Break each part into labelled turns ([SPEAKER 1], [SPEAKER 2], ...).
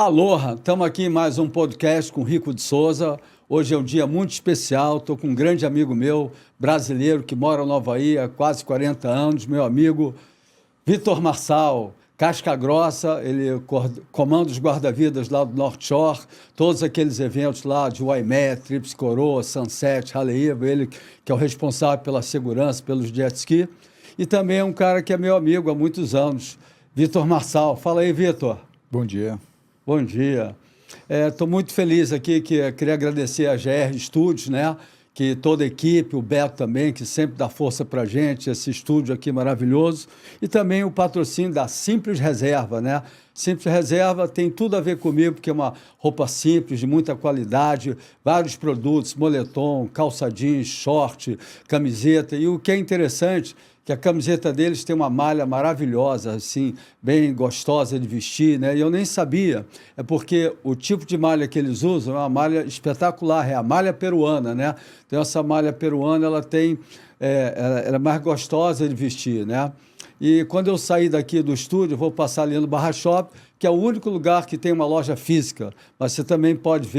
[SPEAKER 1] Aloha, estamos aqui em mais um podcast com Rico de Souza. Hoje é um dia muito especial, estou com um grande amigo meu, brasileiro, que mora no Havaí há quase 40 anos, meu amigo Vitor Marçal, casca grossa, ele comanda os guarda-vidas lá do North Shore, todos aqueles eventos lá de Waimea, Tríplice Coroa, Sunset, Haleiwa, ele que é o responsável pela segurança, pelos jet ski, e também é um cara que é meu amigo há muitos anos, Vitor Marçal. Fala aí, Vitor.
[SPEAKER 2] Bom dia.
[SPEAKER 1] Bom dia. Estou muito feliz aqui, queria agradecer a GR Studios, né? Que toda a equipe, o Beto também, que sempre dá força para a gente, esse estúdio aqui maravilhoso. E também o patrocínio da Simples Reserva, né? Simples Reserva tem tudo a ver comigo, porque é uma roupa simples, de muita qualidade, vários produtos, moletom, calça jeans, short, camiseta. E o que é interessante que a camiseta deles tem uma malha maravilhosa, assim, bem gostosa de vestir, né? E eu nem sabia, é porque o tipo de malha que eles usam é uma malha espetacular, é a malha peruana, né? Então essa malha peruana, ela é mais gostosa de vestir, né? E quando eu sair daqui do estúdio, eu vou passar ali no Barra Shop, que é o único lugar que tem uma loja física. Mas você também pode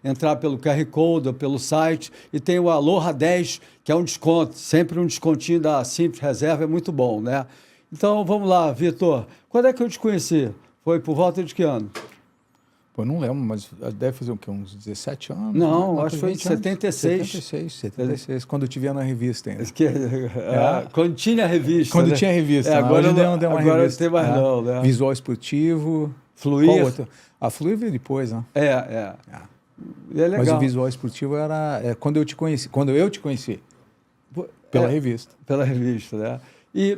[SPEAKER 1] entrar pelo QR Code ou pelo site, e tem o Aloha 10, que é um desconto, sempre um descontinho da Simples Reserva, é muito bom, né? Então, vamos lá, Vitor. Quando é que eu te conheci? Foi por volta de que ano?
[SPEAKER 2] Pô, não lembro, mas deve fazer o quê? Uns 17 anos?
[SPEAKER 1] Não,
[SPEAKER 2] né?
[SPEAKER 1] acho que foi em 76.
[SPEAKER 2] 76, quando eu te via na revista ainda.
[SPEAKER 1] Quando tinha revista.
[SPEAKER 2] Quando
[SPEAKER 1] né?
[SPEAKER 2] tinha revista.
[SPEAKER 1] Agora
[SPEAKER 2] não tem uma
[SPEAKER 1] agora
[SPEAKER 2] revista.
[SPEAKER 1] Não tem mais não, né?
[SPEAKER 2] Visual Esportivo.
[SPEAKER 1] Fluir.
[SPEAKER 2] A Fluir veio depois, né?
[SPEAKER 1] E é legal.
[SPEAKER 2] Mas o Visual Esportivo era quando eu te conheci. Pela revista.
[SPEAKER 1] Pela revista, né? E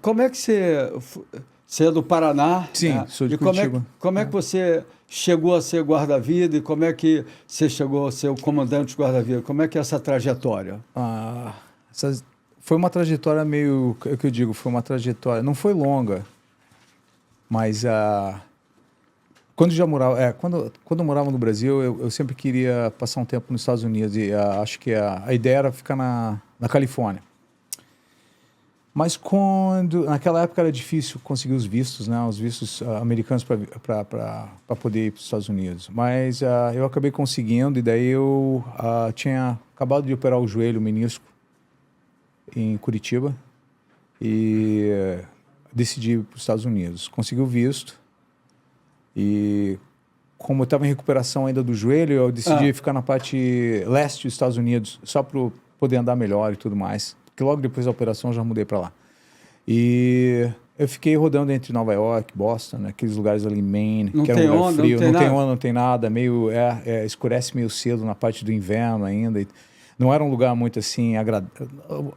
[SPEAKER 1] como é que você é do Paraná?
[SPEAKER 2] Sim,
[SPEAKER 1] né?
[SPEAKER 2] sou de
[SPEAKER 1] e
[SPEAKER 2] Curitiba.
[SPEAKER 1] Como é que você chegou a ser guarda-vida e como é que você chegou a ser o comandante de guarda-vida? Como é que é essa trajetória?
[SPEAKER 2] Foi uma trajetória meio... É o que eu digo, foi uma trajetória... Não foi longa, mas... Quando eu morava no Brasil, eu sempre queria passar um tempo nos Estados Unidos e acho que a ideia era ficar na Califórnia. Mas naquela época era difícil conseguir os vistos, né? Os vistos americanos para poder ir para os Estados Unidos. Mas eu acabei conseguindo e daí eu tinha acabado de operar o joelho, o menisco, em Curitiba e decidi ir para os Estados Unidos. Consegui o visto. E como eu estava em recuperação ainda do joelho, eu decidi ficar na parte leste dos Estados Unidos, só para poder andar melhor e tudo mais. Porque logo depois da operação eu já mudei para lá. E eu fiquei rodando entre Nova York, Boston, né, aqueles lugares ali em Maine, que era um lugar frio. Não tem onda, não tem nada. Meio, escurece meio cedo na parte do inverno ainda. E não era um lugar muito assim agradável.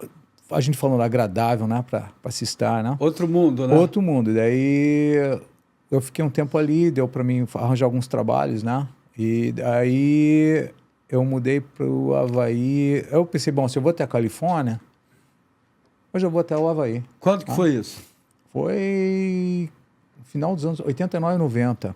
[SPEAKER 2] A gente falando agradável, né, para se estar, né?
[SPEAKER 1] Outro mundo, né?
[SPEAKER 2] Outro mundo. E daí eu fiquei um tempo ali, deu para mim arranjar alguns trabalhos, né? E daí eu mudei para o Havaí. Eu pensei, bom, se eu vou até a Califórnia, hoje eu vou até o Havaí.
[SPEAKER 1] Quando que foi isso?
[SPEAKER 2] Foi no final dos anos 89, 90.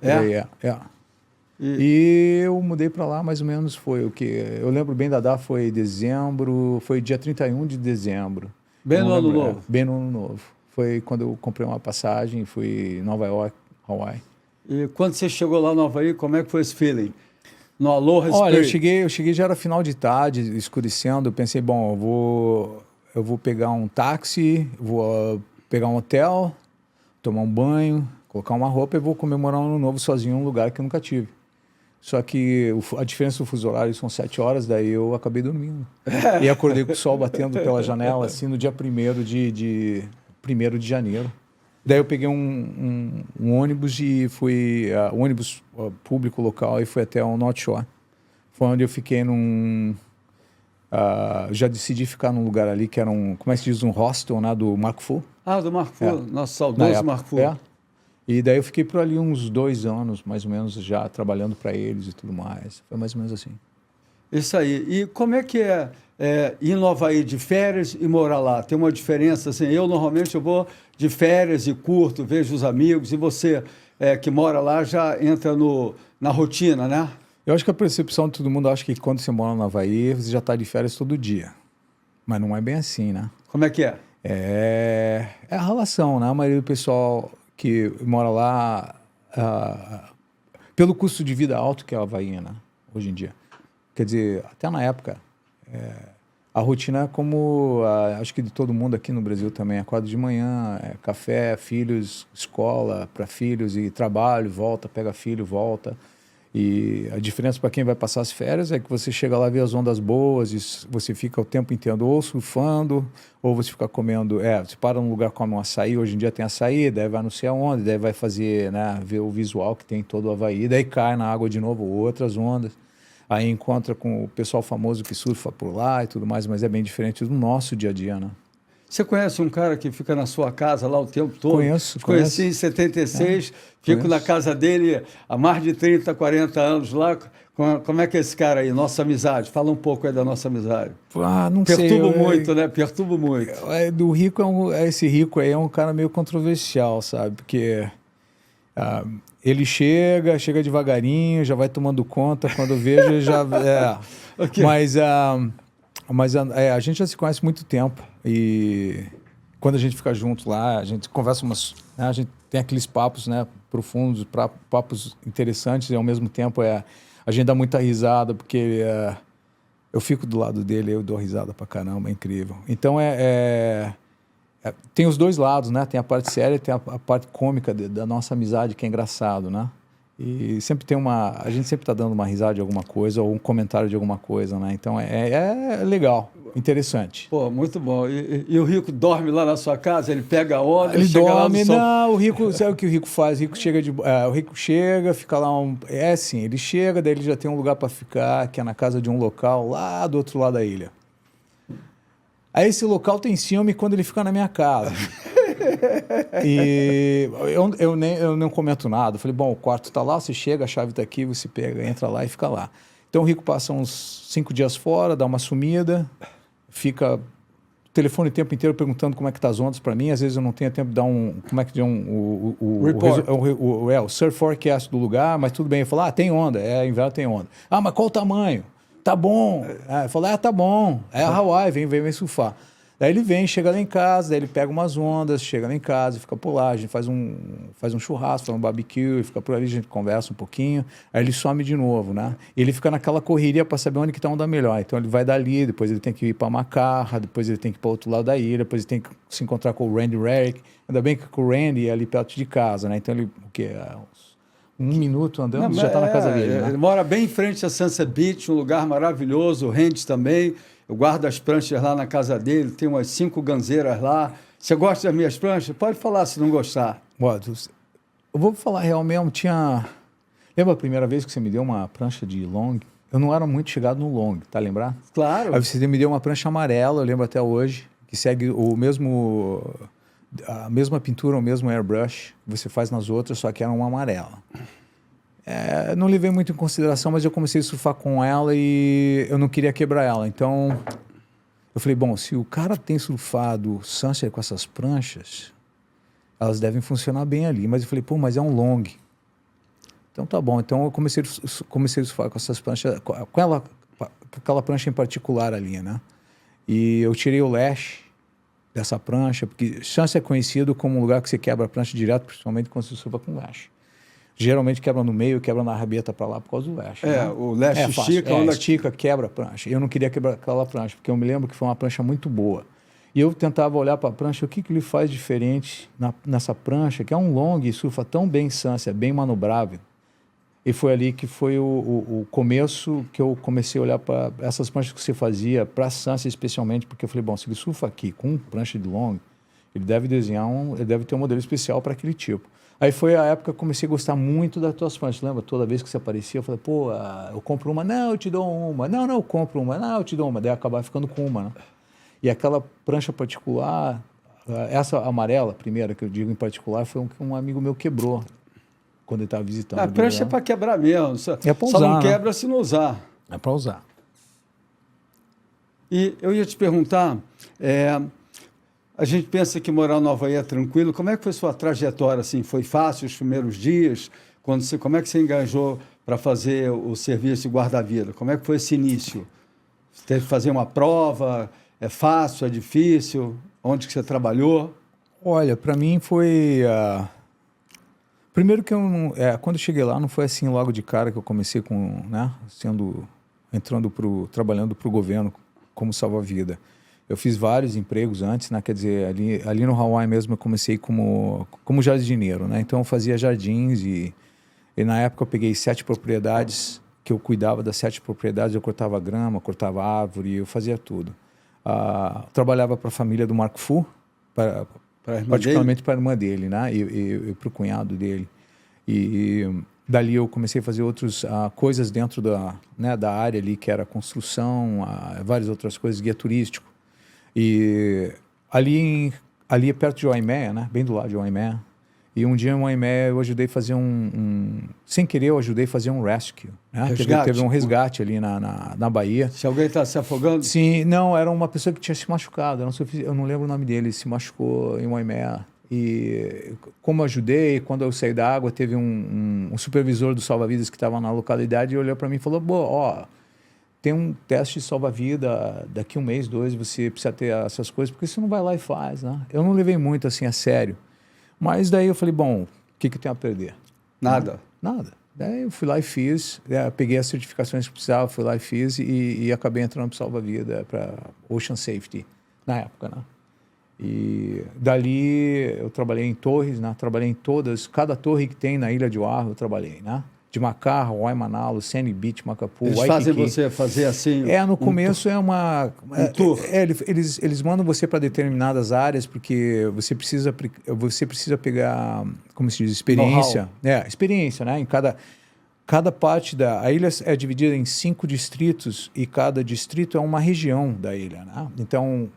[SPEAKER 1] E
[SPEAKER 2] eu mudei para lá, mais ou menos, foi o que... Eu lembro bem da data, foi dezembro, foi dia 31 de dezembro.
[SPEAKER 1] Bem no ano novo.
[SPEAKER 2] Bem no ano novo. Foi quando eu comprei uma passagem e fui em Nova York, Hawaii.
[SPEAKER 1] E quando você chegou lá no Havaí, como é que foi esse feeling? No Aloha Spirit?
[SPEAKER 2] Olha, eu cheguei, já era final de tarde, escurecendo. Eu pensei, bom, eu vou pegar um táxi, vou pegar um hotel, tomar um banho, colocar uma roupa e vou comemorar um ano novo sozinho em um lugar que eu nunca tive. Só que a diferença do fuso horário são 7 horas, daí eu acabei dormindo. E acordei com o sol batendo pela janela, assim, no dia 1º de janeiro. Daí eu peguei um ônibus e fui... um ônibus público local e fui até o North Shore. Foi onde eu fiquei já decidi ficar num lugar ali que era como é que se diz? Um hostel, né? Do Marco Fu.
[SPEAKER 1] Do Marco Fu. Nosso saudoso Marco Fu.
[SPEAKER 2] E daí eu fiquei por ali uns 2 anos, mais ou menos, já trabalhando para eles e tudo mais. Foi mais ou menos assim.
[SPEAKER 1] Isso aí. E como é que ir no Havaí de férias e morar lá? Tem uma diferença, assim, eu normalmente eu vou de férias e curto, vejo os amigos, e você que mora lá já entra na rotina, né?
[SPEAKER 2] Eu acho que a percepção de todo mundo, acho que quando você mora no Havaí, você já está de férias todo dia. Mas não é bem assim, né?
[SPEAKER 1] Como é que é?
[SPEAKER 2] É a relação, né? A maioria do pessoal que mora lá pelo custo de vida alto que é a Havaí, né? Hoje em dia. Quer dizer, até na época, a rotina é como, acho que de todo mundo aqui no Brasil também, acorda de manhã, café, filhos, escola para filhos e trabalho, volta, pega filho, volta. E a diferença para quem vai passar as férias é que você chega lá, vê as ondas boas, e você fica o tempo inteiro ou surfando, ou você fica comendo, você para num lugar, come um açaí, hoje em dia tem açaí, daí vai não sei aonde, daí vai fazer, né, ver o visual que tem em todo o Havaí, daí cai na água de novo, outras ondas, aí encontra com o pessoal famoso que surfa por lá e tudo mais, mas é bem diferente do nosso dia a dia, né?
[SPEAKER 1] Você conhece um cara que fica na sua casa lá o tempo todo?
[SPEAKER 2] Conheço.
[SPEAKER 1] Conheci em 76, fico na casa dele há mais de 30, 40 anos lá. Como é que é esse cara aí, nossa amizade? Fala um pouco aí da nossa amizade.
[SPEAKER 2] Não sei.
[SPEAKER 1] Perturbo muito, né? Perturbo muito.
[SPEAKER 2] Do Rico, esse Rico aí é um cara meio controversial, sabe? Porque ele chega devagarinho, já vai tomando conta, quando vejo já...
[SPEAKER 1] Okay.
[SPEAKER 2] Mas a gente já se conhece há muito tempo e quando a gente fica junto lá, a gente conversa né, a gente tem aqueles papos, né, profundos, papos interessantes e ao mesmo tempo a gente dá muita risada porque eu fico do lado dele, eu dou risada pra caramba, é incrível. Então tem os dois lados, né? Tem a parte séria e tem a parte cômica da nossa amizade, que é engraçado, né? E sempre a gente sempre está dando uma risada de alguma coisa ou um comentário de alguma coisa, né? Então é legal, interessante.
[SPEAKER 1] Pô, muito bom. E o Rico dorme lá na sua casa? Ele pega a onda,
[SPEAKER 2] ele
[SPEAKER 1] chega
[SPEAKER 2] dorme,
[SPEAKER 1] lá no
[SPEAKER 2] não, o Rico, sabe o que o Rico faz? O Rico chega, fica lá assim, ele chega, daí ele já tem um lugar para ficar, que é na casa de um local lá do outro lado da ilha. Aí esse local tem ciúme quando ele fica na minha casa. E eu não comento nada. Eu falei, bom, o quarto está lá, você chega, a chave está aqui, você pega, entra lá e fica lá. Então o Rico passa uns 5 dias fora, dá uma sumida, fica telefone o tempo inteiro perguntando como é que tá as ondas para mim. Às vezes eu não tenho tempo de dar como é que o surf forecast do lugar, mas tudo bem. Eu falo, tem onda, inverno tem onda. Mas qual o tamanho? Tá bom. Eu falo, tá bom, é a Hawaii, vem surfar. Daí ele vem, chega lá em casa, daí ele pega umas ondas, chega lá em casa, fica por lá, a gente faz um churrasco, faz um barbecue, fica por ali, a gente conversa um pouquinho, aí ele some de novo, né? E ele fica naquela correria para saber onde que tá a onda melhor. Então ele vai dali, depois ele tem que ir para Macarra, depois ele tem que ir para outro lado da ilha, depois ele tem que se encontrar com o Randy Rarick. Ainda bem que o Randy é ali perto de casa, né? Então ele, o quê? Um minuto andando, já está na casa dele, né?
[SPEAKER 1] Ele mora bem em frente a Sunset Beach, um lugar maravilhoso, o Randy também. Eu guardo as pranchas lá na casa dele, tem umas 5 ganzeiras lá. Você gosta das minhas pranchas? Pode falar se não gostar.
[SPEAKER 2] Eu vou falar real mesmo, Lembra a primeira vez que você me deu uma prancha de long? Eu não era muito chegado no long, tá lembrado?
[SPEAKER 1] Claro.
[SPEAKER 2] Aí você me deu uma prancha amarela, eu lembro até hoje, que segue a mesma pintura, o mesmo airbrush que você faz nas outras, só que era uma amarela. Não levei muito em consideração, mas eu comecei a surfar com ela e eu não queria quebrar ela. Então, eu falei, bom, se o cara tem surfado Sunset com essas pranchas, elas devem funcionar bem ali. Mas eu falei, mas é um long. Então tá bom. Então eu comecei a surfar com essas pranchas, com aquela prancha em particular ali, né? E eu tirei o lash dessa prancha, porque Sunset é conhecido como um lugar que você quebra a prancha direto, principalmente quando você surfa com lash. Geralmente quebra no meio, quebra na rabeta para lá por causa do lash. Né?
[SPEAKER 1] O lash estica.
[SPEAKER 2] Estica, quebra a prancha. Eu não queria quebrar aquela prancha, porque eu me lembro que foi uma prancha muito boa. E eu tentava olhar para a prancha, o que ele faz diferente nessa prancha, que é um long e surfa tão bem Sunset, é bem manobrável. E foi ali que foi o começo que eu comecei a olhar para essas pranchas que você fazia, para Sunset especialmente, porque eu falei, bom, se ele surfa aqui com prancha de long, ele deve ele deve ter um modelo especial para aquele tipo. Aí foi a época que eu comecei a gostar muito das tuas pranchas. Lembra? Toda vez que você aparecia, eu falei, eu compro uma, não, eu te dou uma. Não, eu compro uma, não, eu te dou uma. Daí eu acabava ficando com uma, né? E aquela prancha particular, essa amarela, primeira que eu digo em particular, foi um amigo meu quebrou quando ele estava visitando.
[SPEAKER 1] A prancha é para quebrar mesmo. Só
[SPEAKER 2] usar,
[SPEAKER 1] não quebra, né? Se não usar.
[SPEAKER 2] É para usar.
[SPEAKER 1] E eu ia te perguntar... A gente pensa que morar no Havaí é tranquilo. Como é que foi sua trajetória? Assim? Foi fácil os primeiros dias? Como é que você engajou para fazer o serviço de guarda-vida? Como é que foi esse início? Você teve que fazer uma prova? É fácil? É difícil? Onde que você trabalhou?
[SPEAKER 2] Olha, para mim foi Primeiro que eu não, quando eu cheguei lá, não foi assim logo de cara que eu comecei com, né, trabalhando para o governo como salva-vida. Eu fiz vários empregos antes, né, quer dizer, ali no Hawaii mesmo eu comecei como jardineiro, né, então eu fazia jardins e na época eu peguei 7 propriedades, que eu cuidava das 7 propriedades, eu cortava grama, cortava árvore, eu fazia tudo. Trabalhava para a família do Marco Fu, particularmente para a irmã dele, né? E para o cunhado dele. E dali eu comecei a fazer outras coisas dentro da área ali, que era construção, várias outras coisas, guia turístico. E ali perto de Waimea, né? Bem do lado de Waimea. E um dia em Waimea eu ajudei a fazer sem querer eu ajudei a fazer um rescue, né? Teve um resgate ali na Bahia.
[SPEAKER 1] Se alguém está se afogando?
[SPEAKER 2] Sim, não, era uma pessoa que tinha se machucado, eu não lembro o nome dele, se machucou em Waimea. E como eu ajudei, quando eu saí da água, teve um supervisor do salva-vidas que estava na localidade e olhou para mim e falou, tem um teste de salva-vida daqui 1 mês, 2, você precisa ter essas coisas, porque você não vai lá e faz, né? Eu não levei muito assim a sério. Mas daí eu falei, o que eu tenho a perder?
[SPEAKER 1] Nada.
[SPEAKER 2] Nada. Daí eu fui lá e fiz, peguei as certificações que precisava, fui lá e fiz e acabei entrando para salva-vida, para Ocean Safety, na época, né? E dali eu trabalhei em torres, né? Trabalhei em todas, cada torre que tem na Ilha de Oahu eu trabalhei, né? De Macar, Waimanalo, Sandy Beach, Macapu,
[SPEAKER 1] Eles
[SPEAKER 2] Waikiki.
[SPEAKER 1] fazem você fazer assim?
[SPEAKER 2] No começo é uma...
[SPEAKER 1] Um tour.
[SPEAKER 2] Eles mandam você para determinadas áreas porque você precisa pegar, como se diz, experiência. Experiência, né? Em cada parte a ilha é dividida em 5 distritos e cada distrito é uma região da ilha, né? Então,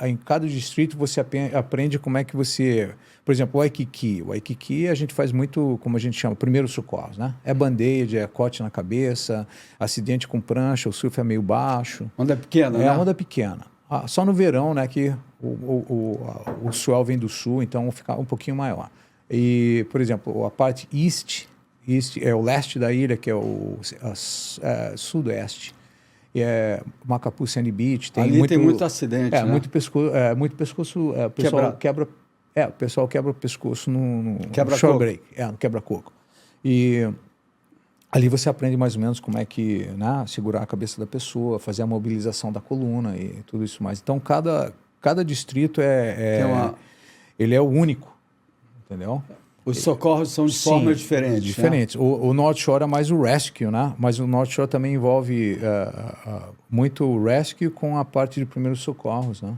[SPEAKER 2] em cada distrito você aprende como é que você... Por exemplo, o Waikiki. O Waikiki a gente faz muito, como a gente chama, primeiros socorros, né? É band-aid, é corte na cabeça, acidente com prancha, o surf é meio baixo.
[SPEAKER 1] Onda pequena, né?
[SPEAKER 2] Onda pequena. Só no verão, né, que o swell vem do sul, então fica um pouquinho maior. E, por exemplo, a parte east é o leste da ilha, que é o sudoeste. Macapu, Sandy Beach.
[SPEAKER 1] Tem muito acidente, né?
[SPEAKER 2] Muito pescoço. O pessoal quebra o pescoço no shore break, no quebra-coco. E ali você aprende mais ou menos como é que, né, segurar a cabeça da pessoa, fazer a mobilização da coluna e tudo isso mais. Então, cada distrito ele é o único, entendeu?
[SPEAKER 1] Os socorros são de formas diferentes.
[SPEAKER 2] Diferentes. Né? O North Shore é mais o rescue, né? Mas o North Shore também envolve muito o rescue com a parte de primeiros socorros, né?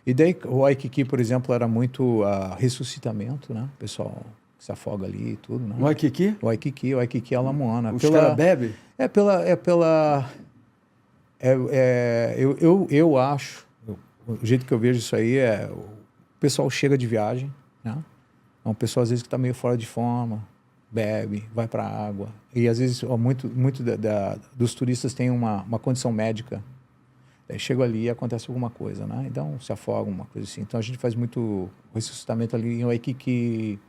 [SPEAKER 2] E daí o Waikiki, por exemplo, era muito ressuscitamento, né? O pessoal que se afoga ali e tudo, né?
[SPEAKER 1] O Waikiki?
[SPEAKER 2] O Waikiki é a Lamoana.
[SPEAKER 1] Os caras bebem?
[SPEAKER 2] Eu acho, o jeito que eu vejo isso aí o pessoal chega de viagem, né? É um pessoal às vezes que está meio fora de forma, bebe, vai para a água. E às vezes muito dos turistas tem uma condição médica. Daí chego ali e acontece alguma coisa, né? Então se afoga, uma coisa assim. Então a gente faz muito ressuscitamento ali em Waikiki.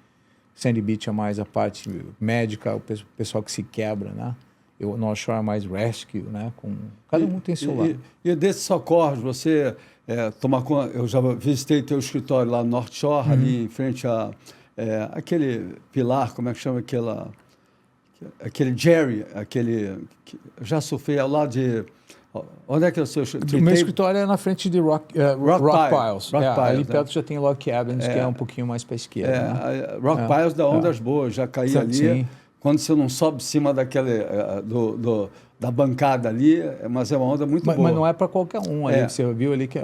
[SPEAKER 2] Sandy Beach é mais a parte médica, o pessoal que se quebra, né? O North Shore é mais rescue, né? Cada um tem seu lado.
[SPEAKER 1] E desses socorros, você toma conta... Eu já visitei teu escritório lá no North Shore, ali em frente a... aquele pilar, como é que chama aquele Jerry, eu já surfei ao lado de... Onde é que é o seu escritório?
[SPEAKER 2] O meu escritório é na frente de Rock Piles. Ali perto
[SPEAKER 1] né?
[SPEAKER 2] já tem Log Cabins, que é um pouquinho mais para a esquerda. Né?
[SPEAKER 1] Rock Piles dá ondas boas, já caí ali.
[SPEAKER 2] Sim.
[SPEAKER 1] Quando você não sobe em cima da bancada ali, mas é uma onda muito boa.
[SPEAKER 2] Mas não é para qualquer um. Ali que você viu ali que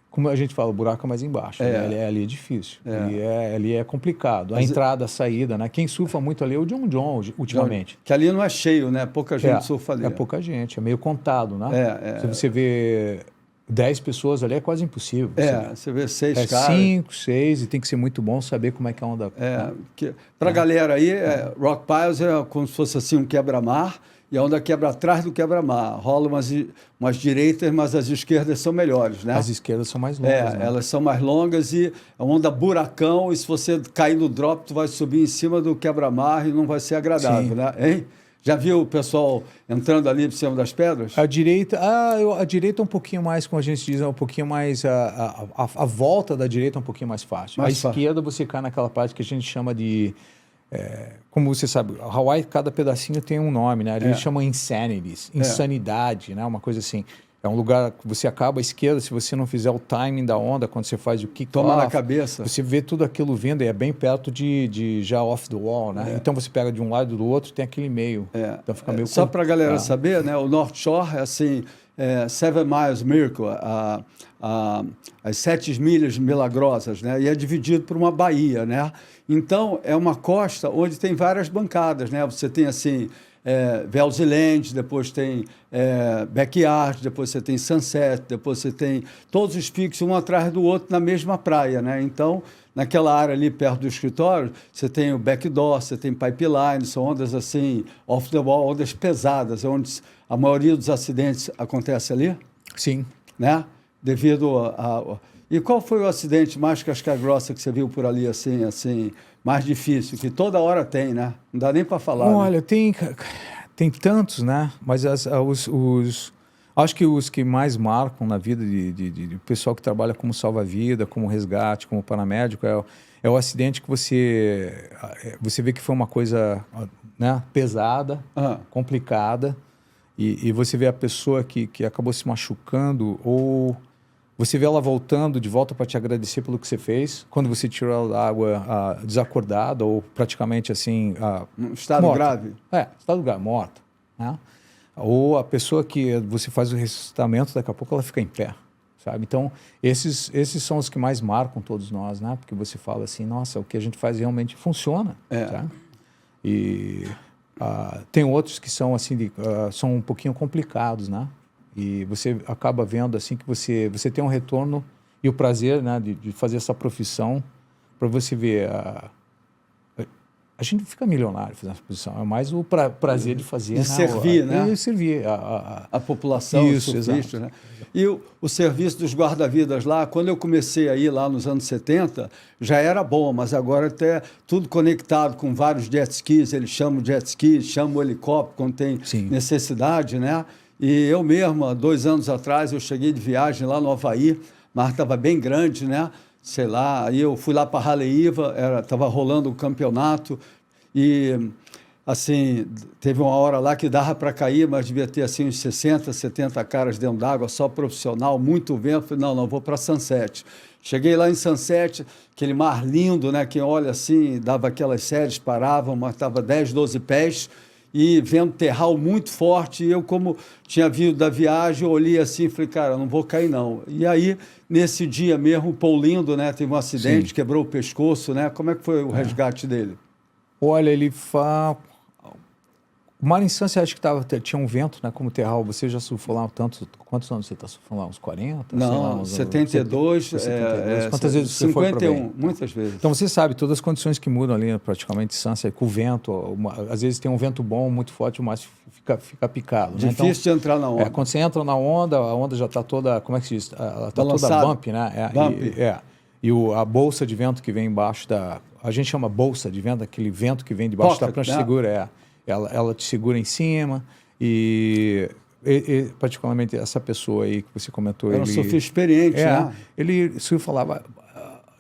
[SPEAKER 2] como a gente fala, o buraco é mais embaixo. Ali é difícil. Ali é complicado. A entrada, a saída, né? Quem surfa muito ali é o John ultimamente.
[SPEAKER 1] Que ali não é cheio, né? Pouca gente surfa ali.
[SPEAKER 2] É pouca gente, é meio contado, né? Se você vê 10 pessoas ali, é quase impossível.
[SPEAKER 1] Você vê 6 caras.
[SPEAKER 2] 5, 6, e tem que ser muito bom saber como é que é a onda.
[SPEAKER 1] Para a galera aí, Rock Piles é como se fosse assim um quebra-mar, e a onda quebra atrás do quebra-mar. Rola umas direitas, mas as esquerdas são melhores, né?
[SPEAKER 2] As esquerdas são mais longas, né?
[SPEAKER 1] Elas são mais longas e é uma onda buracão, e se você cair no drop, tu vai subir em cima do quebra-mar e não vai ser agradável, né? Hein? Já viu o pessoal entrando ali por cima das pedras?
[SPEAKER 2] A direita, a direita é um pouquinho mais, como a gente diz, é um pouquinho mais, a volta da direita é um pouquinho mais fácil.
[SPEAKER 1] Mais
[SPEAKER 2] a esquerda você cai naquela parte que a gente chama de, como você sabe, Hawaii, cada pedacinho tem um nome, né? Eles chamam insanidade, né? Uma coisa assim. É um lugar que você acaba à esquerda, se você não fizer o timing da onda, quando você faz o kick-off...
[SPEAKER 1] Toma na cabeça.
[SPEAKER 2] Você vê tudo aquilo vindo e é bem perto de já off the wall, né? Então você pega de um lado e do outro, tem aquele meio. Então fica meio...
[SPEAKER 1] Só para a galera saber, né? O North Shore é assim, 7 Miles Miracle, as 7 milhas milagrosas, né? E é dividido por uma baía, né? Então, é uma costa onde tem várias bancadas, né? Você tem, assim... Velziland, depois tem Backyard, depois você tem Sunset, depois você tem todos os picos um atrás do outro na mesma praia, né? Então, naquela área ali perto do escritório, você tem o backdoor, você tem pipeline, são ondas assim, off the wall, ondas pesadas, onde a maioria dos acidentes acontece ali.
[SPEAKER 2] Sim.
[SPEAKER 1] Né? Devido a... E qual foi o acidente mais casca-grossa que você viu por ali, assim, mais difícil? Que toda hora tem, né? Não dá nem para falar.
[SPEAKER 2] Olha,
[SPEAKER 1] né?
[SPEAKER 2] tem tantos, né? Mas acho que os que mais marcam na vida de pessoal que trabalha como salva-vida, como resgate, como paramédico, é o acidente que você vê que foi uma coisa, né, pesada, complicada, e você vê a pessoa que acabou se machucando ou... Você vê ela voltando de volta para te agradecer pelo que você fez, quando você tirou ela da água desacordada ou praticamente assim...
[SPEAKER 1] estado
[SPEAKER 2] morta.
[SPEAKER 1] grave?
[SPEAKER 2] Estado grave, morta. Né? Ou a pessoa que você faz o ressuscitamento, daqui a pouco ela fica em pé, sabe? Então, esses são os que mais marcam todos nós, né? Porque você fala assim, nossa, o que a gente faz realmente funciona. Tá? E tem outros que são assim, são um pouquinho complicados, né? E você acaba vendo assim que você tem um retorno e o prazer, né, de fazer essa profissão para você ver. A gente não fica milionário fazendo essa profissão, é mais o prazer de fazer.
[SPEAKER 1] De servir, né?
[SPEAKER 2] De servir
[SPEAKER 1] a população,
[SPEAKER 2] isso,
[SPEAKER 1] os surfistas, né? E o serviço dos guarda-vidas lá, quando eu comecei a ir lá nos anos 70, já era bom, mas agora até tudo conectado com vários jet skis, eles chamam jet skis, chamam o helicóptero quando tem necessidade, né? E eu mesmo, há 2 anos atrás, eu cheguei de viagem lá no Havaí, mas estava bem grande, né? Sei lá, aí eu fui lá para Haleiwa, estava rolando o campeonato e, assim, teve uma hora lá que dava para cair, mas devia ter, assim, uns 60, 70 caras dentro d'água, só profissional, muito vento. Falei, não, vou para Sunset. Cheguei lá em Sunset, aquele mar lindo, né? Quem olha assim, dava aquelas séries, paravam, mas estava 10, 12 pés, e vendo terral muito forte, e eu, como tinha vindo da viagem, eu olhei assim e falei, cara, não vou cair não. E aí, nesse dia mesmo, o Paulindo, né, teve um acidente, quebrou o pescoço, né? Como é que foi o resgate dele?
[SPEAKER 2] Olha, o mar em Sunset, acho que tinha um vento, né, como terral. Você já surfou lá tanto? Quantos anos você está surfando lá? Uns 40?
[SPEAKER 1] Não,
[SPEAKER 2] lá,
[SPEAKER 1] 72.
[SPEAKER 2] 72. Quantas vezes você foi para
[SPEAKER 1] 51, muitas vezes.
[SPEAKER 2] Então você sabe todas as condições que mudam ali, praticamente Sunset, com o vento. Às vezes tem um vento bom, muito forte, mas fica picado.
[SPEAKER 1] Difícil, né? Então, de entrar na onda.
[SPEAKER 2] Quando você entra na onda, a onda já está toda, como é que se diz? Ela está toda bump, né?
[SPEAKER 1] Bump.
[SPEAKER 2] E a bolsa de vento que vem embaixo a gente chama bolsa de vento, aquele vento que vem debaixo da prancha, segura, ela te segura em cima e particularmente essa pessoa aí que você comentou,
[SPEAKER 1] ele surfista experiente, né?
[SPEAKER 2] Ele surfa,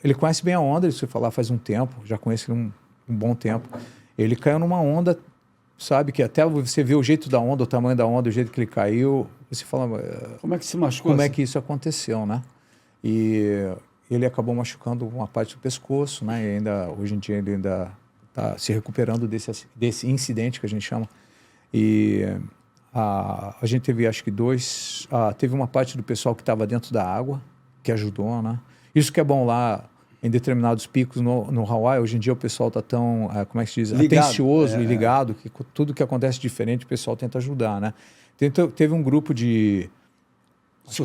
[SPEAKER 2] ele conhece bem a onda, ele surfa lá faz um tempo, já conhece ele um bom tempo. Ele caiu numa onda, sabe, que até você vê o jeito da onda, o tamanho da onda, o jeito que ele caiu, você fala...
[SPEAKER 1] Como é que se machucou?
[SPEAKER 2] Como é que isso aconteceu, né? E ele acabou machucando uma parte do pescoço, né? E hoje em dia ele ainda está se recuperando desse incidente que a gente chama. E a gente teve, acho que teve uma parte do pessoal que estava dentro da água, que ajudou, né? Isso que é bom lá em determinados picos no Hawaii. Hoje em dia o pessoal está tão, como é que se diz? Ligado. Atencioso e ligado, que tudo que acontece diferente o pessoal tenta ajudar, né? Teve um grupo de...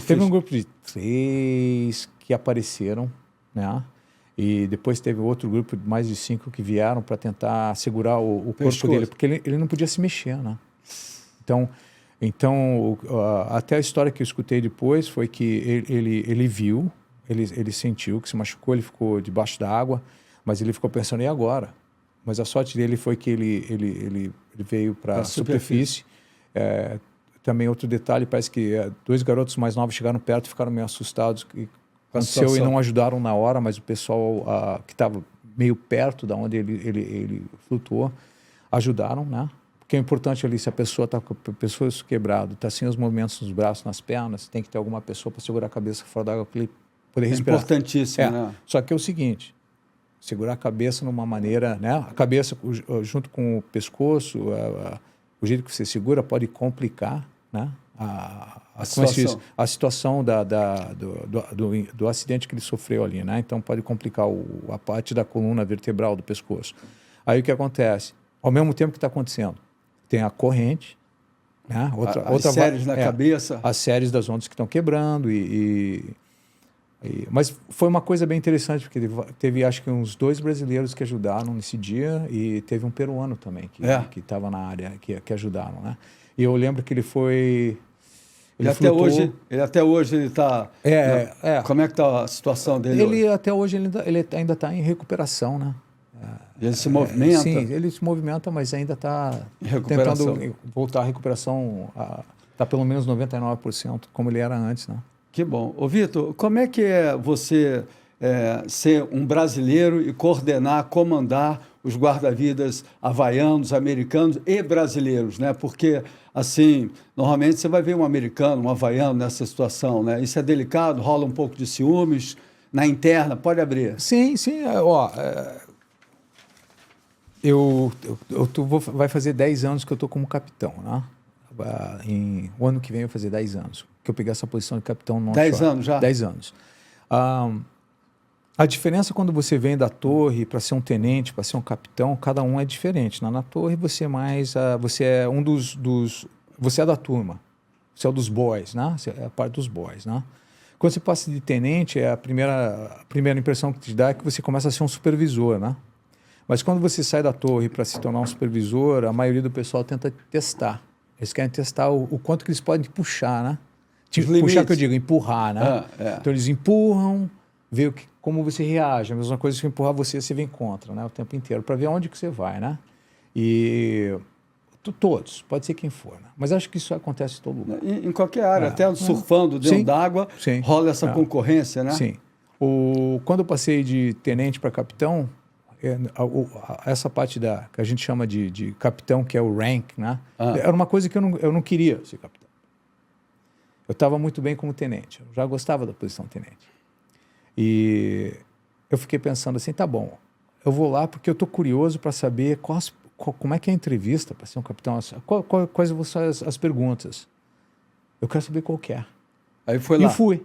[SPEAKER 2] Teve um grupo de 3 que apareceram, né? E depois teve outro grupo de mais de 5 que vieram para tentar segurar o corpo dele, porque ele não podia se mexer, né? Então até a história que eu escutei depois foi que ele viu, ele sentiu que se machucou, ele ficou debaixo da água, mas ele ficou pensando, e agora? Mas a sorte dele foi que ele veio para a superfície. Também outro detalhe, parece que 2 garotos mais novos chegaram perto e ficaram meio assustados com o que aconteceu e não ajudaram na hora, mas o pessoal que estava meio perto da onde ele flutuou ajudaram, né? Porque é importante ali, se a pessoa está com o pescoço quebrado, está sem os movimentos nos braços, nas pernas, tem que ter alguma pessoa para segurar a cabeça fora da água para ele poder respirar.
[SPEAKER 1] Importantíssimo, né?
[SPEAKER 2] Só que é o seguinte, segurar a cabeça numa maneira, né? A cabeça junto com o pescoço, o jeito que você segura pode complicar, né? A situação do acidente que ele sofreu ali, né? Então pode complicar a parte da coluna vertebral do pescoço. Aí o que acontece? Ao mesmo tempo que está acontecendo, tem a corrente, né?
[SPEAKER 1] As séries na cabeça.
[SPEAKER 2] As séries das ondas que estão quebrando mas foi uma coisa bem interessante, porque teve acho que uns 2 brasileiros que ajudaram nesse dia e teve um peruano também que estava na área, que ajudaram, né? E eu lembro que ele foi...
[SPEAKER 1] Ele até hoje ele está... Como é que está a situação dele hoje?
[SPEAKER 2] Até hoje ele ainda está em recuperação, né?
[SPEAKER 1] Ele se movimenta?
[SPEAKER 2] Sim, ele se movimenta, mas ainda está tentando voltar à recuperação, está pelo menos 99%, como ele era antes, né?
[SPEAKER 1] Que bom. Ô, Vitor, como é que é você ser um brasileiro e coordenar, comandar os guarda-vidas havaianos, americanos e brasileiros, né? Porque, assim, normalmente você vai ver um americano, um havaiano nessa situação, né? Isso é delicado, rola um pouco de ciúmes na interna, pode abrir.
[SPEAKER 2] Sim. Vai fazer 10 anos que eu estou como capitão, né? O ano que vem eu vou fazer 10 anos que eu peguei essa posição de capitão no
[SPEAKER 1] 10 anos já?
[SPEAKER 2] 10 anos. A diferença quando você vem da torre para ser um tenente, para ser um capitão, cada um é diferente. Na torre você é mais... você é um dos... Você é da turma. Você é dos boys, né? Você é a parte dos boys, né? Quando você passa de tenente, a primeira impressão que te dá é que você começa a ser um supervisor, né? Mas quando você sai da torre para se tornar um supervisor, a maioria do pessoal tenta testar. Eles querem testar o quanto que eles podem puxar, né? Puxar que eu digo, empurrar, né? Então eles empurram, vê como você reage. A mesma coisa que empurrar você vem contra, né? O tempo inteiro, para ver onde que você vai, né? E todos, pode ser quem for, né? Mas acho que isso acontece em todo lugar.
[SPEAKER 1] Em qualquer área, até surfando dentro d'água, rola essa concorrência, né?
[SPEAKER 2] Sim. Quando eu passei de tenente para capitão, essa parte que a gente chama de capitão, que é o rank, né? Era uma coisa que eu não queria ser capitão. Eu estava muito bem como tenente, eu já gostava da posição de tenente. E eu fiquei pensando assim, tá bom, eu vou lá porque eu estou curioso para saber como é que é a entrevista para ser um capitão, quais vão ser as perguntas. Eu quero saber qual que é.
[SPEAKER 1] Aí foi lá.
[SPEAKER 2] E fui.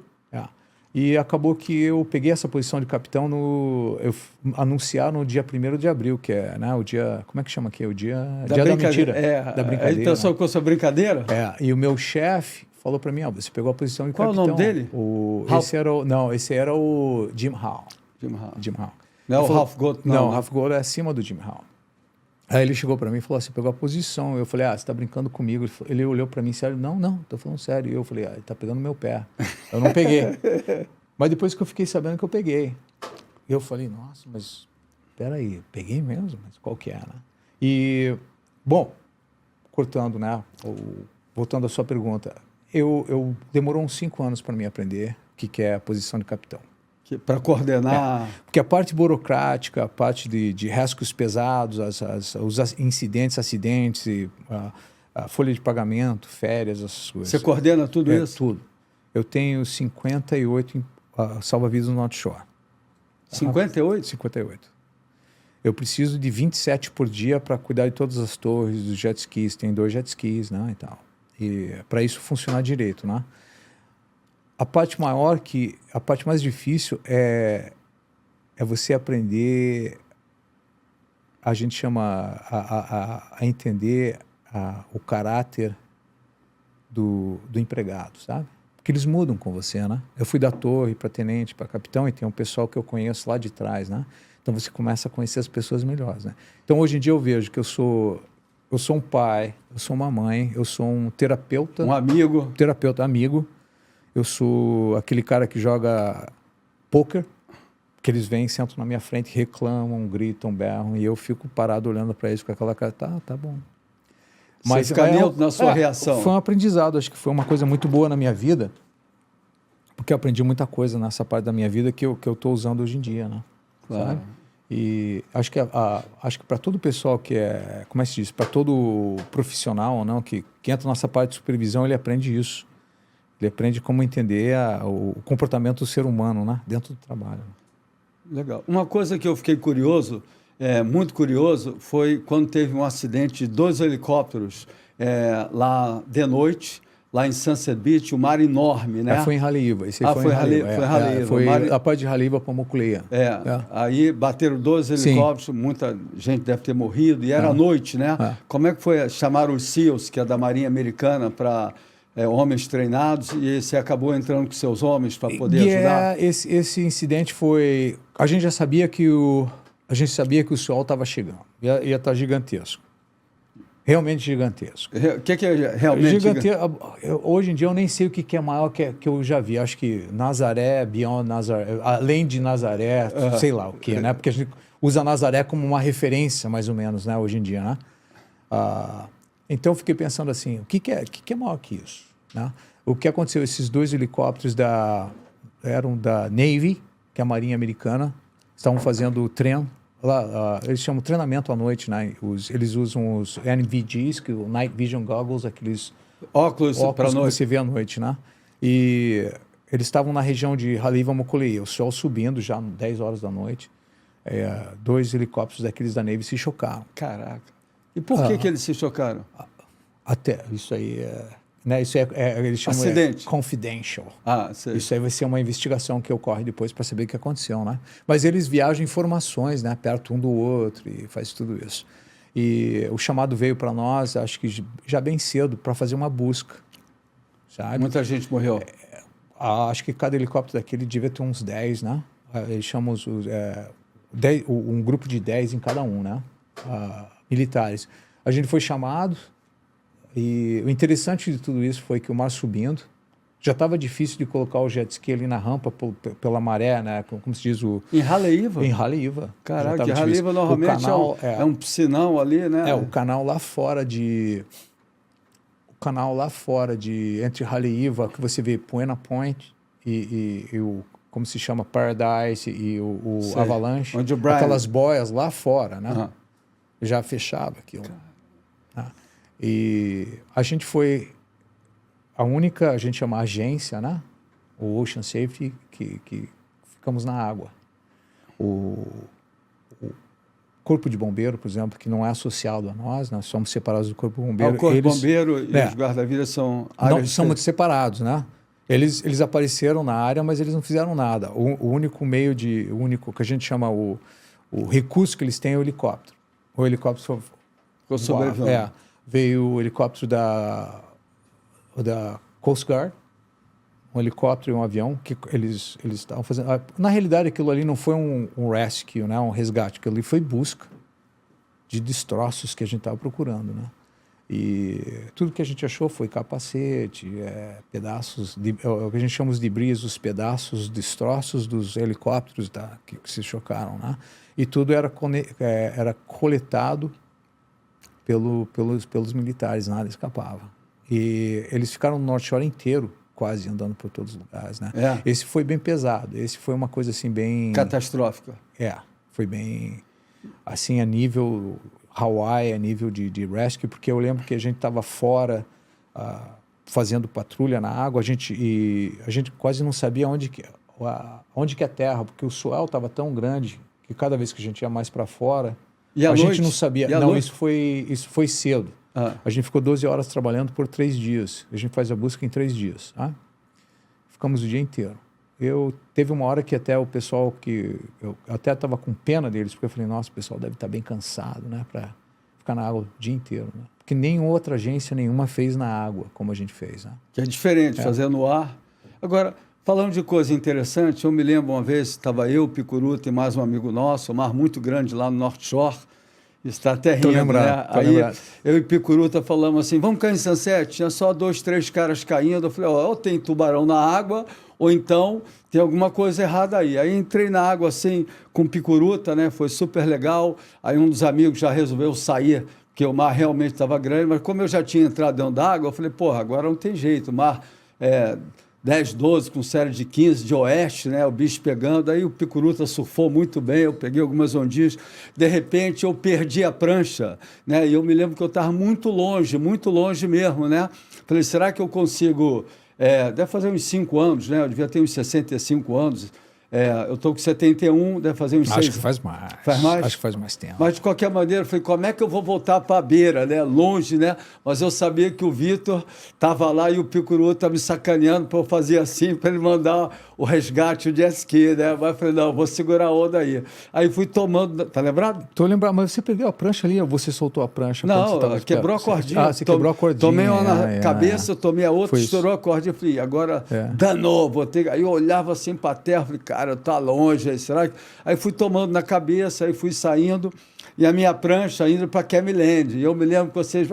[SPEAKER 2] E acabou que eu peguei essa posição de capitão anunciar no dia 1º de abril, que é, né, o dia... Como é que chama aqui? O dia da mentira. Da brincadeira.
[SPEAKER 1] A intenção com a sua brincadeira?
[SPEAKER 2] E o meu chefe falou para mim, você pegou a posição de capitão.
[SPEAKER 1] Qual o nome dele?
[SPEAKER 2] Esse era o Jim Hall. Jim Hall.
[SPEAKER 1] Não é o Ralph Gold, não.
[SPEAKER 2] Não, o Ralph Gold é acima do Jim Hall. Aí ele chegou para mim e falou assim, pegou a posição. Eu falei, você está brincando comigo? Ele olhou para mim, sério? Não, estou falando sério. E eu falei, ele está pegando meu pé. Eu não peguei. Mas depois que eu fiquei sabendo que eu peguei. Eu falei, nossa, mas peraí, peguei mesmo? Mas qual que é, né? E, bom, cortando, né? Voltando à sua pergunta, demorou uns 5 anos para mim aprender o que é a posição de capitão.
[SPEAKER 1] Para coordenar...
[SPEAKER 2] Porque a parte burocrática, a parte de riscos pesados, os incidentes, acidentes, a folha de pagamento, férias, essas coisas.
[SPEAKER 1] Você coordena tudo isso?
[SPEAKER 2] Tudo. Eu tenho 58 salva-vidas no North Shore.
[SPEAKER 1] 58?
[SPEAKER 2] 58. Eu preciso de 27 por dia para cuidar de todas as torres, dos jet skis. Tem 2 jet skis, né, e tal. E para isso funcionar direito, né? A parte mais difícil é você aprender, a gente chama, a entender o caráter do empregado, sabe? Porque eles mudam com você, né? Eu fui da torre para tenente, para capitão, e tem um pessoal que eu conheço lá de trás, né? Então você começa a conhecer as pessoas melhores, né? Então hoje em dia eu vejo que eu sou um pai, eu sou uma mãe, eu sou um terapeuta.
[SPEAKER 1] Um amigo.
[SPEAKER 2] Terapeuta, amigo. Eu sou aquele cara que joga pôquer, que eles vêm, sentam na minha frente, reclamam, gritam, berram, e eu fico parado olhando para eles com aquela cara, tá bom.
[SPEAKER 1] Mas você fica neutro na sua reação.
[SPEAKER 2] Foi um aprendizado, acho que foi uma coisa muito boa na minha vida, porque eu aprendi muita coisa nessa parte da minha vida que eu estou usando hoje em dia, né?
[SPEAKER 1] Claro.
[SPEAKER 2] Sabe? E acho que para todo pessoal que é, como é que se diz, para todo profissional, não, que entra nessa parte de supervisão, ele aprende isso. Ele aprende como entender o comportamento do ser humano, né, dentro do trabalho.
[SPEAKER 1] Legal. Uma coisa que eu fiquei curioso, muito curioso, foi quando teve um acidente de 2 helicópteros lá de noite, lá em Sunset Beach, o mar enorme, né?
[SPEAKER 2] Foi em Haleiwa. Esse aí foi em Haleiwa. Foi a parte de Haleiwa para Mokuleia.
[SPEAKER 1] Aí bateram 2 helicópteros, muita gente deve ter morrido, e era à noite, né? Como é que foi? Chamaram os SEALs, que é da Marinha Americana, para homens treinados, e você acabou entrando com seus homens para poder ajudar?
[SPEAKER 2] Esse incidente foi... A gente já sabia que o sol estava chegando. Ia estar gigantesco. Realmente gigantesco.
[SPEAKER 1] O que é realmente
[SPEAKER 2] gigantesco? Hoje em dia eu nem sei o que é maior que eu já vi. Acho que Nazaré, Beyond Nazaré, além de Nazaré, sei lá o que, né? Porque a gente usa Nazaré como uma referência, mais ou menos, né? Hoje em dia, né? Então eu fiquei pensando assim, o que é maior que isso? Né? O que aconteceu? Esses 2 helicópteros eram da Navy, que é a Marinha Americana, estavam fazendo treino. Lá, eles chamam treinamento à noite, né? Eles usam os NVGs, que o Night Vision Goggles, aqueles
[SPEAKER 1] óculos para noite
[SPEAKER 2] que você vê à noite, né? E eles estavam na região de Haleiwa Mokuleia, o sol subindo já 10 horas da noite. 2 helicópteros daqueles da Navy se chocaram.
[SPEAKER 1] Caraca. E por que eles se chocaram?
[SPEAKER 2] Até isso aí né? Isso eles chamam
[SPEAKER 1] acidente.
[SPEAKER 2] Confidential.
[SPEAKER 1] Sei.
[SPEAKER 2] Isso aí vai ser uma investigação que ocorre depois para saber o que aconteceu, né? Mas eles viajam informações, né? Perto um do outro e faz tudo isso. E o chamado veio para nós, acho que já bem cedo, para fazer uma busca, sabe?
[SPEAKER 1] Muita gente morreu.
[SPEAKER 2] Acho que cada helicóptero daquele devia ter uns 10, né? Eles chamam um grupo de 10 em cada um, né? Militares. A gente foi chamado. E o interessante de tudo isso foi que o mar subindo, já estava difícil de colocar o jet ski ali na rampa pela maré, né? Como se diz o...
[SPEAKER 1] Em Haleiwa?
[SPEAKER 2] Em Haleiwa.
[SPEAKER 1] Caraca, Haleiwa normalmente é um piscinão ali, né?
[SPEAKER 2] O canal lá fora de... Entre Haleiwa, que você vê Buena Point e o... Como se chama? Paradise e o Avalanche.
[SPEAKER 1] Onde o Brian...
[SPEAKER 2] Aquelas boias lá fora, né? Já fechava aquilo. E a gente foi a gente chama agência, né? O Ocean Safety, que ficamos na água. O Corpo de Bombeiro, por exemplo, que não é associado a nós somos separados do Corpo de Bombeiro.
[SPEAKER 1] O Corpo de Bombeiro e os guarda-vidas são
[SPEAKER 2] são muito separados, né? Eles apareceram na área, mas eles não fizeram nada. O único que a gente chama o recurso que eles têm é o helicóptero. O helicóptero veio o helicóptero da Coast Guard, um helicóptero e um avião que eles estavam fazendo. Na realidade, aquilo ali não foi um rescue, né, um resgate, aquilo ali foi busca de destroços que a gente estava procurando, né? E tudo que a gente achou foi capacete, pedaços, o que a gente chama os debris, os pedaços, destroços dos helicópteros que se chocaram, né? E tudo era coletado pelos militares, nada escapava. E eles ficaram no North Shore inteiro, quase andando por todos os lugares, né? Esse foi bem pesado, esse foi uma coisa assim bem...
[SPEAKER 1] catastrófica.
[SPEAKER 2] Foi bem, assim, a nível Hawaii, a nível de rescue, porque eu lembro que a gente estava fora fazendo patrulha na água, a gente quase não sabia onde que é a terra, porque o swell estava tão grande que cada vez que a gente ia mais para fora, a gente não sabia. Não, isso foi cedo. A gente ficou 12 horas trabalhando por 3 dias. A gente faz a busca em 3 dias. Ficamos o dia inteiro. Teve uma hora que até o pessoal eu até estava com pena deles, porque eu falei, nossa, o pessoal deve estar bem cansado, né? Para ficar na água o dia inteiro, né? Porque nenhuma outra agência nenhuma fez na água como a gente fez, né?
[SPEAKER 1] Que é diferente, fazer no ar. Agora, falando de coisa interessante, eu me lembro uma vez, estava eu, Picuruta e mais um amigo nosso, um mar muito grande lá no North Shore, Está terrível,
[SPEAKER 2] lembrado,
[SPEAKER 1] né?
[SPEAKER 2] tô
[SPEAKER 1] Aí
[SPEAKER 2] lembrado.
[SPEAKER 1] eu e Picuruta falamos assim, vamos cair em Sunset? Tinha só 2, 3 caras caindo. Eu falei, ó, ou tem tubarão na água, ou então tem alguma coisa errada aí. Aí entrei na água assim, com Picuruta, né? Foi super legal. Aí um dos amigos já resolveu sair, porque o mar realmente estava grande, mas como eu já tinha entrado dentro d'água, eu falei, porra, agora não tem jeito, o mar... 10, 12, com série de 15 de oeste, né? O bicho pegando. Aí o Picuruta surfou muito bem, eu peguei algumas ondinhas. De repente, eu perdi a prancha, né? E eu me lembro que eu estava muito longe mesmo, né? Falei, será que eu consigo... deve fazer uns 5 anos, né? Eu devia ter uns 65 anos. Eu estou com 71, deve fazer uns 6
[SPEAKER 2] Acho
[SPEAKER 1] anos.
[SPEAKER 2] que faz mais.
[SPEAKER 1] Faz mais?
[SPEAKER 2] Acho que faz mais tempo.
[SPEAKER 1] Mas, de qualquer maneira, eu falei, como é que eu vou voltar para a beira, né? Longe, né? Mas eu sabia que o Vitor estava lá e o Picuruta me sacaneando para eu fazer assim, para ele mandar o resgate, o jet ski, né? Mas eu falei, não, vou segurar a onda aí. Aí fui tomando, tá lembrado?
[SPEAKER 2] Tô lembrando, mas você perdeu a prancha ali ou você soltou a prancha? quando você
[SPEAKER 1] Não,
[SPEAKER 2] tava
[SPEAKER 1] quebrou a cordinha.
[SPEAKER 2] Ah, você quebrou a cordinha.
[SPEAKER 1] Tomei uma na cabeça, tomei a outra,
[SPEAKER 2] Foi
[SPEAKER 1] estourou a cordinha. Falei, agora danou, vou ter... Aí eu olhava assim para a terra, falei, cara, tá longe, aí, será que... Aí fui tomando na cabeça, aí fui saindo, e a minha prancha indo para Cameland. E eu me lembro que vocês,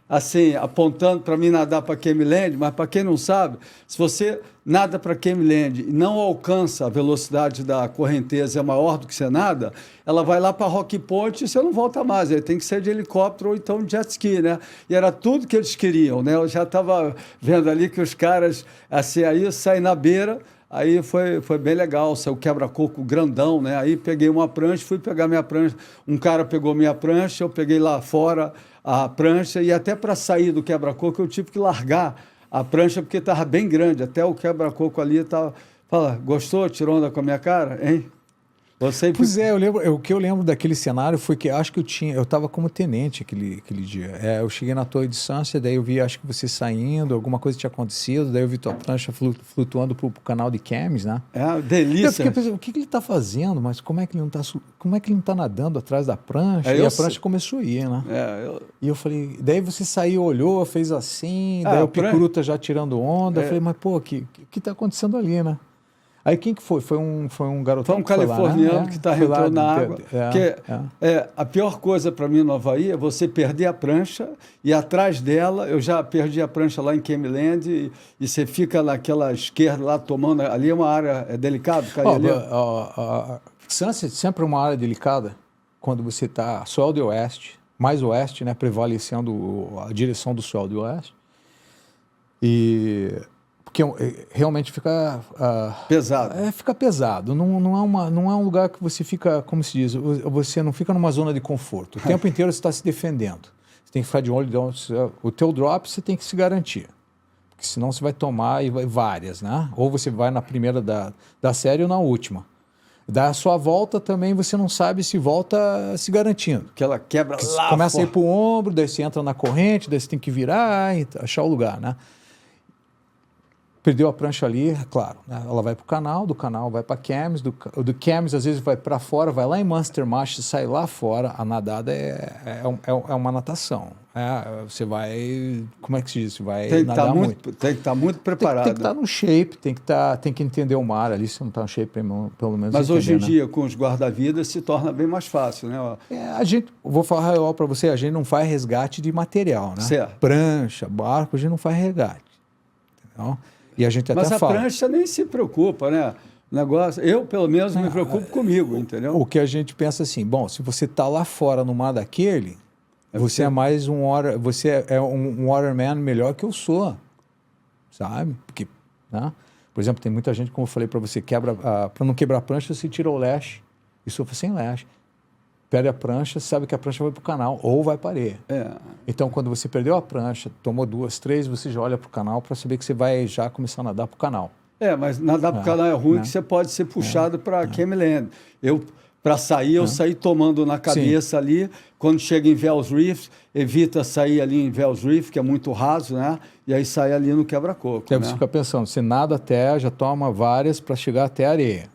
[SPEAKER 1] assim, apontando para mim nadar para Cameland, mas para quem não sabe, se você nada para Cameland e não alcança a velocidade da correnteza é maior do que você nada, ela vai lá para Rocky Point e você não volta mais. Aí tem que ser de helicóptero ou então de jet ski, né? E era tudo que eles queriam, né? Eu já estava vendo ali que os caras, assim, aí eu saí na beira. Aí foi bem legal, saiu quebra-coco grandão, né? Aí peguei uma prancha, fui pegar minha prancha. Um cara pegou minha prancha, eu peguei lá fora a prancha e até para sair do quebra-coco eu tive que largar a prancha porque estava bem grande. Até o quebra-coco ali estava... Fala, gostou? Tirou onda com a minha cara? Hein? Você...
[SPEAKER 2] Pois é, eu lembro, o que eu lembro daquele cenário foi que acho que eu estava como tenente aquele dia. Eu cheguei na torre de Sunset, daí eu vi, acho que você saindo, alguma coisa tinha acontecido, daí eu vi tua prancha flutuando pro canal de Camis, né?
[SPEAKER 1] Delícia.
[SPEAKER 2] Eu fiquei pensando, o que ele está fazendo? Mas como é que ele não tá nadando atrás da prancha? E a prancha começou a ir, né? E eu falei, daí você saiu, olhou, fez assim, daí o Picuruta já tirando onda, eu falei, mas pô, o que está acontecendo ali, né? Aí quem que foi? Foi um garotão?
[SPEAKER 1] Foi um californiano lá, né? Que está entrando na água. Porque a pior coisa para mim no Havaí é você perder a prancha e atrás dela, eu já perdi a prancha lá em Cameland e você fica naquela esquerda lá tomando, ali é uma área delicada.
[SPEAKER 2] Sunset sempre é uma área delicada quando você está sol de oeste, mais oeste, né, prevalecendo a direção do sol de oeste. Porque realmente fica...
[SPEAKER 1] pesado.
[SPEAKER 2] Fica pesado. Não é um lugar que você fica, como se diz, você não fica numa zona de conforto. O tempo inteiro você está se defendendo. Você tem que ficar de olho. O teu drop você tem que se garantir. Porque senão você vai tomar várias, né? Ou você vai na primeira da série ou na última. Da sua volta também você não sabe se volta se garantindo.
[SPEAKER 1] Que ela quebra lá.
[SPEAKER 2] Começa a ir para o ombro, daí você entra na corrente, daí você tem que virar e achar o lugar, né? Perdeu a prancha ali, claro, né? Ela vai para o canal, do canal vai para Camis, do Camis às vezes vai para fora, vai lá em Munster Marsh, sai lá fora. A nadada é uma natação. Você vai, como é que se diz? Você vai nadar muito.
[SPEAKER 1] Tem que estar muito preparado.
[SPEAKER 2] Tem que estar no shape, tem que entender o mar ali, se não está no shape, pelo menos.
[SPEAKER 1] Mas
[SPEAKER 2] entender,
[SPEAKER 1] hoje em
[SPEAKER 2] né?
[SPEAKER 1] dia, com os guarda-vidas, se torna bem mais fácil, né?
[SPEAKER 2] Vou falar real para você, a gente não faz resgate de material, né?
[SPEAKER 1] Certo.
[SPEAKER 2] Prancha, barco, a gente não faz resgate. Entendeu? E a gente
[SPEAKER 1] Mas
[SPEAKER 2] até
[SPEAKER 1] a prancha nem se preocupa, né? O negócio, eu, pelo menos, me preocupo comigo, entendeu?
[SPEAKER 2] O que a gente pensa assim, bom, se você está lá fora no mar daquele, você é mais você é um waterman melhor que eu sou, sabe? Porque, né? Por exemplo, tem muita gente, como eu falei para você, para não quebrar a prancha, você tira o lash e surfa sem lash. Perde a prancha, sabe que a prancha vai para o canal ou vai para a areia. Então, quando você perdeu a prancha, tomou 2, 3, você já olha para o canal para saber que você vai já começar a nadar para o canal.
[SPEAKER 1] Mas nadar para o canal é ruim, que você pode ser puxado para Cameland. Para sair, eu saí tomando na cabeça ali. Quando chega em Wells Reef, evita sair ali em Wells Reef, que é muito raso, né? E aí sai ali no quebra-coco.
[SPEAKER 2] Aí você fica pensando, você nada até, já toma várias para chegar até a areia.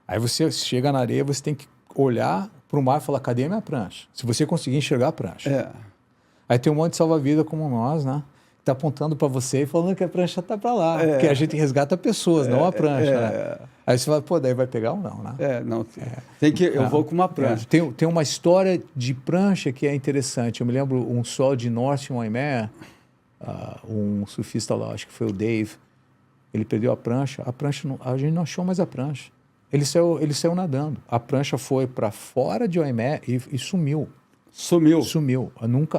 [SPEAKER 2] Aí você chega na areia, você tem que olhar para o mar e falar, cadê a minha prancha? Se você conseguir enxergar a prancha. Aí tem um monte de salva-vida como nós, né? está apontando para você e falando que a prancha está para lá. Porque a gente resgata pessoas, não a prancha. Né? Aí você fala, pô, daí vai pegar ou não, né?
[SPEAKER 1] Não. Tem que, eu vou com uma prancha.
[SPEAKER 2] Tem uma história de prancha que é interessante. Eu me lembro um sol de norte em Waimea, um surfista lá, acho que foi o Dave, ele perdeu a prancha a gente não achou mais a prancha. Ele saiu nadando. A prancha foi para fora de Waimea e sumiu. Sumiu.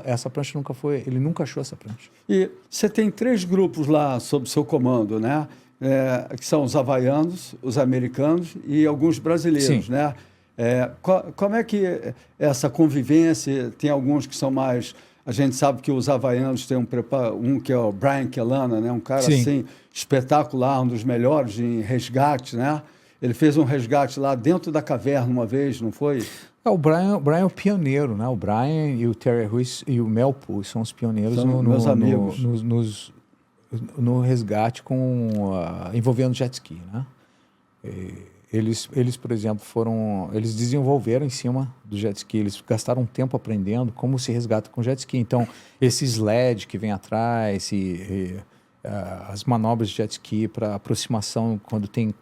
[SPEAKER 2] Essa prancha nunca foi. Ele nunca achou essa prancha.
[SPEAKER 1] E você tem 3 grupos lá sob seu comando, né? Que são os havaianos, os americanos e alguns brasileiros,
[SPEAKER 2] Sim.
[SPEAKER 1] né? Como é que essa convivência? Tem alguns que são mais. A gente sabe que os havaianos têm um que é o Brian Kelana, né? Um cara
[SPEAKER 2] Sim.
[SPEAKER 1] assim espetacular, um dos melhores em resgate, né? Ele fez um resgate lá dentro da caverna uma vez, não foi?
[SPEAKER 2] O Brian é o pioneiro, né? O Brian e o Terry Ruiz e o Melpo são os pioneiros
[SPEAKER 1] meus amigos.
[SPEAKER 2] No resgate envolvendo jet ski, né? Eles, por exemplo, eles desenvolveram em cima do jet ski, eles gastaram um tempo aprendendo como se resgata com jet ski. Então, esse sled que vem atrás, as manobras de jet ski para aproximação quando tem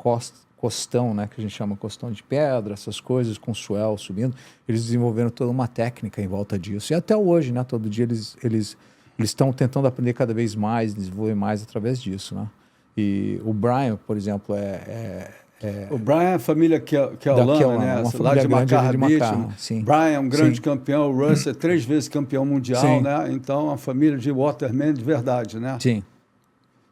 [SPEAKER 2] costão, né, que a gente chama costão de pedra, essas coisas com swell subindo, eles desenvolveram toda uma técnica em volta disso. E até hoje, né, todo dia eles estão tentando aprender cada vez mais, desenvolver mais através disso, né? E o Brian, por exemplo,
[SPEAKER 1] o Brian é a família Kelana, né? Lá de Macarra Beach. Brian é um grande campeão, o Russ é 3 vezes campeão mundial,
[SPEAKER 2] Sim.
[SPEAKER 1] né? Então, a família de waterman de verdade, né?
[SPEAKER 2] Sim.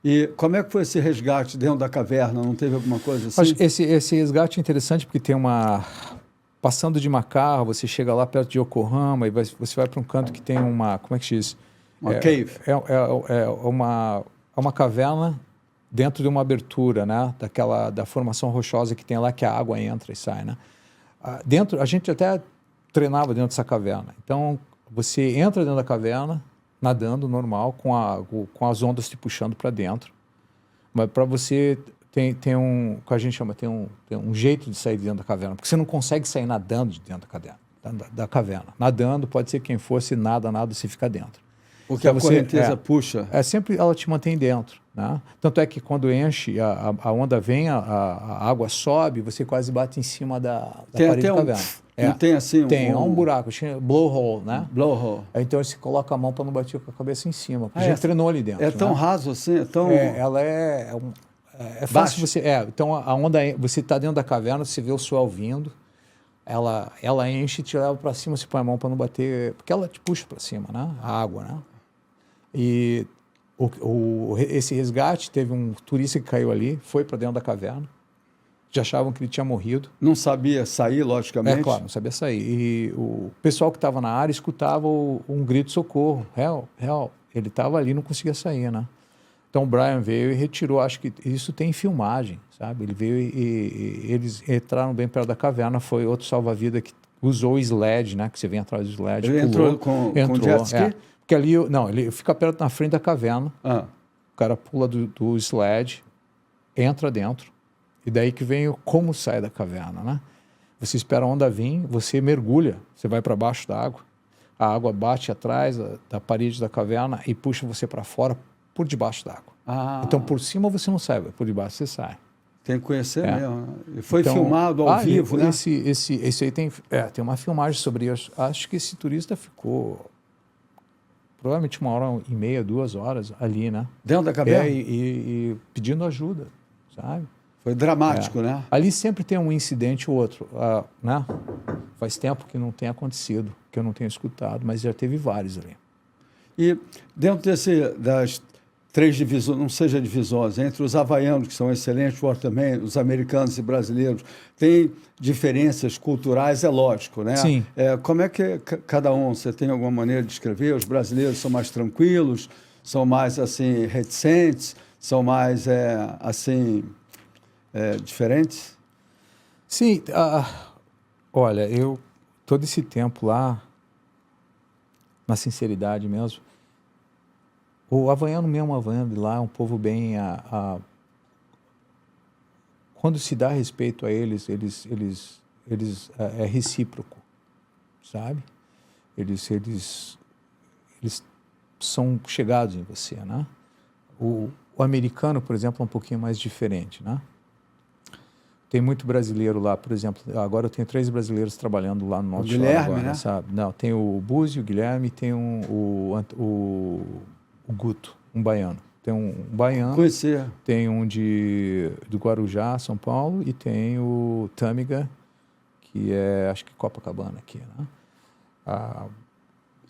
[SPEAKER 1] E como é que foi esse resgate dentro da caverna? Não teve alguma coisa assim?
[SPEAKER 2] Esse resgate é interessante porque tem passando de Macarra, você chega lá perto de Yokohama e você vai para um canto que tem uma... Como é que se diz?
[SPEAKER 1] Uma cave.
[SPEAKER 2] É uma caverna dentro de uma abertura, né? Da formação rochosa que tem lá, que a água entra e sai, né? A gente até treinava dentro dessa caverna. Então, você entra dentro da caverna, nadando normal, com as ondas te puxando para dentro. Mas para você tem um, que a gente chama, tem um jeito de sair de dentro da caverna, porque você não consegue sair nadando de dentro da caverna. Nadando, pode ser quem for, se nada, você fica dentro.
[SPEAKER 1] Porque a correnteza puxa.
[SPEAKER 2] Sempre ela te mantém dentro, né? Tanto é que quando enche, a onda vem, a água sobe, você quase bate em cima da parede da caverna.
[SPEAKER 1] Não tem assim
[SPEAKER 2] Tem, um buraco, blowhole, né?
[SPEAKER 1] Blowhole.
[SPEAKER 2] Então você coloca a mão para não bater com a cabeça em cima, porque a gente treinou ali dentro.
[SPEAKER 1] É tão raso assim? É tão...
[SPEAKER 2] ela é fácil você... então a onda, você está dentro da caverna, você vê o swell vindo, ela enche e te leva para cima, você põe a mão para não bater, porque ela te puxa para cima, né? A água, né? E esse resgate, teve um turista que caiu ali, foi para dentro da caverna, já achavam que ele tinha morrido.
[SPEAKER 1] Não sabia sair, logicamente.
[SPEAKER 2] Claro, não sabia sair. E o pessoal que estava na área escutava um grito de socorro. Help. Ele estava ali e não conseguia sair, né? Então o Brian veio e retirou, acho que isso tem filmagem, sabe? Ele veio e eles entraram bem perto da caverna, foi outro salva-vida que usou o sled, né? Que você vem atrás do sled.
[SPEAKER 1] Ele entrou com jet ski?
[SPEAKER 2] Porque ali, ele fica perto na frente da caverna, o cara pula do sled, entra dentro, e daí que vem como sai da caverna, né? Você espera a onda vir, você mergulha, você vai para baixo da água, a água bate atrás da parede da caverna e puxa você para fora por debaixo da água. Então, por cima você não sai, por debaixo você sai.
[SPEAKER 1] Tem que conhecer mesmo. Foi filmado ao vivo, né?
[SPEAKER 2] Esse aí tem uma filmagem sobre isso. Acho que esse turista ficou provavelmente 1h30, 2 horas ali, né?
[SPEAKER 1] Dentro da caverna?
[SPEAKER 2] E pedindo ajuda, sabe?
[SPEAKER 1] Foi dramático, né?
[SPEAKER 2] Ali sempre tem um incidente ou outro, né? Faz tempo que não tem acontecido, que eu não tenho escutado, mas já teve vários ali.
[SPEAKER 1] E dentro das 3 divisões, não seja divisões, entre os havaianos, que são excelentes watermen, os americanos e brasileiros, tem diferenças culturais, é lógico, né?
[SPEAKER 2] Sim.
[SPEAKER 1] Como é que cada um, você tem alguma maneira de descrever? Os brasileiros são mais tranquilos, são mais, assim, reticentes, são mais, diferentes?
[SPEAKER 2] Sim, olha, eu, todo esse tempo lá, na sinceridade mesmo, o havaiano de lá é um povo bem... quando se dá respeito a eles é recíproco, sabe? Eles são chegados em você, né? O americano, por exemplo, é um pouquinho mais diferente, né? Tem muito brasileiro lá, por exemplo, agora eu tenho 3 brasileiros trabalhando lá no Norte Shore
[SPEAKER 1] Guilherme,
[SPEAKER 2] agora,
[SPEAKER 1] né?
[SPEAKER 2] sabe? Não, tem o Búzio, o Guilherme, tem o Guto, um baiano. Tem um baiano,
[SPEAKER 1] Conhecer.
[SPEAKER 2] tem um do Guarujá, São Paulo, e tem o Tâmega, que é, acho que Copacabana aqui, né?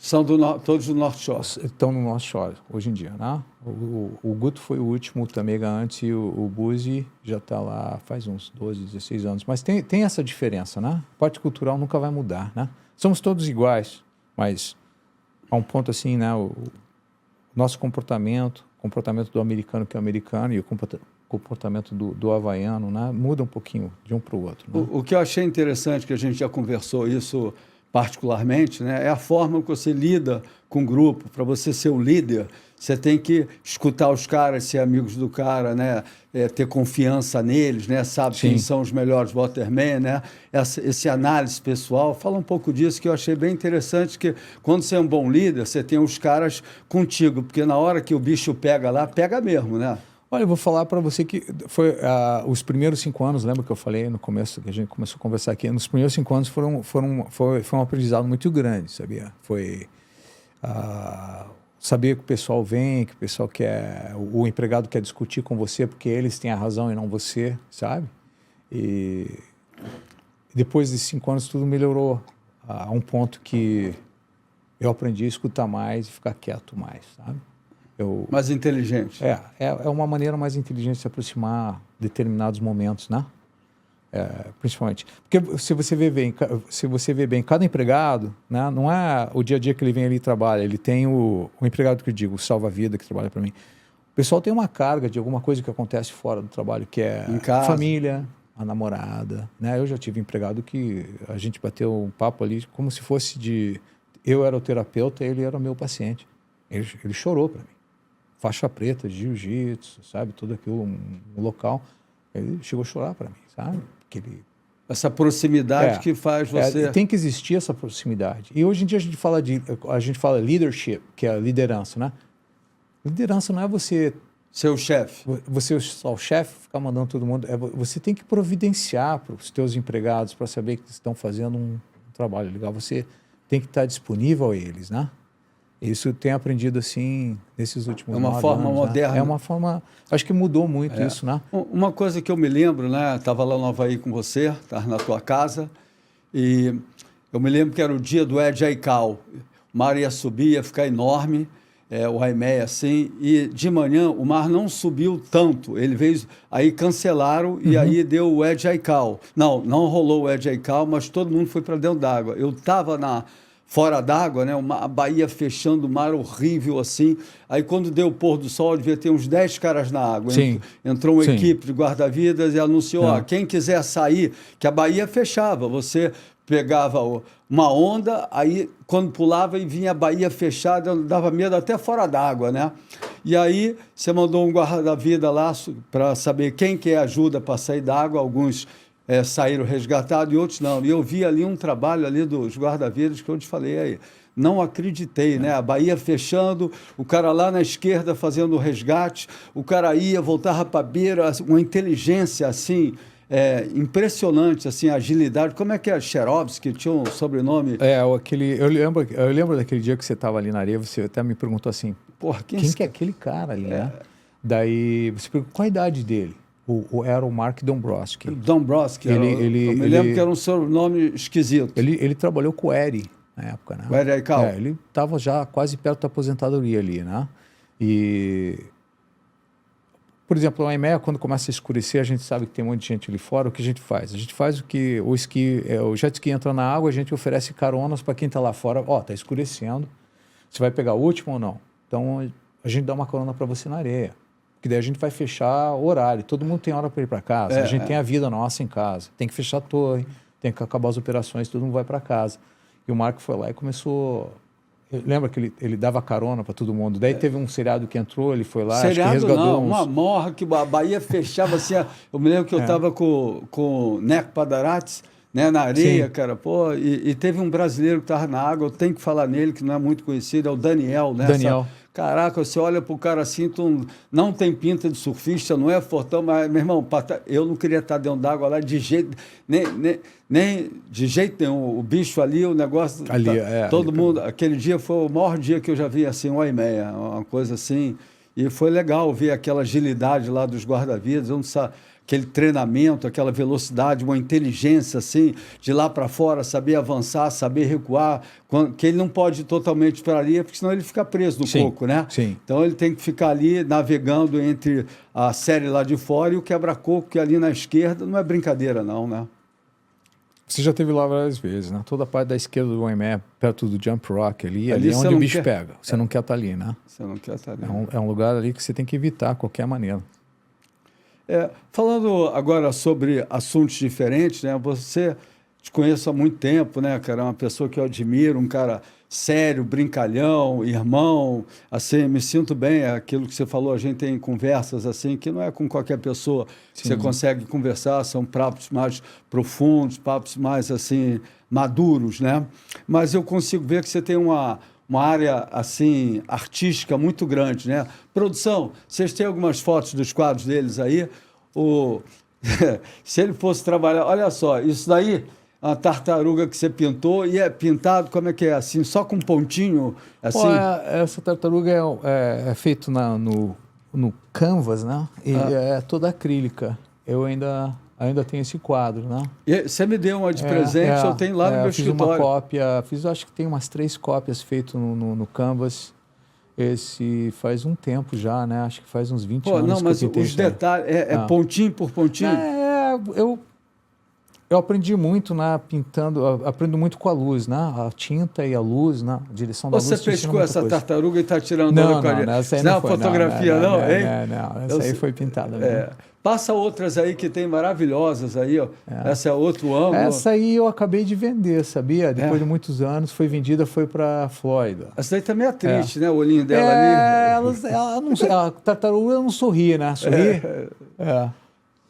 [SPEAKER 1] São todos do Norte Shore.
[SPEAKER 2] Estão no North Shore hoje em dia, né? O Guto foi o último, o Tâmega antes, e o Buzi já está lá faz uns 12, 16 anos. Mas tem essa diferença, né? A parte cultural nunca vai mudar, né? Somos todos iguais, mas há um ponto assim, né? O nosso comportamento do americano que é americano e o comportamento do havaiano, né? Muda um pouquinho de um para o outro. Né?
[SPEAKER 1] O que eu achei interessante, que a gente já conversou isso particularmente, né, é a forma que você lida com o grupo. Para você ser o líder, você tem que escutar os caras, ser amigos do cara, né, ter confiança neles, né, sabe
[SPEAKER 2] Sim.
[SPEAKER 1] quem são os melhores watermen, né, esse análise pessoal. Fala um pouco disso, que eu achei bem interessante, que quando você é um bom líder, você tem os caras contigo, porque na hora que o bicho pega lá, pega mesmo, né?
[SPEAKER 2] Olha, eu vou falar para você que foi os primeiros 5 anos, lembra que eu falei no começo, que a gente começou a conversar aqui, nos primeiros 5 anos foi um aprendizado muito grande, sabia? Foi saber que o pessoal vem, que o pessoal quer, o empregado quer discutir com você porque eles têm a razão e não você, sabe? E depois desses 5 anos tudo melhorou a um ponto que eu aprendi a escutar mais e ficar quieto mais, sabe?
[SPEAKER 1] Mais inteligente.
[SPEAKER 2] É uma maneira mais inteligente de se aproximar de determinados momentos, né? Principalmente. Porque se você vê bem, cada empregado, né, não é o dia a dia que ele vem ali e trabalha, ele tem o empregado que eu digo, o salva-vida que trabalha para mim. O pessoal tem uma carga de alguma coisa que acontece fora do trabalho, que é a família, a namorada, né? Eu já tive empregado que a gente bateu um papo ali como se fosse eu era o terapeuta, ele era o meu paciente. Ele chorou para mim. Faixa preta, jiu-jitsu, sabe? Tudo aquilo, um local. Ele chegou a chorar para mim, sabe?
[SPEAKER 1] Essa proximidade que faz você...
[SPEAKER 2] tem que existir essa proximidade. E hoje em dia a gente fala leadership, que é a liderança, né? Liderança não é você...
[SPEAKER 1] Ser o chefe.
[SPEAKER 2] Você só o chefe, ficar mandando todo mundo. Você tem que providenciar para os teus empregados para saber que estão fazendo um trabalho legal. Você tem que estar disponível a eles, né? Isso tem aprendido assim nesses últimos anos.
[SPEAKER 1] É uma forma moderna.
[SPEAKER 2] Né? É uma forma... Acho que mudou muito isso, né?
[SPEAKER 1] Uma coisa que eu me lembro, né? Estava lá no Havaí com você, estava na tua casa, e eu me lembro que era o dia do Ed Aikau. O mar ia subir, ia ficar enorme, o Aimé assim, e de manhã o mar não subiu tanto. Ele veio, aí cancelaram e aí deu o Ed Aikau. Não rolou o Ed Aikau, mas todo mundo foi para dentro d'água. Eu estava fora d'água, né? A Bahia fechando, o mar horrível assim. Aí quando deu o pôr do sol, devia ter uns 10 caras na água.
[SPEAKER 2] Sim.
[SPEAKER 1] Entrou uma equipe de guarda-vidas e anunciou, quem quiser sair, que a Bahia fechava. Você pegava uma onda, aí quando pulava e vinha a Bahia fechada, dava medo até fora d'água, né? E aí você mandou um guarda-vida lá para saber quem quer ajuda para sair d'água, alguns... saíram resgatados e outros não. E eu vi ali um trabalho ali dos guarda-vidas que eu te falei aí. Não acreditei, né? A Bahia fechando, o cara lá na esquerda fazendo o resgate, o cara ia, voltava para a beira, uma inteligência assim, impressionante, assim, agilidade. Como é que é? Cherovski, tinha um sobrenome...
[SPEAKER 2] Eu lembro daquele dia que você estava ali na areia, você até me perguntou assim,
[SPEAKER 1] porra, quem
[SPEAKER 2] que é aquele cara ali, né? Daí você perguntou, qual a idade dele? Era o Mark Dombrowski.
[SPEAKER 1] Dombrowski, eu me lembro que era um sobrenome esquisito.
[SPEAKER 2] Ele trabalhou com o Eri na época, né?
[SPEAKER 1] O Eri Aikau.
[SPEAKER 2] Ele estava já quase perto da aposentadoria ali, né? E, por exemplo, a EMEA, quando começa a escurecer, a gente sabe que tem um monte de gente ali fora, o que a gente faz? A gente faz o jet ski entra na água, a gente oferece caronas para quem está lá fora. Está escurecendo, você vai pegar o último ou não? Então, a gente dá uma carona para você na areia. Porque daí a gente vai fechar o horário. Todo mundo tem hora para ir para casa. A gente tem a vida nossa em casa. Tem que fechar a torre, tem que acabar as operações, todo mundo vai para casa. E o Marco foi lá e começou... Lembra que ele dava carona para todo mundo? Daí teve um seriado que entrou, ele foi lá,
[SPEAKER 1] seriado
[SPEAKER 2] acho que resgatou
[SPEAKER 1] uma morra que a Bahia fechava assim. Eu me lembro que eu estava com o Neco Padarates, né, na areia, sim, cara, e teve um brasileiro que estava na água, eu tenho que falar nele, que não é muito conhecido, é o Daniel, né?
[SPEAKER 2] Daniel.
[SPEAKER 1] Caraca, você olha pro cara assim, tu não tem pinta de surfista, não é fortão, mas, meu irmão, eu não queria estar dentro d'água lá de jeito, nem de jeito nenhum. O bicho ali, o negócio...
[SPEAKER 2] Ali,
[SPEAKER 1] todo
[SPEAKER 2] ali,
[SPEAKER 1] mundo... Aquele dia foi o maior dia que eu já vi, assim, 1h30, uma coisa assim. E foi legal ver aquela agilidade lá dos guarda-vidas, eu não sei, aquele treinamento, aquela velocidade, uma inteligência assim, de lá para fora, saber avançar, saber recuar, que ele não pode ir totalmente para ali, porque senão ele fica preso no coco, né?
[SPEAKER 2] Sim.
[SPEAKER 1] Então ele tem que ficar ali navegando entre a série lá de fora e o quebra-coco, que ali na esquerda não é brincadeira não, né?
[SPEAKER 2] Você já esteve lá várias vezes, né? Toda a parte da esquerda do OME, perto do Jump Rock ali é onde o bicho pega. Você não quer estar ali, né?
[SPEAKER 1] Você não quer estar ali.
[SPEAKER 2] É um lugar ali que você tem que evitar de qualquer maneira.
[SPEAKER 1] Falando agora sobre assuntos diferentes, né? Você te conheço há muito tempo, né, cara? É uma pessoa que eu admiro, um cara sério, brincalhão, irmão, assim, me sinto bem, aquilo que você falou, a gente tem conversas assim, que não é com qualquer pessoa que você consegue conversar, são papos mais profundos, papos mais, assim, maduros, né? Mas eu consigo ver que você tem uma área, assim, artística muito grande, né? Produção, vocês têm algumas fotos dos quadros deles aí? Se ele fosse trabalhar, olha só, isso daí... a tartaruga que você pintou, e é pintado, como é que é, assim, só com pontinho, assim?
[SPEAKER 2] Essa tartaruga é feita no canvas, né? E é toda acrílica. Eu ainda tenho esse quadro, né?
[SPEAKER 1] E você me deu uma de presente, eu tenho lá no meu escritório.
[SPEAKER 2] Fiz uma cópia, acho que tem umas 3 cópias feitas no canvas. Esse faz um tempo já, né? Acho que faz uns 20 anos
[SPEAKER 1] não, mas
[SPEAKER 2] que eu pintei
[SPEAKER 1] os detalhes, pontinho por pontinho?
[SPEAKER 2] Eu aprendi muito, né, pintando, aprendo muito com a luz, né, a tinta e a luz, né, a direção da luz.
[SPEAKER 1] Você pescou essa tartaruga e está tirando
[SPEAKER 2] não,
[SPEAKER 1] com a
[SPEAKER 2] não, essa aí não foi.
[SPEAKER 1] Fotografia não, hein?
[SPEAKER 2] Não, essa aí foi pintada.
[SPEAKER 1] Passa outras aí que tem maravilhosas aí, ó. Essa é outro ângulo.
[SPEAKER 2] Essa aí eu acabei de vender, sabia? Depois de muitos anos, foi vendida, foi para a Flórida.
[SPEAKER 1] Essa daí também é triste, né, o olhinho dela ali.
[SPEAKER 2] A tartaruga não sorri, né? Sorri?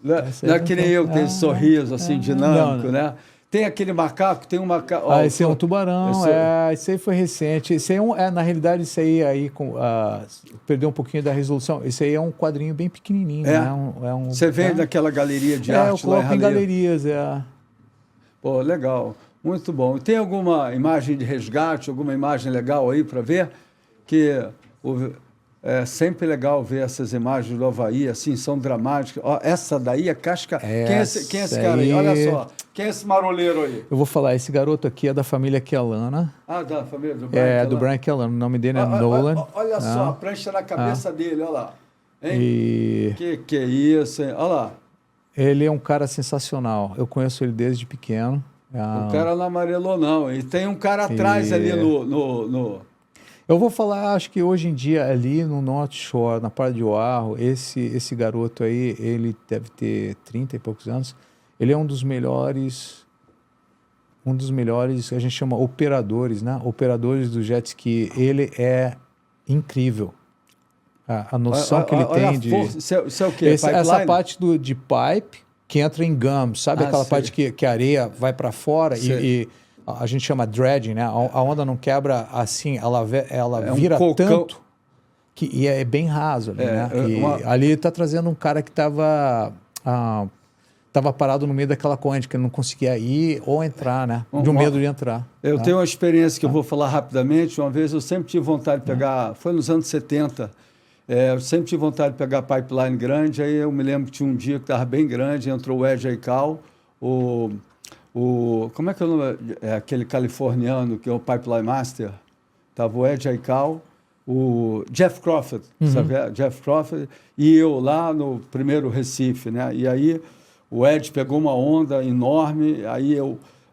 [SPEAKER 1] Não é que nem eu que tenho sorriso assim, dinâmico, né? Tem aquele macaco, tem um macaco...
[SPEAKER 2] esse é um tubarão, esse aí foi recente. Esse aí na realidade, esse aí perdeu um pouquinho da resolução. Esse aí é um quadrinho bem pequenininho, né?
[SPEAKER 1] Você vende naquela galeria de arte
[SPEAKER 2] lá em Raleigh? Eu coloco em galerias,
[SPEAKER 1] Pô, legal, muito bom. Tem alguma imagem de resgate, alguma imagem legal aí para ver? É sempre legal ver essas imagens do Havaí, assim, são dramáticas. Ó, essa daí é casca... Quem é esse cara aí? Olha só. Quem é esse maroleiro aí?
[SPEAKER 2] Eu vou falar, esse garoto aqui é da família Chialana.
[SPEAKER 1] Da família do Brian
[SPEAKER 2] do Brian Chialana. O nome dele é Nolan.
[SPEAKER 1] Olha só, a prancha na cabeça dele, olha lá. Hein? Que é isso, hein? Olha lá.
[SPEAKER 2] Ele é um cara sensacional. Eu conheço ele desde pequeno.
[SPEAKER 1] O cara não amarelou, não. E tem um cara atrás ali no...
[SPEAKER 2] Eu vou falar, acho que hoje em dia, ali no North Shore, na Praia de Oahu, esse garoto aí, ele deve ter 30 e poucos anos, ele é um dos melhores, a gente chama operadores, né? Operadores do jet ski. Ele é incrível. A noção que ele tem de...
[SPEAKER 1] Isso é o quê?
[SPEAKER 2] Essa parte de pipe que entra em gums, sabe aquela parte que a areia vai para fora e a gente chama dredging, né? A onda não quebra assim, ela vira tanto e é bem raso ali, né? Ali está trazendo um cara que estava parado no meio daquela corrente, que ele não conseguia ir ou entrar, né? De medo de entrar.
[SPEAKER 1] Eu tenho uma experiência que eu vou falar rapidamente. Uma vez eu sempre tive vontade de pegar, foi nos anos 70, eu sempre tive vontade de pegar pipeline grande, aí eu me lembro que tinha um dia que estava bem grande, entrou o Ed Aikau, como é que é o nome? Aquele californiano que é o Pipeline Master. Estava o Ed Aikau, o Jeff Crawford, sabe? Jeff Crawford, e eu lá no primeiro Recife, né? E aí o Ed pegou uma onda enorme, aí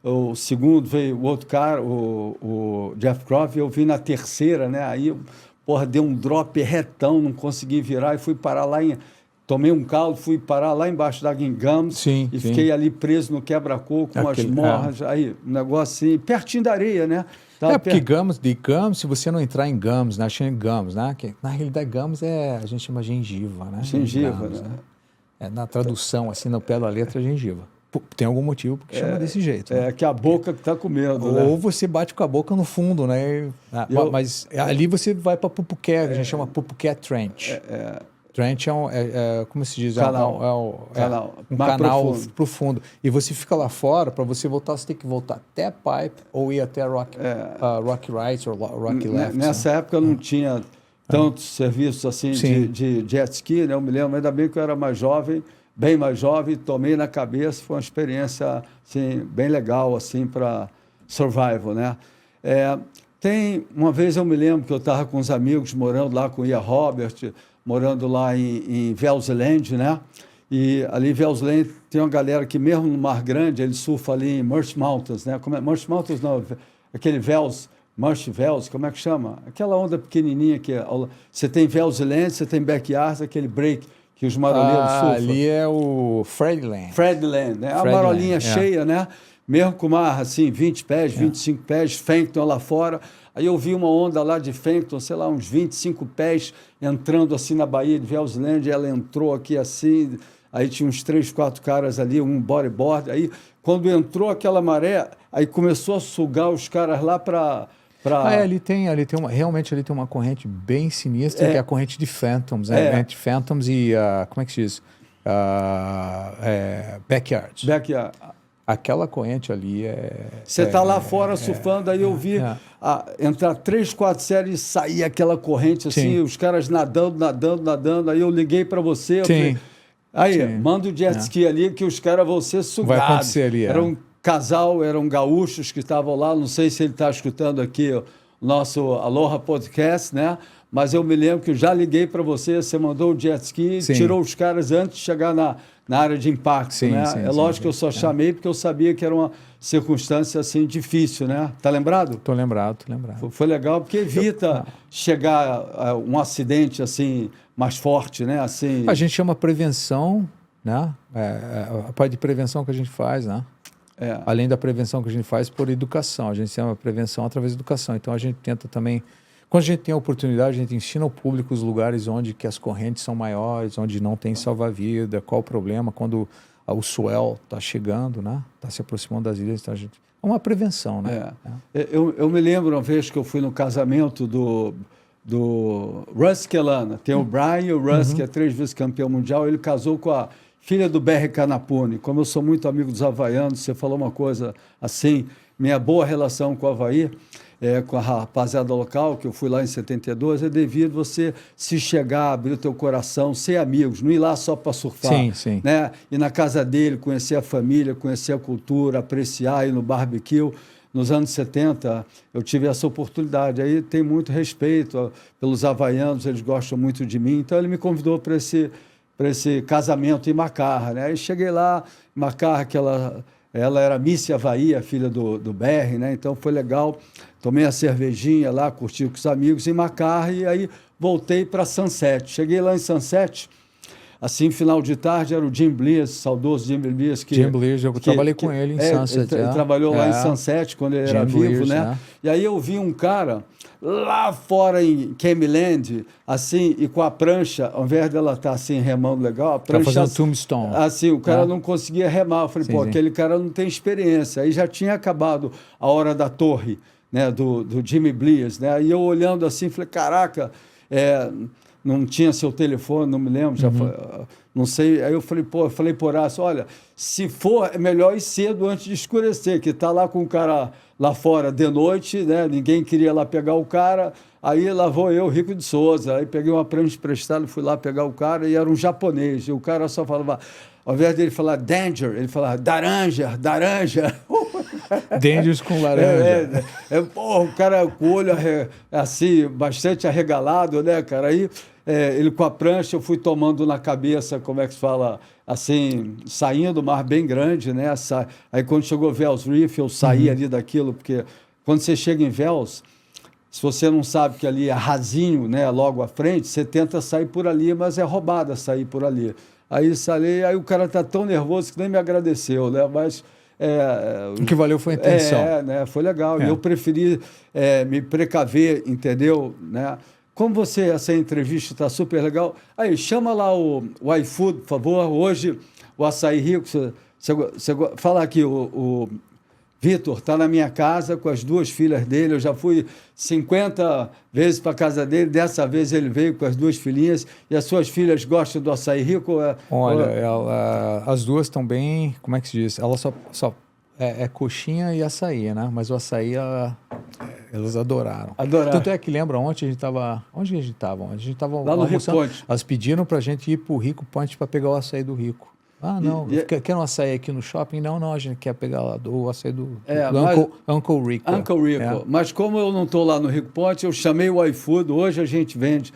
[SPEAKER 1] o segundo veio o outro cara, o Jeff Crawford, eu vim na terceira, né? Aí, deu um drop retão, não consegui virar e fui parar lá tomei um caldo, fui parar lá embaixo da água em Gums fiquei ali preso no quebra-coco com umas morras, aí um negócio assim, pertinho da areia, né?
[SPEAKER 2] Porque Gums, se você não entrar em Gums, né? Chama Gums, né? Que, na realidade, Gums a gente chama gengiva, né?
[SPEAKER 1] Gengiva,
[SPEAKER 2] Gums,
[SPEAKER 1] né?
[SPEAKER 2] Na tradução, assim, no pé da letra, é gengiva. Tem algum motivo porque chama desse jeito. Né?
[SPEAKER 1] É que a boca que está comendo, né?
[SPEAKER 2] Ou você bate com a boca no fundo, né? Mas ali você vai para Pupuqué, que a gente chama Pupuqué Trench. Trench como se diz?
[SPEAKER 1] Canal.
[SPEAKER 2] Um canal profundo. E você fica lá fora, para você voltar, você tem que voltar até Pipe ou ir até Rocky Right ou Rocky Left.
[SPEAKER 1] Nessa época não tinha tantos serviços assim de jet ski, né? Eu me lembro, ainda bem que eu era mais jovem, bem mais jovem, tomei na cabeça, foi uma experiência assim, bem legal assim, para survival, né? Uma vez eu me lembro que eu estava com uns amigos morando lá com o Ian Robert, morando lá em Velzeland, né? E ali em Velzeland tem uma galera que mesmo no Mar Grande, ele surfa ali em Murch Mountains, né? Murch Mountains não, aquele Murch Vels, como é que chama? Aquela onda pequenininha que você tem Velzeland, você tem Backyards, aquele break que os maroleiros surfam.
[SPEAKER 2] Ali é o Fredland.
[SPEAKER 1] Fredland, né? A marolinha cheia, né? Mesmo com mar, assim, 20 pés, 25 pés, Fankton lá fora. Aí eu vi uma onda lá de Fankton, sei lá, uns 25 pés, entrando assim na Baía de Velzeland, e ela entrou aqui assim, aí tinha uns 3, 4 caras ali, um bodyboard. Aí, quando entrou aquela maré, aí começou a sugar os caras lá para...
[SPEAKER 2] realmente ali tem uma corrente bem sinistra, que é a corrente de Phantoms, né? Entre Phantoms e, como é que se diz? Backyards. Aquela corrente ali
[SPEAKER 1] Você está lá fora surfando, aí eu vi entrar 3, 4 séries e sair aquela corrente assim, os caras nadando. Aí eu liguei para você, eu falei, manda o jet ski ali que os caras vão ser sugados.
[SPEAKER 2] Vai acontecer ali.
[SPEAKER 1] Era um casal, eram gaúchos que estavam lá, não sei se ele está escutando aqui o nosso Aloha Podcast, né? Mas eu me lembro que eu já liguei para você, você mandou o jet ski, tirou os caras antes de chegar na área de impacto, né? Lógico que eu só chamei porque eu sabia que era uma circunstância assim difícil, né? Tá lembrado?
[SPEAKER 2] Tô lembrado.
[SPEAKER 1] Foi legal porque evita chegar a um acidente assim mais forte, né? Assim.
[SPEAKER 2] A gente chama prevenção, né? A parte de prevenção que a gente faz, né? Além da prevenção que a gente faz por educação, a gente chama prevenção através da educação. Então a gente tenta também, quando a gente tem a oportunidade, a gente ensina ao público os lugares onde que as correntes são maiores, onde não tem salva-vida, qual o problema quando o swell está chegando, né? Está se aproximando das ilhas. Então é uma prevenção, né?
[SPEAKER 1] Eu me lembro uma vez que eu fui no casamento do Russ Kellana. Tem o Brian e o Russ, que é 3 vezes campeão mundial. Ele casou com a filha do Barry Canapune. Como eu sou muito amigo dos havaianos, você falou uma coisa assim, minha boa relação com o Havaí, com a rapaziada local, que eu fui lá em 72, é devido você se chegar, abrir o teu coração, ser amigos, não ir lá só para surfar.
[SPEAKER 2] Sim.
[SPEAKER 1] Né? Ir na casa dele, conhecer a família, conhecer a cultura, apreciar, ir no barbecue. Nos anos 70, eu tive essa oportunidade. Aí tem muito respeito pelos havaianos, eles gostam muito de mim. Então, ele me convidou para esse casamento em Macarra, né? Aí cheguei lá, em Macarra, que ela era Miss Havaí, a filha do Barry, né? Então foi legal. Tomei a cervejinha lá, curti com os amigos em Macarra e aí voltei para Sunset. Cheguei lá em Sunset, assim, final de tarde, era o Jim Bliss, saudoso Jim Bliss.
[SPEAKER 2] Jim Bliss, eu trabalhei com ele em Sunset.
[SPEAKER 1] Ele trabalhou lá em Sunset, quando ele era vivo, né? E aí eu vi um cara lá fora em Cameland, assim, e com a prancha, ao invés dela estar assim, remando legal, a prancha...
[SPEAKER 2] fazendo tombstone.
[SPEAKER 1] Assim, o cara não conseguia remar. Eu falei, aquele cara não tem experiência. Aí já tinha acabado a hora da torre, né, do Jimmy Bliss, né? E eu olhando assim, falei, caraca, não tinha seu telefone, não me lembro, já foi, não sei. Aí eu falei por Horácio, olha, se for, é melhor ir cedo antes de escurecer, que tá lá com o cara lá fora de noite, né? Ninguém queria lá pegar o cara. Aí lá vou eu, Rico de Souza. Aí peguei uma prancha emprestada, fui lá pegar o cara e era um japonês. E o cara só falava, ao invés dele falar danger, ele falava daranja.
[SPEAKER 2] Dangers com laranja.
[SPEAKER 1] O cara com o olho assim, bastante arregalado, né, cara? Aí ele com a prancha, eu fui tomando na cabeça, como é que se fala, assim, saindo do mar bem grande, né? Aí quando chegou Vels Reef, eu saí ali daquilo, porque quando você chega em Vels, se você não sabe que ali é rasinho, né, logo à frente, você tenta sair por ali, mas é roubada sair por ali. Aí saí, aí o cara tá tão nervoso que nem me agradeceu, né? Mas
[SPEAKER 2] o que valeu foi a intenção.
[SPEAKER 1] Né? Foi legal. E eu preferi me precaver, entendeu? Né? Como essa entrevista está super legal, aí chama lá o iFood, por favor. Hoje o Açaí Rico, Fala aqui, o Vitor está na minha casa com as 2 filhas dele. Eu já fui 50 vezes para a casa dele. Dessa vez ele veio com as 2 filhinhas. E as suas filhas gostam do açaí rico?
[SPEAKER 2] Olha, as 2 estão bem... Como é que se diz? Ela só é coxinha e açaí, né? Mas o açaí, elas adoraram. Tanto é que lembra ontem a gente estava... Onde a gente estava? A gente estava
[SPEAKER 1] lá no Rico Ponte.
[SPEAKER 2] Elas pediram para a gente ir para o Rico Ponte para pegar o açaí do Rico. Ah, não, quer um açaí aqui no shopping? Não, a gente quer pegar lá o açaí do Uncle Rico.
[SPEAKER 1] Uncle Rico. Mas como eu não estou lá no Rico Ponte, eu chamei o iFood, hoje a gente vende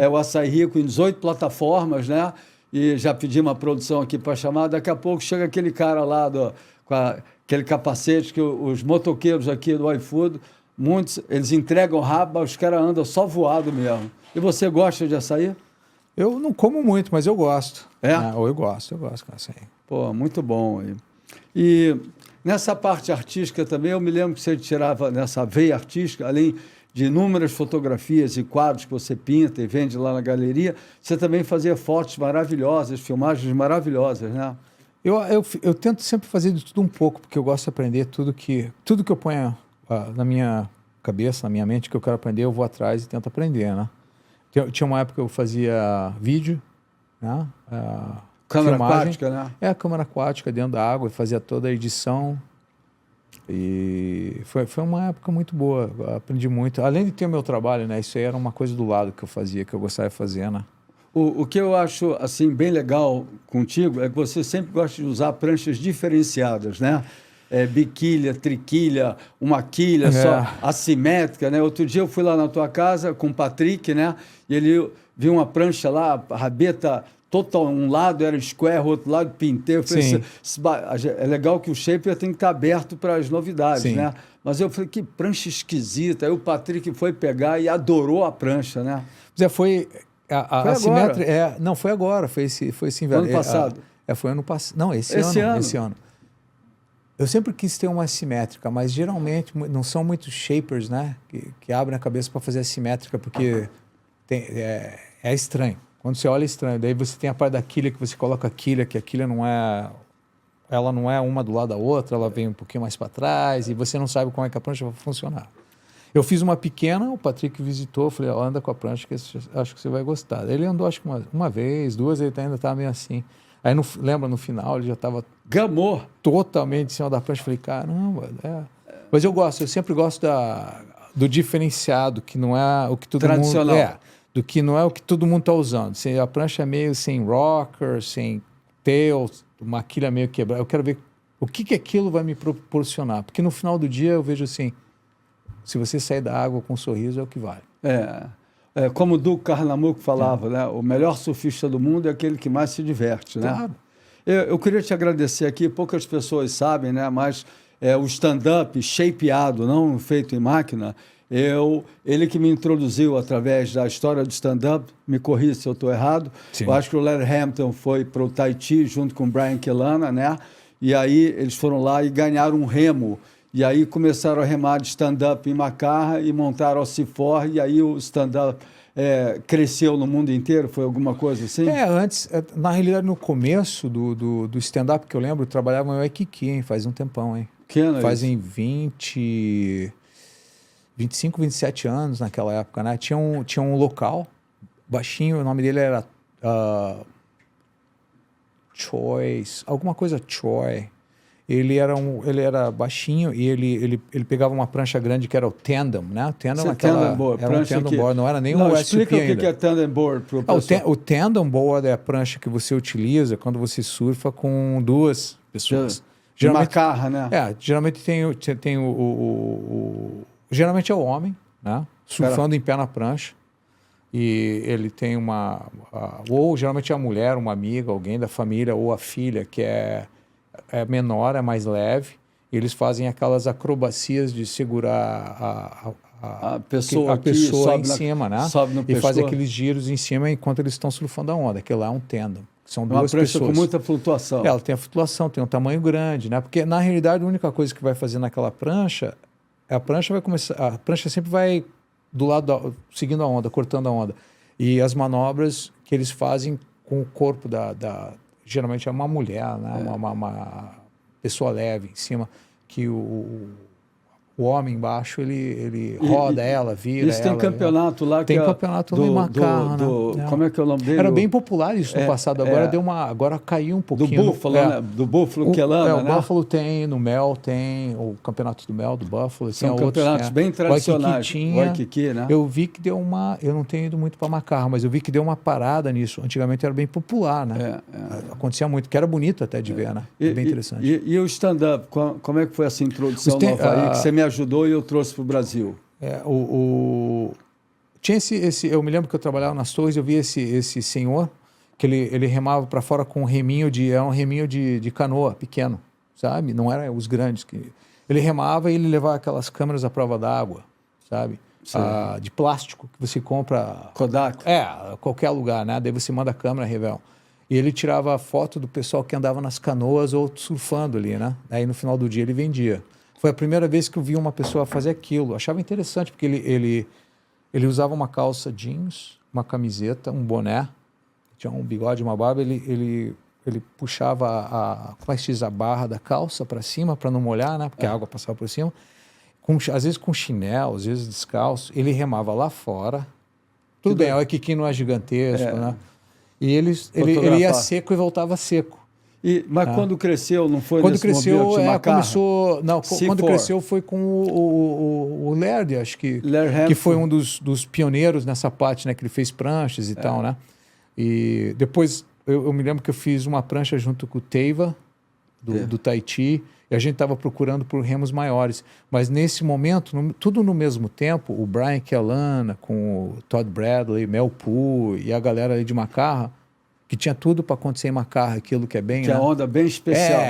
[SPEAKER 1] o açaí rico em 18 plataformas, né? E já pedi uma produção aqui para chamar. Daqui a pouco chega aquele cara lá com aquele capacete que os motoqueiros aqui do iFood, muitos, eles entregam rápido, mas os caras andam só voado mesmo. E você gosta de açaí?
[SPEAKER 2] Eu não como muito, mas eu gosto. Eu gosto, assim.
[SPEAKER 1] Pô, muito bom. E nessa parte artística também, eu me lembro que você tirava nessa veia artística, além de inúmeras fotografias e quadros que você pinta e vende lá na galeria, você também fazia fotos maravilhosas, filmagens maravilhosas, né?
[SPEAKER 2] Eu tento sempre fazer de tudo um pouco, porque eu gosto de aprender tudo que eu ponho na minha cabeça, na minha mente, que eu quero aprender, eu vou atrás e tento aprender, né? Tinha uma época que eu fazia vídeo, né?
[SPEAKER 1] Câmera aquática, né?
[SPEAKER 2] Câmera aquática dentro da água, fazia toda a edição. E foi uma época muito boa, eu aprendi muito. Além de ter o meu trabalho, né? Isso aí era uma coisa do lado que eu fazia, que eu gostava de fazer, né?
[SPEAKER 1] O que eu acho assim bem legal contigo é que você sempre gosta de usar pranchas diferenciadas, né? Biquilha, triquilha, uma quilha só assimétrica, né? Outro dia eu fui lá na tua casa com o Patrick, né? E ele viu uma prancha lá, a rabeta total, um lado era square, o outro lado pintei. Eu falei, é legal que o shaper tem que estar aberto para as novidades, né? Mas eu falei, que prancha esquisita. Aí o Patrick foi pegar e adorou a prancha, né?
[SPEAKER 2] Foi assimétrica. Não, foi agora, foi esse inverno.
[SPEAKER 1] Ano passado?
[SPEAKER 2] Foi ano passado. Não, esse ano. Eu sempre quis ter uma assimétrica, mas geralmente não são muitos shapers, né? Que abrem a cabeça para fazer assimétrica, porque é estranho. Quando você olha, é estranho. Daí você tem a parte da quilha, que você coloca a quilha, que a quilha não é... Ela não é uma do lado da outra, ela vem um pouquinho mais para trás, e você não sabe como é que a prancha vai funcionar. Eu fiz uma pequena, o Patrick visitou, eu falei, anda com a prancha que acho que você vai gostar. Ele andou acho que uma vez, 2, ele ainda estava meio assim. Aí, lembra, no final, ele já estava...
[SPEAKER 1] Gamou.
[SPEAKER 2] Totalmente em cima da prancha. Falei, caramba, Mas eu sempre gosto do diferenciado, que não é o que todo mundo...
[SPEAKER 1] Tradicional.
[SPEAKER 2] Do que não é o que todo mundo está usando. A prancha é meio sem rocker, sem tail, uma quilha meio quebrada. Eu quero ver o que aquilo vai me proporcionar. Porque no final do dia eu vejo assim, se você sair da água com um sorriso é o que vale.
[SPEAKER 1] Como o Duke Carnamuco falava, né? O melhor surfista do mundo é aquele que mais se diverte, né?
[SPEAKER 2] Claro.
[SPEAKER 1] Eu queria te agradecer aqui, poucas pessoas sabem, né? Mas o stand-up shapeado, não feito em máquina, ele que me introduziu através da história do stand-up, me corrija se eu estou errado.
[SPEAKER 2] Sim.
[SPEAKER 1] Eu acho que o Larry Hamilton foi para o Tahiti junto com o Brian Kelana, né? E aí eles foram lá e ganharam um remo. E aí começaram a remar de stand-up em Macarra e montaram o Cifor, e aí o stand-up cresceu no mundo inteiro? Foi alguma coisa assim?
[SPEAKER 2] Antes, na realidade, no começo do stand-up, que eu lembro, eu trabalhava no Waikiki, hein? Faz um tempão, hein?
[SPEAKER 1] Que ano é
[SPEAKER 2] Fazem
[SPEAKER 1] isso?
[SPEAKER 2] 25, 27 anos naquela época, né? Tinha um local, baixinho, o nome dele era Choice, alguma coisa Troy. Ele era baixinho e ele pegava uma prancha grande que era o tandem, né? O tandem
[SPEAKER 1] tandem board,
[SPEAKER 2] era um tandem board, não era nem um USP
[SPEAKER 1] explica
[SPEAKER 2] ainda.
[SPEAKER 1] o que é tandem board para o pessoal.
[SPEAKER 2] O tandem board é a prancha que você utiliza quando você surfa com 2 pessoas.
[SPEAKER 1] Geralmente, Macarra, né?
[SPEAKER 2] Geralmente tem geralmente é o homem, né? Surfando em pé na prancha. E ele tem ou geralmente é a mulher, uma amiga, alguém da família, ou a filha, que é menor, é mais leve. E eles fazem aquelas acrobacias de segurar
[SPEAKER 1] a pessoa
[SPEAKER 2] em cima, né?
[SPEAKER 1] Sobe no
[SPEAKER 2] e faz
[SPEAKER 1] pescoço.
[SPEAKER 2] aqueles giros em cima enquanto eles estão surfando a onda. Aquilo lá é um tandem. São
[SPEAKER 1] Uma
[SPEAKER 2] 2
[SPEAKER 1] prancha
[SPEAKER 2] pessoas.
[SPEAKER 1] com muita flutuação.
[SPEAKER 2] Ela tem a flutuação, tem um tamanho grande, né? Porque, na realidade, a única coisa que vai fazer naquela prancha, a prancha sempre vai do lado, seguindo a onda, cortando a onda. E as manobras que eles fazem com o corpo geralmente é uma mulher, né? pessoa leve em cima, que o homem embaixo, ele roda ela, vira
[SPEAKER 1] isso tem
[SPEAKER 2] ela.
[SPEAKER 1] campeonato lá.
[SPEAKER 2] Tem
[SPEAKER 1] que
[SPEAKER 2] campeonato lá em Macarra, né?
[SPEAKER 1] Como é que é o nome dele?
[SPEAKER 2] Era bem popular isso no passado, agora caiu um
[SPEAKER 1] Do
[SPEAKER 2] pouquinho.
[SPEAKER 1] Buffalo, né? Do Buffalo que ela anda,
[SPEAKER 2] o
[SPEAKER 1] né?
[SPEAKER 2] Buffalo tem, no Mel tem, o campeonato do Mel, do Buffalo.
[SPEAKER 1] São
[SPEAKER 2] tem
[SPEAKER 1] campeonatos
[SPEAKER 2] outros,
[SPEAKER 1] bem tradicionais.
[SPEAKER 2] Waikiki,
[SPEAKER 1] né?
[SPEAKER 2] Eu vi que deu uma... Eu não tenho ido muito para Macarra, mas eu vi que deu uma parada nisso. Antigamente era bem popular, né? Acontecia muito, que era bonito até de ver, né? Bem interessante.
[SPEAKER 1] E o stand-up, como é que foi essa introdução no Havaí, que você me ajudou e eu trouxe para o Brasil?
[SPEAKER 2] Tinha eu me lembro que eu trabalhava nas torres, eu vi esse senhor, que ele remava para fora com um reminho de canoa pequeno, sabe? Não era os grandes. Ele remava e ele levava aquelas câmeras à prova d'água, sabe? De plástico que você compra...
[SPEAKER 1] Kodak?
[SPEAKER 2] Qualquer lugar, né? Daí você manda a câmera, revela. E ele tirava a foto do pessoal que andava nas canoas ou surfando ali, né? Aí no final do dia ele vendia. Foi a primeira vez que eu vi uma pessoa fazer aquilo. Eu achava interessante, porque ele usava uma calça jeans, uma camiseta, um boné, tinha um bigode, uma barba, ele puxava a barra da calça para cima, para não molhar, né? Porque a água passava por cima. Às vezes com chinelo, às vezes descalço. Ele remava lá fora. Tudo bem, o Waikiki não é gigantesco, né? E ele ia seco e voltava seco.
[SPEAKER 1] Mas quando cresceu, não foi
[SPEAKER 2] quando
[SPEAKER 1] nesse
[SPEAKER 2] cresceu,
[SPEAKER 1] movimento de Macarra?
[SPEAKER 2] começou... Não, quando cresceu foi com o Laird, acho que foi um dos pioneiros nessa parte, né? Que ele fez pranchas e tal, né? E depois, eu me lembro que eu fiz uma prancha junto com o Teiva, do Tahiti, e a gente estava procurando por remos maiores. Mas nesse momento, tudo no mesmo tempo, o Brian Kelana com o Todd Bradley, Mel Poole e a galera ali de Macarra, que tinha tudo para acontecer em Macarra, aquilo que é bem...
[SPEAKER 1] Que é onda bem especial.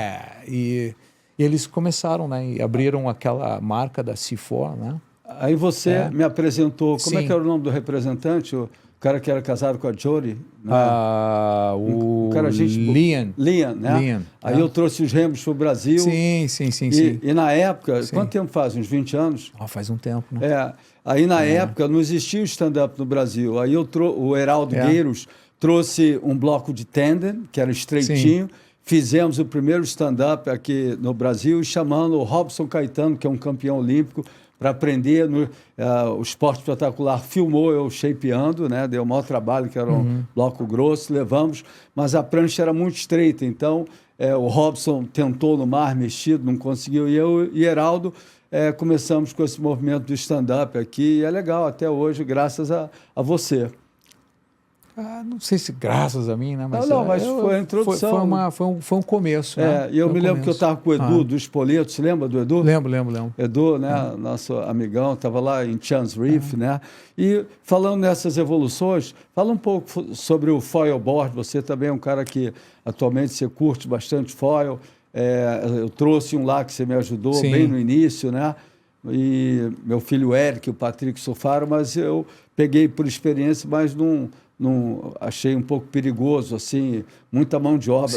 [SPEAKER 2] E eles começaram, né? E abriram aquela marca da C4, né?
[SPEAKER 1] Aí você me apresentou... Como é
[SPEAKER 2] Sim.
[SPEAKER 1] que era o nome do representante? O cara que era casado com a Jodie? Né?
[SPEAKER 2] O cara Liam.
[SPEAKER 1] Liam, né?
[SPEAKER 2] Liam,
[SPEAKER 1] Aí eu trouxe os remos para o Brasil.
[SPEAKER 2] Sim.
[SPEAKER 1] E na época... Quanto tempo faz? Uns 20 anos?
[SPEAKER 2] Faz um tempo, né?
[SPEAKER 1] Aí na época não existia o stand-up no Brasil. Aí o Heraldo Gueiros trouxe um bloco de tandem, que era estreitinho. Sim. Fizemos o primeiro stand-up aqui no Brasil, chamando o Robson Caetano, que é um campeão olímpico, para aprender. O Esporte Espetacular filmou eu shapeando, né? Deu o maior trabalho, que era um bloco grosso, levamos, mas a prancha era muito estreita, então o Robson tentou no mar mexido, não conseguiu, e eu e Heraldo começamos com esse movimento do stand-up aqui, e é legal até hoje, graças a você.
[SPEAKER 2] Não sei se graças a mim, né?
[SPEAKER 1] Mas foi a introdução.
[SPEAKER 2] Foi um começo, né?
[SPEAKER 1] E eu me lembro que eu estava com o Edu do Espoleto. Você lembra do Edu?
[SPEAKER 2] Lembro.
[SPEAKER 1] Edu, né? Nosso amigão, estava lá em Chance Reef, né? E falando nessas evoluções, fala um pouco sobre o foilboard. Você também é um cara que atualmente você curte bastante foil. Eu trouxe um lá que você me ajudou bem no início, né? E meu filho Eric e o Patrick surfaram, mas eu peguei por experiência, mas não achei um pouco perigoso, assim, muita mão de obra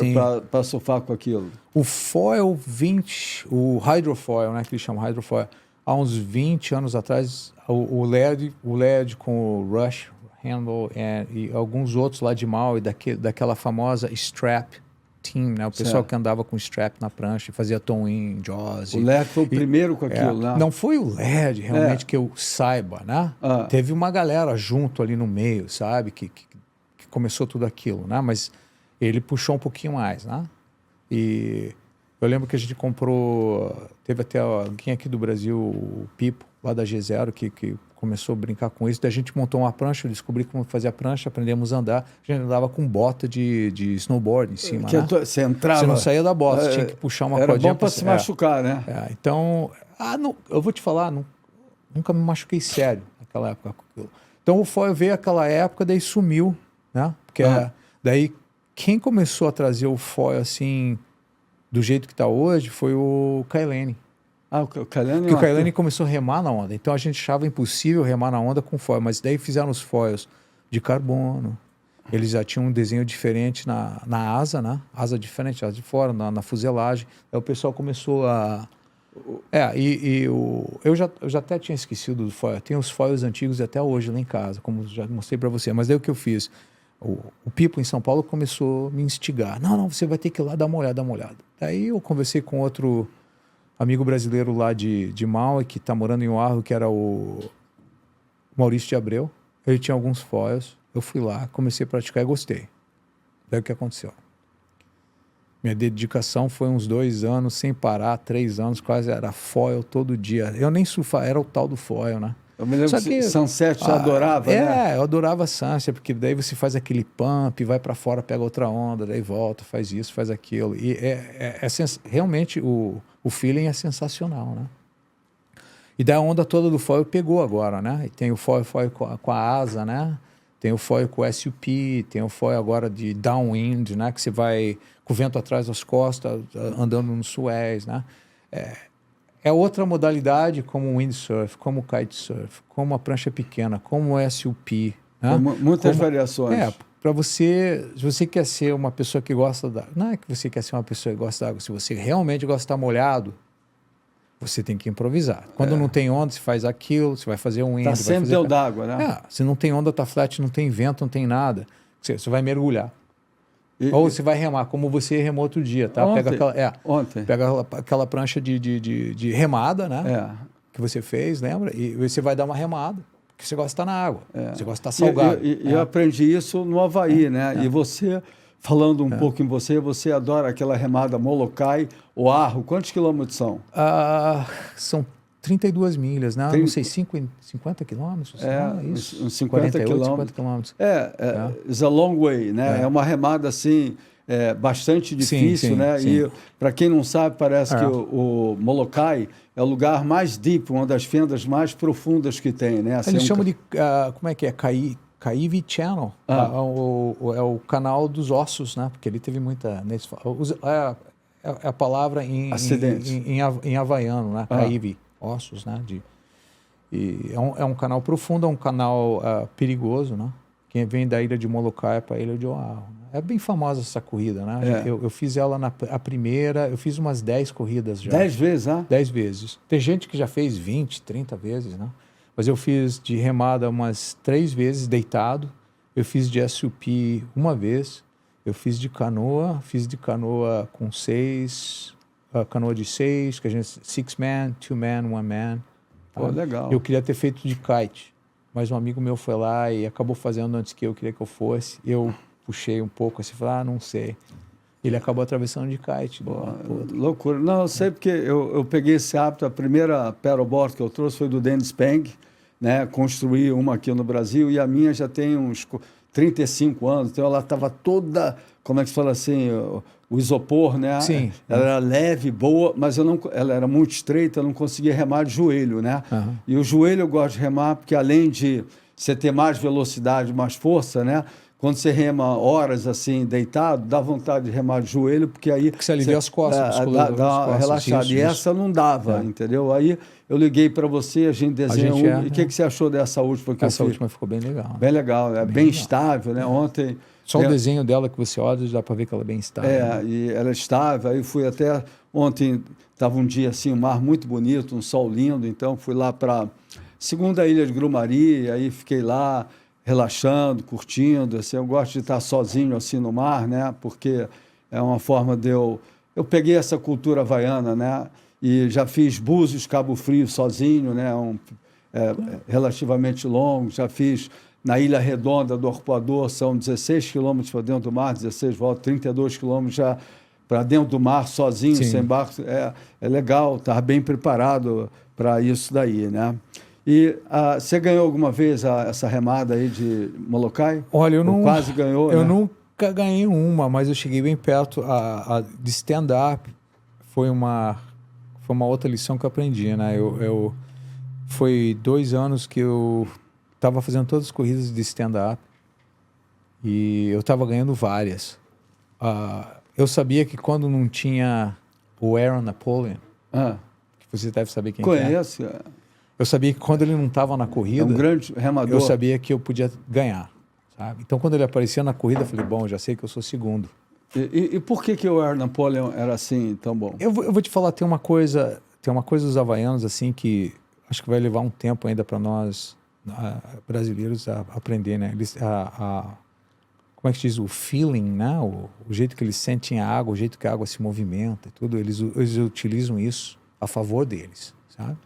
[SPEAKER 1] para surfar com aquilo.
[SPEAKER 2] O foil 20, o hydrofoil, né, que eles chamam hydrofoil, há uns 20 anos atrás, o LED com o Rush Handle e alguns outros lá de Maui, daquela famosa strap team, né, o pessoal que andava com strap na prancha e fazia tom-in, jaws.
[SPEAKER 1] O LED foi o primeiro com aquilo, né?
[SPEAKER 2] Não foi o LED, realmente, que eu saiba, né? Teve uma galera junto ali no meio, sabe? Que começou tudo aquilo, né? Mas ele puxou um pouquinho mais, né? E eu lembro que a gente comprou... Teve até alguém aqui do Brasil, o Pipo, lá da G0, que começou a brincar com isso. Daí a gente montou uma prancha, eu descobri como fazer a prancha, aprendemos a andar. A gente andava com bota de snowboard em cima, né?
[SPEAKER 1] Você entrava...
[SPEAKER 2] Você não saía da bota, tinha que puxar uma cordinha.
[SPEAKER 1] Era bom para se machucar, né?
[SPEAKER 2] Então, eu vou te falar, nunca me machuquei sério naquela época. Então o foil veio aquela época, daí sumiu, né? Porque daí quem começou a trazer o foil assim, do jeito que está hoje, foi o Kailane.
[SPEAKER 1] O Kailane...
[SPEAKER 2] Porque o Kailane começou a remar na onda. Então a gente achava impossível remar na onda com foil. Mas daí fizeram os foils de carbono. Eles já tinham um desenho diferente na asa, né? Asa diferente, asa de fora, na fuselagem. Aí o pessoal começou a... eu já até tinha esquecido do foil. Tem os foils antigos até hoje lá em casa, como já mostrei para você. Mas daí o que eu fiz? o Pipo em São Paulo começou a me instigar. Não, você vai ter que ir lá dar uma olhada. Daí eu conversei com outro amigo brasileiro lá de Maui, que está morando em Oahu, que era o Maurício de Abreu. Ele tinha alguns foils. Eu fui lá, comecei a praticar e gostei. Daí o que aconteceu? Minha dedicação foi uns 2 anos, sem parar, 3 anos, quase era foil todo dia. Eu nem surfava, era o tal do foil, né?
[SPEAKER 1] Eu me lembro que Sunset você adorava, né?
[SPEAKER 2] Eu adorava Sunset, porque daí você faz aquele pump, vai para fora, pega outra onda, daí volta, faz isso, faz aquilo. E realmente o feeling é sensacional, né? E daí a onda toda do foil pegou agora, né? E tem o foil com a asa, né? Tem o foil com o SUP, tem o foil agora de downwind, né? Que você vai com o vento atrás das costas, andando no Suez, né? É outra modalidade, como o windsurf, como o kitesurf, como a prancha pequena, como o SUP. Né?
[SPEAKER 1] Muitas variações.
[SPEAKER 2] Para você, se você quer ser uma pessoa que gosta da... Não é que você quer ser uma pessoa que gosta da água. Se você realmente gosta de estar molhado, você tem que improvisar. Quando não tem onda, você faz aquilo, você vai fazer um wind.
[SPEAKER 1] Tá sempre dentro d'água, né?
[SPEAKER 2] Se não tem onda, tá flat, não tem vento, não tem nada. Você vai mergulhar. Ou você vai remar, como você remou outro dia, tá? Pega aquela prancha de remada, né? Que você fez, lembra? E você vai dar uma remada, porque você gosta de estar na água. Você gosta de estar salgado.
[SPEAKER 1] Eu aprendi isso no Havaí, né? E você, falando um pouco em você adora aquela remada Molokai, Oahu. Quantos quilômetros são?
[SPEAKER 2] São 32 milhas, né? Não sei, 50 quilômetros?
[SPEAKER 1] Uns 50 quilômetros. It's a long way, né? É uma remada, assim, bastante difícil, né? Sim. E, para quem não sabe, parece que o Molokai é o lugar mais deep, uma das fendas mais profundas que tem, né? Assim,
[SPEAKER 2] eles chamam de, como é que é? Caive Channel. É o canal dos ossos, né? Porque ele teve muita... É a palavra em havaiano, né? Caive. Ossos, né? É um canal profundo, é um canal perigoso, né? Quem vem da ilha de Molokai para a ilha de Oahu. É bem famosa essa corrida, né? Eu fiz ela a primeira, eu fiz umas 10 corridas já.
[SPEAKER 1] 10 vezes, né?
[SPEAKER 2] 10 vezes. Tem gente que já fez 20, 30 vezes, né? Mas eu fiz de remada umas 3 vezes deitado, eu fiz de SUP uma vez, eu fiz de canoa com 6... canoa de 6, que a gente... 6-man, 2-man, 1-man.
[SPEAKER 1] Pô, legal.
[SPEAKER 2] Eu queria ter feito de kite, mas um amigo meu foi lá e acabou fazendo antes que eu queria que eu fosse. Eu puxei um pouco assim, falei, não sei. Ele acabou atravessando de kite.
[SPEAKER 1] Loucura. Não, eu sei porque eu peguei esse hábito, a primeira paddleboard que eu trouxe foi do Dennis Peng, né? Construí uma aqui no Brasil e a minha já tem uns 35 anos, então ela estava toda, como é que se fala assim, o isopor, né?
[SPEAKER 2] Sim.
[SPEAKER 1] Ela era leve, boa, mas ela era muito estreita, eu não conseguia remar de joelho, né? E o joelho eu gosto de remar porque além de você ter mais velocidade, mais força, né? Quando você rema horas assim, deitado, dá vontade de remar de joelho, porque aí...
[SPEAKER 2] Porque você alivia as costas.
[SPEAKER 1] Dá uma relaxada. E essa não dava, entendeu? Aí eu liguei para você, a gente desenhou e o que você achou dessa última que eu fiz?
[SPEAKER 2] Essa última ficou bem legal.
[SPEAKER 1] Bem legal, bem estável, né? Ontem...
[SPEAKER 2] Só o desenho dela que você olha, dá para ver que ela é bem estável.
[SPEAKER 1] E ela é estável. Aí fui até... Ontem estava um dia assim, um mar muito bonito, um sol lindo, então fui lá para segunda ilha de Grumari, aí fiquei lá relaxando, curtindo, assim, eu gosto de estar sozinho assim no mar, né? Porque é uma forma de eu peguei essa cultura havaiana, né? E já fiz Búzios, Cabo Frio sozinho, né? Relativamente longo, já fiz na Ilha Redonda do Arpoador, são 16 quilômetros para dentro do mar, 16 voltas, 32 quilômetros já para dentro do mar sozinho, sem barco, é legal, estar bem preparado para isso daí, né? E você ganhou alguma vez essa remada aí de Molokai?
[SPEAKER 2] Olha, eu não...
[SPEAKER 1] quase ganhou,
[SPEAKER 2] eu
[SPEAKER 1] né?
[SPEAKER 2] nunca ganhei uma, mas eu cheguei bem perto. De stand-up foi uma outra lição que eu aprendi, né? Foi 2 anos que eu estava fazendo todas as corridas de stand-up e eu estava ganhando várias. Eu sabia que quando não tinha o Aaron Napoleon, que você deve saber quem
[SPEAKER 1] Conheço.
[SPEAKER 2] é. Eu sabia que quando ele não estava na corrida,
[SPEAKER 1] um grande remador.
[SPEAKER 2] Eu sabia que eu podia ganhar, sabe? Então, quando ele aparecia na corrida, eu falei, bom, já sei que eu sou segundo.
[SPEAKER 1] E por que o Aaron Napoleon era assim tão bom?
[SPEAKER 2] Eu vou te falar, tem uma coisa dos havaianos assim que acho que vai levar um tempo ainda para nós brasileiros a aprender, né? Eles, como como é que se diz, o feeling, né? O jeito que eles sentem a água, o jeito que a água se movimenta, tudo, eles utilizam isso a favor deles, sabe?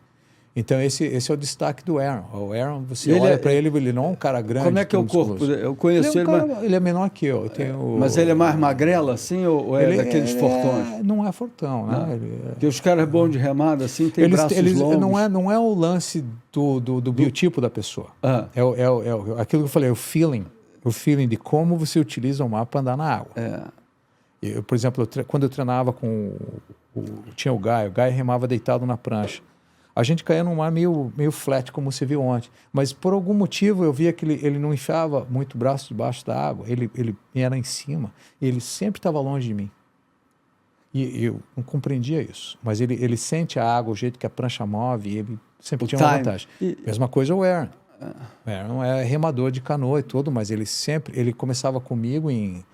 [SPEAKER 2] Então esse é o destaque do Aaron. O Aaron, você olha para ele, ele não é um cara grande.
[SPEAKER 1] Como é que é o corpo? Eu conheço ele,
[SPEAKER 2] ele é menor que eu.
[SPEAKER 1] Mas ele é mais magrelo assim ou é daqueles fortões?
[SPEAKER 2] Não é fortão, né?
[SPEAKER 1] Porque os caras bons de remada assim têm braços longos.
[SPEAKER 2] Não é o lance do biotipo da pessoa. É aquilo que eu falei, o feeling de como você utiliza o mar para andar na água. Eu, por exemplo, quando eu treinava tinha o Gaio remava deitado na prancha. A gente caía num mar meio flat, como você viu ontem. Mas por algum motivo eu via que ele não enfiava muito o braço debaixo da água. Ele era em cima. Ele sempre estava longe de mim. E eu não compreendia isso. Mas ele sente a água, o jeito que a prancha move, ele sempre tinha uma vantagem. Mesma coisa o Aaron. O Aaron é remador de canoa e tudo, mas ele começava comigo em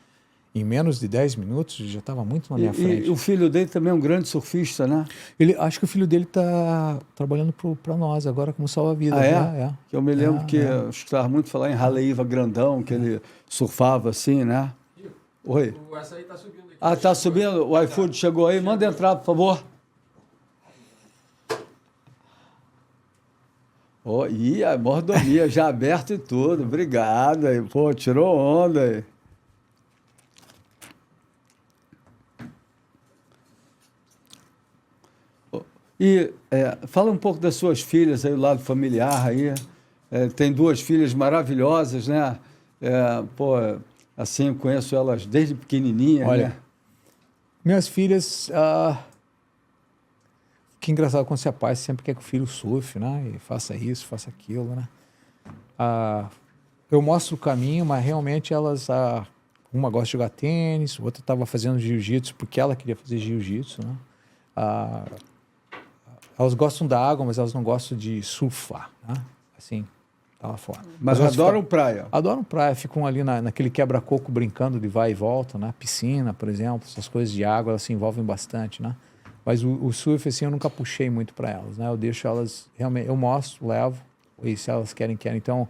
[SPEAKER 2] menos de 10 minutos, já estava muito na minha frente.
[SPEAKER 1] E o filho dele também é um grande surfista, né?
[SPEAKER 2] Acho que o filho dele está trabalhando para nós agora como salva-vidas.
[SPEAKER 1] Que eu me lembro que eu estava muito falar em Raleiva Grandão, que ele surfava assim, né? Oi.
[SPEAKER 3] O açaí está subindo aqui.
[SPEAKER 1] Ah, está subindo? O iFood chegou aí. Manda entrar, por favor. A mordomia já aberta e tudo. Obrigado aí. Pô, tirou onda aí. E fala um pouco das suas filhas aí, o lado familiar aí. Tem 2 filhas maravilhosas, né? Assim, eu conheço elas desde pequenininha.
[SPEAKER 2] Olha,
[SPEAKER 1] né?
[SPEAKER 2] Minhas filhas... que engraçado quando você é pai, você sempre quer que o filho surfe, né? E faça isso, faça aquilo, né? Eu mostro o caminho, mas realmente elas... uma gosta de jogar tênis, outra estava fazendo jiu-jitsu porque ela queria fazer jiu-jitsu, né? Elas gostam da água, mas elas não gostam de surfar, né? Assim, tá lá fora.
[SPEAKER 1] Mas adoram praia.
[SPEAKER 2] Adoram praia, ficam ali naquele quebra-coco brincando de vai e volta, né? Piscina, por exemplo, essas coisas de água, elas se envolvem bastante, né? Mas o surf, assim, eu nunca puxei muito para elas, né? Eu deixo elas, realmente, eu mostro, levo, e se elas querem. Então,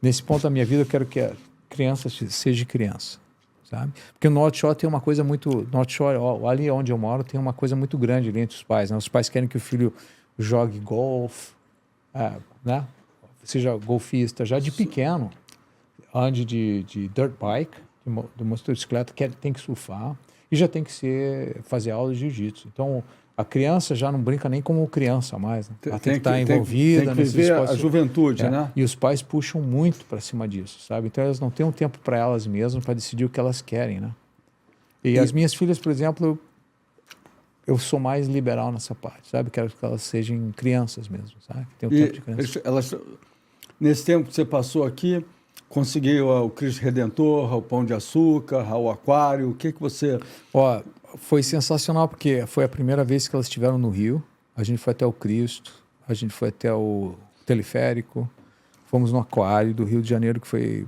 [SPEAKER 2] nesse ponto da minha vida, eu quero que a criança seja criança. Sabe? Porque no North Shore tem uma coisa muito... North Shore, ali onde eu moro, tem uma coisa muito grande ali entre os pais. Né? Os pais querem que o filho jogue golfe, né? Seja golfista já de pequeno, ande de dirt bike, de motocicleta, tem que surfar e já tem que fazer aula de jiu-jitsu. Então, a criança já não brinca nem como criança mais. Né? Ela tem que estar envolvida.
[SPEAKER 1] Tem que viver a juventude, né?
[SPEAKER 2] E os pais puxam muito para cima disso, sabe? Então, elas não têm um tempo para elas mesmas para decidir o que elas querem, né? E as minhas filhas, por exemplo, eu sou mais liberal nessa parte, sabe? Quero que elas sejam crianças mesmo, sabe? Tem um tempo de criança.
[SPEAKER 1] Nesse tempo que você passou aqui, conseguiu o Cristo Redentor, o Pão de Açúcar, o Aquário, o que você...
[SPEAKER 2] Foi sensacional, porque foi a primeira vez que elas estiveram no Rio. A gente foi até o Cristo, a gente foi até o teleférico, fomos no Aquário do Rio de Janeiro, que foi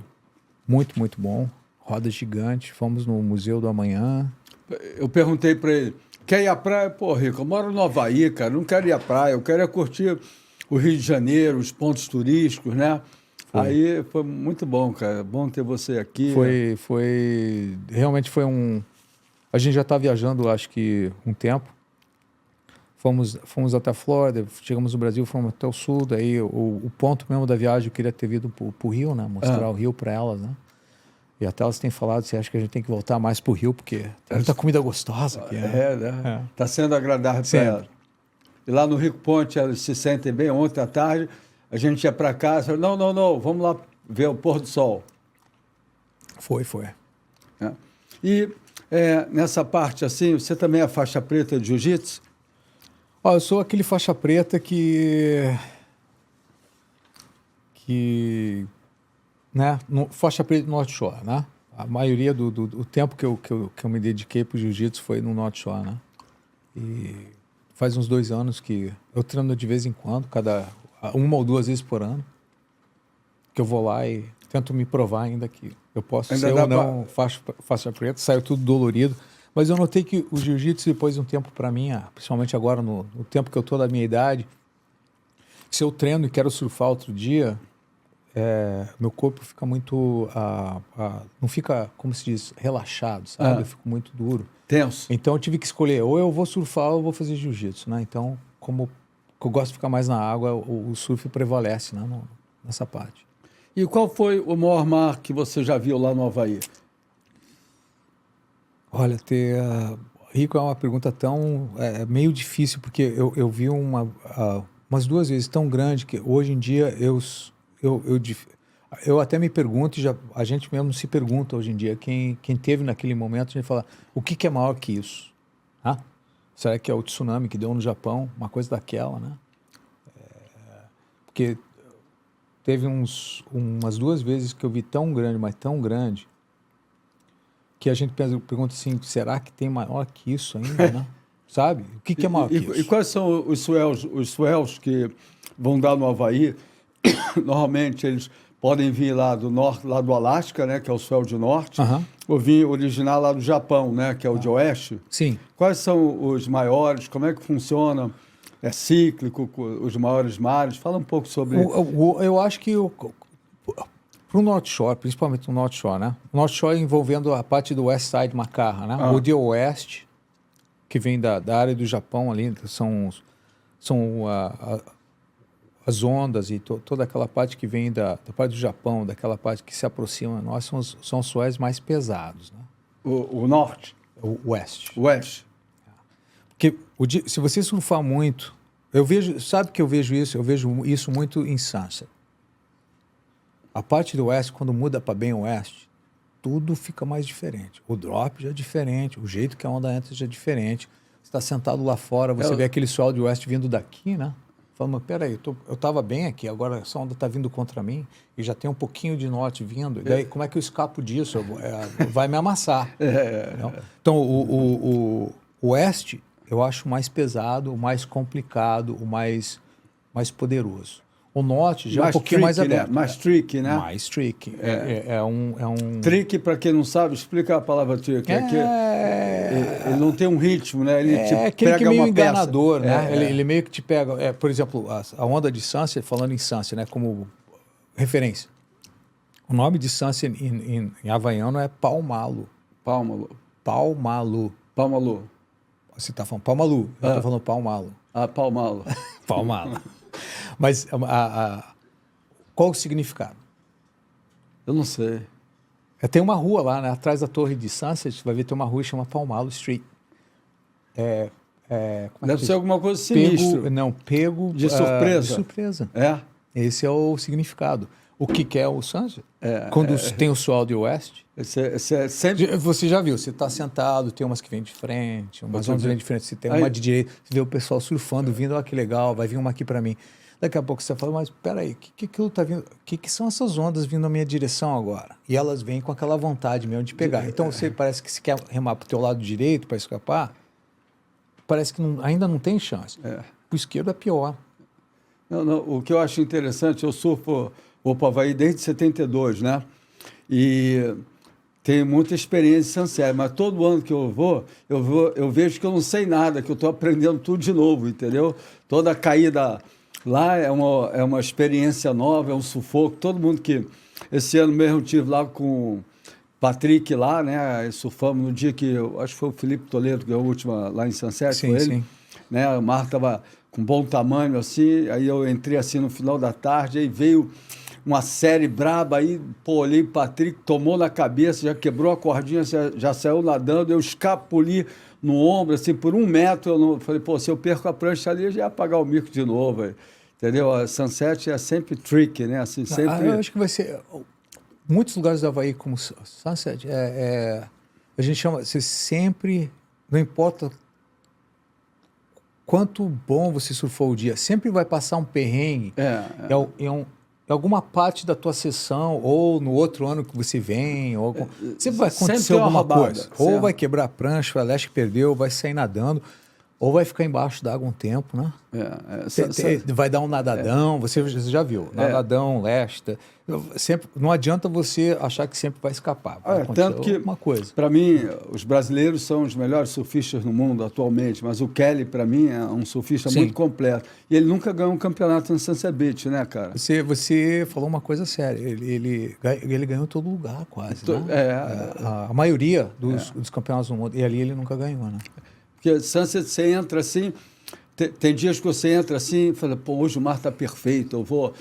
[SPEAKER 2] muito, muito bom. Roda gigante, fomos no Museu do Amanhã.
[SPEAKER 1] Eu perguntei para ele, quer ir à praia? Pô, Rico, eu moro no Havaí, cara, não quero ir à praia, eu quero curtir o Rio de Janeiro, os pontos turísticos, né? Aí foi muito bom, cara, bom ter você aqui.
[SPEAKER 2] Realmente foi A gente já está viajando, acho que um tempo. Fomos até a Flórida, chegamos no Brasil, fomos até o sul. Daí o ponto mesmo da viagem, eu queria ter vindo para o Rio, né? Mostrar o Rio para elas, né? E até elas têm falado, você acha que a gente tem que voltar mais para o Rio, porque tem muita comida gostosa aqui.
[SPEAKER 1] Né? Está sendo agradável para elas. E lá no Rico Ponte, elas se sentem bem. Ontem à tarde, a gente ia para casa, não, vamos lá ver o pôr do sol.
[SPEAKER 2] Foi.
[SPEAKER 1] E nessa parte assim, você também é faixa preta de jiu-jitsu?
[SPEAKER 2] Eu sou aquele faixa preta que né, faixa preta do North Shore, né? A maioria do tempo que eu me dediquei para o jiu-jitsu foi no North Shore, né? E faz uns 2 anos que eu treino de vez em quando, 1 ou 2 vezes por ano, que eu vou lá e tento me provar ainda que eu posso ser ou não faixa preta, saiu tudo dolorido. Mas eu notei que o jiu-jitsu, depois de um tempo para mim, principalmente agora no tempo que eu estou da minha idade, se eu treino e quero surfar outro dia, meu corpo fica muito, não fica, como se diz, relaxado, sabe? Eu fico muito duro.
[SPEAKER 1] Tenso.
[SPEAKER 2] Então eu tive que escolher, ou eu vou surfar ou eu vou fazer jiu-jitsu, né? Então, como eu gosto de ficar mais na água, o surf prevalece, né? Nessa parte.
[SPEAKER 1] E qual foi o maior mar que você já viu lá no Havaí?
[SPEAKER 2] Olha, Rico, é uma pergunta tão meio difícil, porque eu vi umas 2 vezes tão grande que hoje em dia eu até me pergunto, a gente mesmo se pergunta hoje em dia, quem teve naquele momento, a gente fala, o que é maior que isso? Será que é o tsunami que deu no Japão? Uma coisa daquela, né? Porque teve umas 2 vezes que eu vi tão grande, mas tão grande, que a gente pergunta assim, será que tem maior que isso ainda, né? Sabe? O que é maior que isso?
[SPEAKER 1] E quais são os swells que vão dar no Havaí? Normalmente eles podem vir lá do norte, lá do Alasca, né, que é o swell de norte, ou vir originar lá do Japão, né, que é o de oeste.
[SPEAKER 2] Sim.
[SPEAKER 1] Quais são os maiores? Como é que funciona? É cíclico, os maiores mares? Fala um pouco sobre isso.
[SPEAKER 2] Eu acho que para o North Shore, principalmente no North Shore, né? O North Shore envolvendo a parte do West Side Macarra, né? O de oeste, que vem da área do Japão ali, são as ondas e toda aquela parte que vem da parte do Japão, daquela parte que se aproxima a nós, são os swells mais pesados, né?
[SPEAKER 1] O norte?
[SPEAKER 2] O oeste.
[SPEAKER 1] Oeste.
[SPEAKER 2] Porque se você surfar muito, sabe que eu vejo isso muito em Sunset. A parte do oeste, quando muda para bem oeste, tudo fica mais diferente. O drop já é diferente, o jeito que a onda entra já é diferente. Você está sentado lá fora, você vê aquele swell de oeste vindo daqui, né? Fala, mas peraí, eu estava bem aqui, agora essa onda está vindo contra mim e já tem um pouquinho de norte vindo. E daí, como é que eu escapo disso? Vai me amassar. Então, o oeste, eu acho mais pesado, o mais complicado, o mais poderoso. O norte já é um pouquinho mais aberto.
[SPEAKER 1] Né? Mais tricky, né?
[SPEAKER 2] Mais tricky. É um...
[SPEAKER 1] Tricky, para quem não sabe, explica a palavra tricky. Ele não tem um ritmo, né? Ele te
[SPEAKER 2] aquele
[SPEAKER 1] pega
[SPEAKER 2] que é meio
[SPEAKER 1] uma
[SPEAKER 2] enganador,
[SPEAKER 1] peça.
[SPEAKER 2] né? Ele meio que te pega... por exemplo, a onda de Sunset, falando em Sunset, né? Como referência. O nome de Sunset em havaiano é Paumalu.
[SPEAKER 1] Paumalu.
[SPEAKER 2] Você está falando Paumalu. Eu estou falando Paumalu.
[SPEAKER 1] Paumalu.
[SPEAKER 2] Paumalu. Mas qual o significado?
[SPEAKER 1] Eu não sei.
[SPEAKER 2] Tem uma rua lá, né? Atrás da torre de Sunset, você vai ver, tem uma rua que chama Paumalu Street.
[SPEAKER 1] Deve ser alguma coisa sinistra.
[SPEAKER 2] Pego...
[SPEAKER 1] De surpresa.
[SPEAKER 2] De surpresa.
[SPEAKER 1] Esse
[SPEAKER 2] é o significado. O que é o Sunset? Quando tem o swell de oeste.
[SPEAKER 1] Sempre...
[SPEAKER 2] Você já viu, você está sentado, tem umas que vêm de frente, umas ondas vêm de frente, você tem uma de direita, você vê o pessoal surfando, vindo, que legal, vai vir uma aqui para mim. Daqui a pouco você fala, mas peraí, o que tá vindo? O que são essas ondas vindo na minha direção agora? E elas vêm com aquela vontade mesmo de pegar. Então você parece que se quer remar para o teu lado direito para escapar, parece que ainda não tem chance. O esquerdo é pior.
[SPEAKER 1] Não, o que eu acho interessante, eu surfo o Havaí desde 72, né? E tenho muita experiência em Sunset, mas todo ano que eu vejo que eu não sei nada, que eu estou aprendendo tudo de novo, entendeu? Toda caída lá é uma experiência nova, é um sufoco. Todo mundo que... Esse ano mesmo eu estive lá com o Patrick lá, né? Surfamos no dia que, acho que foi o Felipe Toledo, que é a última lá em Sunset com ele.
[SPEAKER 2] Sim.
[SPEAKER 1] Né? O mar estava com bom tamanho, assim, aí eu entrei assim no final da tarde, aí veio uma série braba, aí, olhei o Patrick, tomou na cabeça, já quebrou a cordinha, já saiu nadando, eu escapuli no ombro, assim, por 1 metro, eu falei, se eu perco a prancha ali, eu já ia apagar o mico de novo, véio. Entendeu? A Sunset é sempre tricky, né? Assim, sempre...
[SPEAKER 2] Eu acho que vai ser... Muitos lugares do Havaí, como Sunset, a gente chama, você sempre, não importa quanto bom você surfou o dia, sempre vai passar um perrengue em alguma parte da tua sessão, ou no outro ano que você vem, sempre vai acontecer alguma coisa. Ou vai quebrar a prancha, o Aleste perdeu, vai sair nadando. ou vai ficar embaixo d'água um tempo, né? Vai dar um nadadão, você já viu, nadadão, lesta. Sempre, não adianta você achar que sempre vai escapar. Vai
[SPEAKER 1] Tanto que,
[SPEAKER 2] uma coisa.
[SPEAKER 1] para mim, os brasileiros são os melhores surfistas no mundo atualmente, mas o Kelly, para mim, é um surfista muito completo. E ele nunca ganhou um campeonato no Sunset Beach, né, cara?
[SPEAKER 2] Você falou uma coisa séria. Ele ganhou todo lugar, quase. Né? A maioria dos campeonatos do mundo. E ali ele nunca ganhou, né?
[SPEAKER 1] Porque Sunset, você entra assim, tem dias que você entra assim e fala, pô, hoje o mar está perfeito, eu vou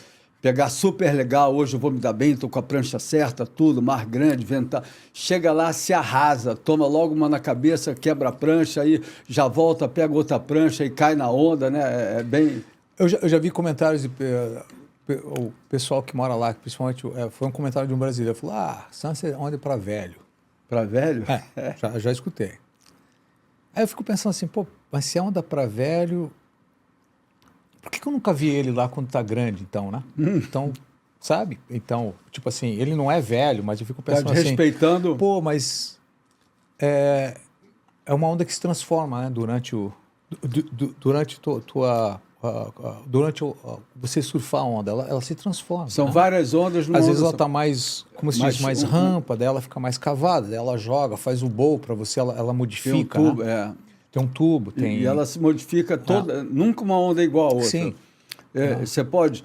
[SPEAKER 1] pegar super legal, hoje eu vou me dar bem, estou com a prancha certa, tudo, mar grande, ventar. Chega lá, se arrasa, toma logo uma na cabeça, quebra a prancha, aí já volta, pega outra prancha e cai na onda, né? É bem...
[SPEAKER 2] Eu já vi comentários o pessoal que mora lá, principalmente, foi um comentário de um brasileiro, falou, Sunset é onda para velho.
[SPEAKER 1] Para velho?
[SPEAKER 2] Já escutei. Aí eu fico pensando assim, pô, mas se é onda para velho, por que eu nunca vi ele lá quando tá grande, então, né? Então, sabe? Então, tipo assim, ele não é velho, mas eu fico pensando assim...
[SPEAKER 1] respeitando...
[SPEAKER 2] Pô, mas é uma onda que se transforma, né? Durante você surfar a onda, ela se transforma.
[SPEAKER 1] São várias ondas numa
[SPEAKER 2] Às vezes
[SPEAKER 1] onda
[SPEAKER 2] ela está mais, como se diz, mais rampa, daí ela fica mais cavada, daí ela joga, faz o bowl para você, ela modifica.
[SPEAKER 1] Tem um tubo,
[SPEAKER 2] né? Tem um tubo, tem...
[SPEAKER 1] E ela se modifica toda, nunca uma onda é igual a outra.
[SPEAKER 2] Sim.
[SPEAKER 1] Você pode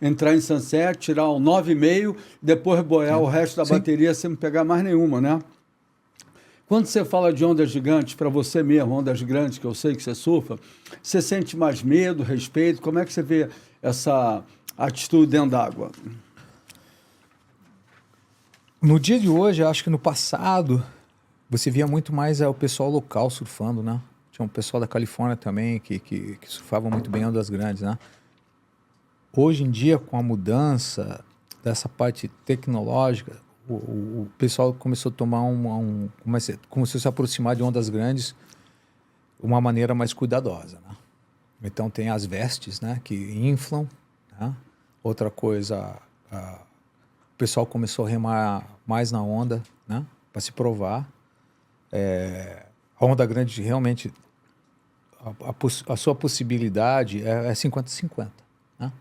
[SPEAKER 1] entrar em Sunset, tirar um 9,5, depois boiar o resto da bateria sem pegar mais nenhuma, né? Quando você fala de ondas gigantes, para você mesmo, ondas grandes, que eu sei que você surfa, você sente mais medo, respeito? Como é que você vê essa atitude dentro d'água?
[SPEAKER 2] No dia de hoje, acho que no passado, você via muito mais o pessoal local surfando, né? Tinha um pessoal da Califórnia também que surfava muito bem ondas grandes, né? Hoje em dia, com a mudança dessa parte tecnológica, o pessoal começou a tomar começou a se aproximar de ondas grandes de uma maneira mais cuidadosa, né? Então tem as vestes, né, que inflam, né? Outra coisa, o pessoal começou a remar mais na onda, né, para se provar. A onda grande realmente a sua possibilidade é 50-50, né?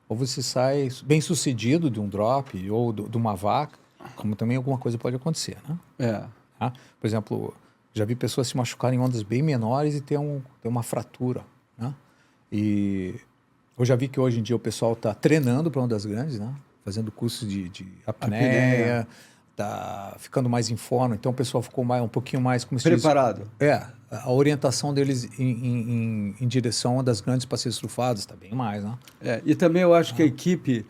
[SPEAKER 2] Ou você sai bem sucedido de um drop ou de uma vaca, como também alguma coisa pode acontecer, né? Tá? Por exemplo, já vi pessoas se machucarem em ondas bem menores e ter uma fratura, né? E eu já vi que hoje em dia o pessoal está treinando para ondas grandes, né? Fazendo cursos de apneia, está ficando mais em forma, então o pessoal ficou um pouquinho mais... Como se
[SPEAKER 1] preparado.
[SPEAKER 2] Diz, a orientação deles em direção a ondas grandes para ser surfadas está bem mais, né?
[SPEAKER 1] E também eu acho que a equipe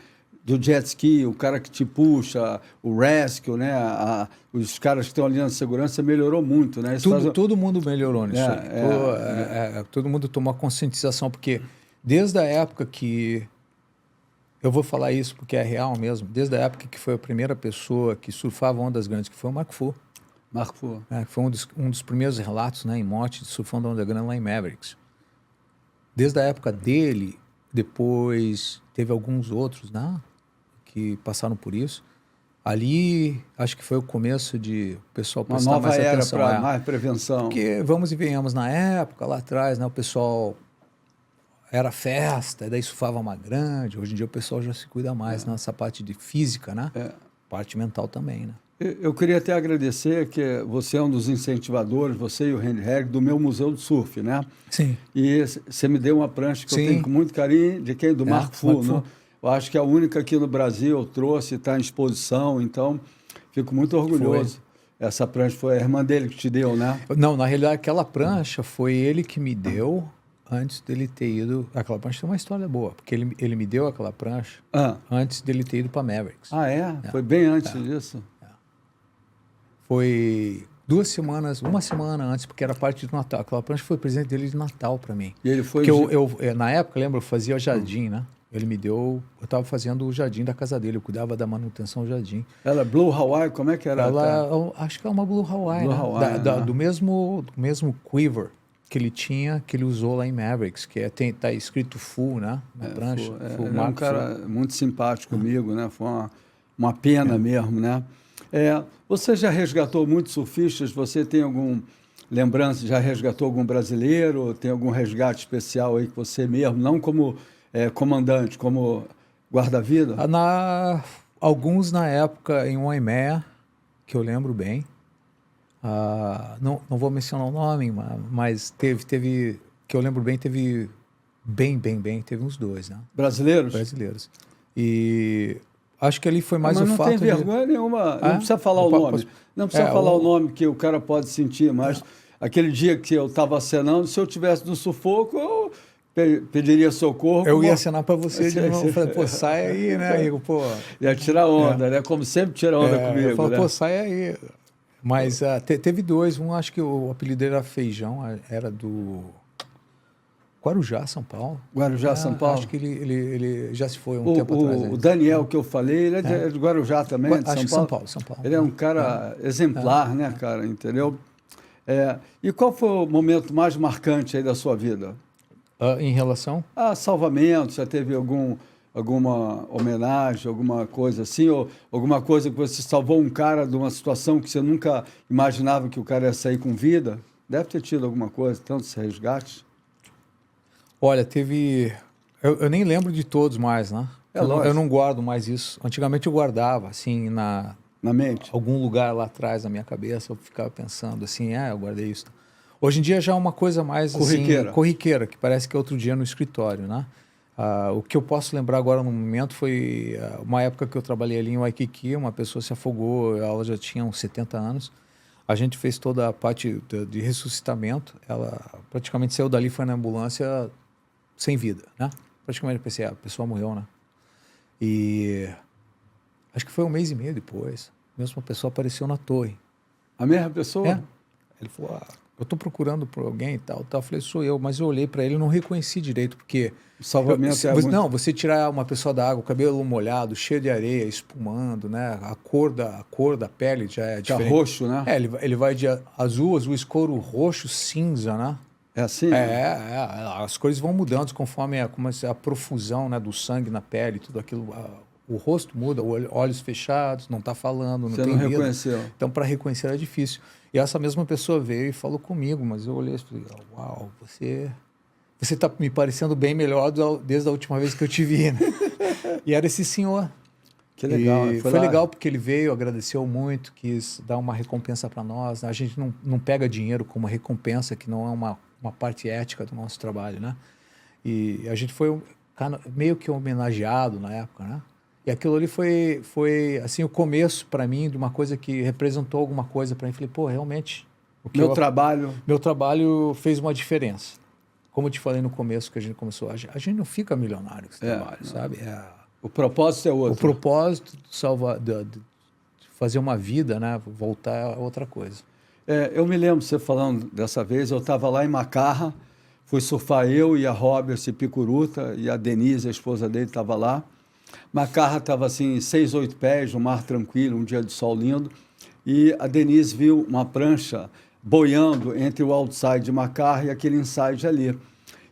[SPEAKER 1] do jet ski, o cara que te puxa, o rescue, né? Os caras que estão ali na segurança melhorou muito, né?
[SPEAKER 2] Todo mundo melhorou nisso aí. Todo mundo tomou a conscientização, porque desde a época que... Eu vou falar isso porque é real mesmo. Desde a época que foi a primeira pessoa que surfava ondas grandes, que foi o Mark Fu.
[SPEAKER 1] Mark Fu.
[SPEAKER 2] Foi um dos primeiros relatos, né, em morte de surfando onda grande lá em Mavericks. Desde a época dele, depois teve alguns outros, né, que passaram por isso. Ali, acho que foi o começo de o pessoal prestar mais atenção.
[SPEAKER 1] Uma nova era para mais prevenção.
[SPEAKER 2] Porque, vamos e venhamos, na época, lá atrás, né, o pessoal era festa, daí surfava uma grande. Hoje em dia o pessoal já se cuida mais nessa parte de física, né? Parte mental também, né?
[SPEAKER 1] Eu queria até agradecer que você é um dos incentivadores, você e o Henry Hegg, do meu Museu do Surf, né?
[SPEAKER 2] Sim.
[SPEAKER 1] E você me deu uma prancha que eu tenho com muito carinho, de quem? Do Mark Fu, né? Eu acho que é a única aqui no Brasil, eu trouxe, está em exposição, então fico muito orgulhoso. Essa prancha foi a irmã dele que te deu, né?
[SPEAKER 2] Não, na realidade aquela prancha foi ele que me deu antes dele ter ido... Aquela prancha tem uma história boa, porque ele me deu aquela prancha antes dele ter ido para Mavericks.
[SPEAKER 1] Foi bem antes disso?
[SPEAKER 2] Foi uma semana antes, porque era parte do Natal. Aquela prancha foi presente dele de Natal para mim.
[SPEAKER 1] E ele foi...
[SPEAKER 2] Porque na época, lembra, eu fazia o jardim, né? Ele me deu... Eu estava fazendo o jardim da casa dele, eu cuidava da manutenção do jardim.
[SPEAKER 1] Ela é Blue Hawaii? Como é que era?
[SPEAKER 2] Acho que é uma Blue Hawaii,
[SPEAKER 1] Blue
[SPEAKER 2] né?
[SPEAKER 1] Hawaii,
[SPEAKER 2] do mesmo quiver que ele tinha, que ele usou lá em Mavericks, que tá escrito full, né? Na prancha. Full,
[SPEAKER 1] ele é um cara muito simpático comigo, né? Foi uma pena mesmo, né? Você já resgatou muitos surfistas? Você tem algum lembrança, já resgatou algum brasileiro? Tem algum resgate especial aí que você mesmo, não como comandante, como guarda-vida?
[SPEAKER 2] Alguns na época em Waimea, que eu lembro bem. Não vou mencionar o nome, mas teve que eu lembro bem, teve teve uns 2, né?
[SPEAKER 1] Brasileiros?
[SPEAKER 2] E acho que ali foi mais
[SPEAKER 1] mas
[SPEAKER 2] o
[SPEAKER 1] não
[SPEAKER 2] fato
[SPEAKER 1] tem vergonha nenhuma, não precisa falar o nome. Não precisa falar o nome que o cara pode sentir, mas aquele dia que eu estava acenando, se eu tivesse no sufoco, eu pediria socorro.
[SPEAKER 2] Eu ia acenar para você de novo, eu falei, pô, sai aí, né, Igor? Pô,
[SPEAKER 1] ia tirar onda, né? Como sempre tira onda comigo.
[SPEAKER 2] Eu falo,
[SPEAKER 1] né?
[SPEAKER 2] Pô, sai aí. Mas teve 2, acho que o apelido dele era Feijão, era do Guarujá, São Paulo.
[SPEAKER 1] Guarujá, São Paulo?
[SPEAKER 2] Acho que ele já se foi tempo atrás.
[SPEAKER 1] O Daniel que eu falei, ele é de Guarujá também, de
[SPEAKER 2] São Paulo. São Paulo.
[SPEAKER 1] Ele é um cara exemplar, né, cara, entendeu? E qual foi o momento mais marcante aí da sua vida?
[SPEAKER 2] Em relação?
[SPEAKER 1] Salvamento, já teve alguma homenagem, alguma coisa assim, ou alguma coisa que você salvou um cara de uma situação que você nunca imaginava que o cara ia sair com vida? Deve ter tido alguma coisa, tantos resgates.
[SPEAKER 2] Olha, teve... Eu nem lembro de todos mais, né? Eu não guardo mais isso. Antigamente eu guardava, assim, na
[SPEAKER 1] mente?
[SPEAKER 2] Algum lugar lá atrás na minha cabeça, eu ficava pensando assim, eu guardei isso. Hoje em dia já é uma coisa mais corriqueira, que parece que é outro dia no escritório, né? O que eu posso lembrar agora no momento foi uma época que eu trabalhei ali em Waikiki, uma pessoa se afogou, ela já tinha uns 70 anos. A gente fez toda a parte de ressuscitamento. Ela praticamente saiu dali, foi na ambulância sem vida, né? Praticamente eu pensei, a pessoa morreu, né? E acho que foi 1 mês e meio depois, a mesma pessoa apareceu na torre.
[SPEAKER 1] A mesma pessoa?
[SPEAKER 2] Ele falou, eu estou procurando por alguém e tal. Eu falei, sou eu, mas eu olhei para ele e não reconheci direito, porque...
[SPEAKER 1] O salvamento
[SPEAKER 2] Não, você tirar uma pessoa da água, o cabelo molhado, cheio de areia, espumando, né? A cor da pele já é diferente.
[SPEAKER 1] Já roxo, né?
[SPEAKER 2] Ele vai de azul escuro, roxo, cinza, né?
[SPEAKER 1] É assim?
[SPEAKER 2] As cores vão mudando conforme a profusão, né, do sangue na pele, tudo aquilo. O rosto muda, olhos fechados, não está falando, não tem vida. Você não
[SPEAKER 1] reconheceu.
[SPEAKER 2] Então, para reconhecer era difícil. E essa mesma pessoa veio e falou comigo, mas eu olhei e falei, uau, você está me parecendo bem melhor desde a última vez que eu te vi, né? E era esse senhor.
[SPEAKER 1] Que legal.
[SPEAKER 2] E foi legal porque ele veio, agradeceu muito, quis dar uma recompensa para nós. A gente não pega dinheiro como recompensa, que não é uma parte ética do nosso trabalho, né? E a gente foi meio que homenageado na época, né? E aquilo ali foi assim, o começo para mim de uma coisa que representou alguma coisa para mim. Falei, pô, realmente... Meu trabalho fez uma diferença. Como eu te falei no começo que a gente começou, a gente não fica milionário com esse trabalho, sabe?
[SPEAKER 1] O propósito é outro.
[SPEAKER 2] O propósito de fazer uma vida, né? Voltar a outra coisa.
[SPEAKER 1] Eu me lembro você falando dessa vez, eu estava lá em Macarra, fui surfar eu e a Robert Picuruta, e a Denise, a esposa dele, estava lá. Macarra estava assim, 6, 8 pés, no mar tranquilo, um dia de sol lindo, e a Denise viu uma prancha boiando entre o outside de Macarra e aquele inside ali.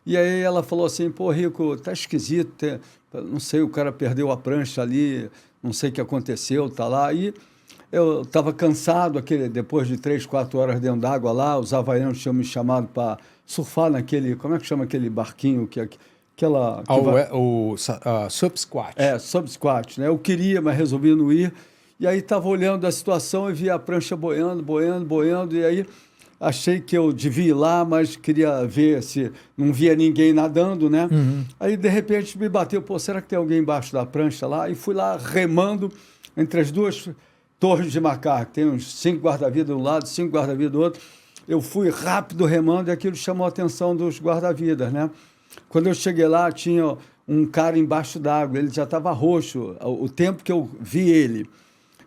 [SPEAKER 1] E aí ela falou assim, pô, Rico, tá esquisito, não sei, o cara perdeu a prancha ali, não sei o que aconteceu, tá lá. E eu estava cansado, depois de 3, 4 horas dentro d'água lá, os havaianos tinham me chamado para surfar naquele, como é que chama aquele barquinho
[SPEAKER 2] o Sub-Squat.
[SPEAKER 1] Sub-Squat, né? Eu queria, mas resolvi não ir. E aí estava olhando a situação e vi a prancha boiando, e aí achei que eu devia ir lá, mas queria ver se não via ninguém nadando, né?
[SPEAKER 2] Uhum.
[SPEAKER 1] Aí, de repente, me bateu, pô, será que tem alguém embaixo da prancha lá? E fui lá remando entre as duas torres de Macarra, que tem uns 5 guarda-vidas de um lado, 5 guarda-vidas do outro. Eu fui rápido remando e aquilo chamou a atenção dos guarda-vidas, né? Quando eu cheguei lá, tinha um cara embaixo d'água, ele já estava roxo. O tempo que eu vi ele,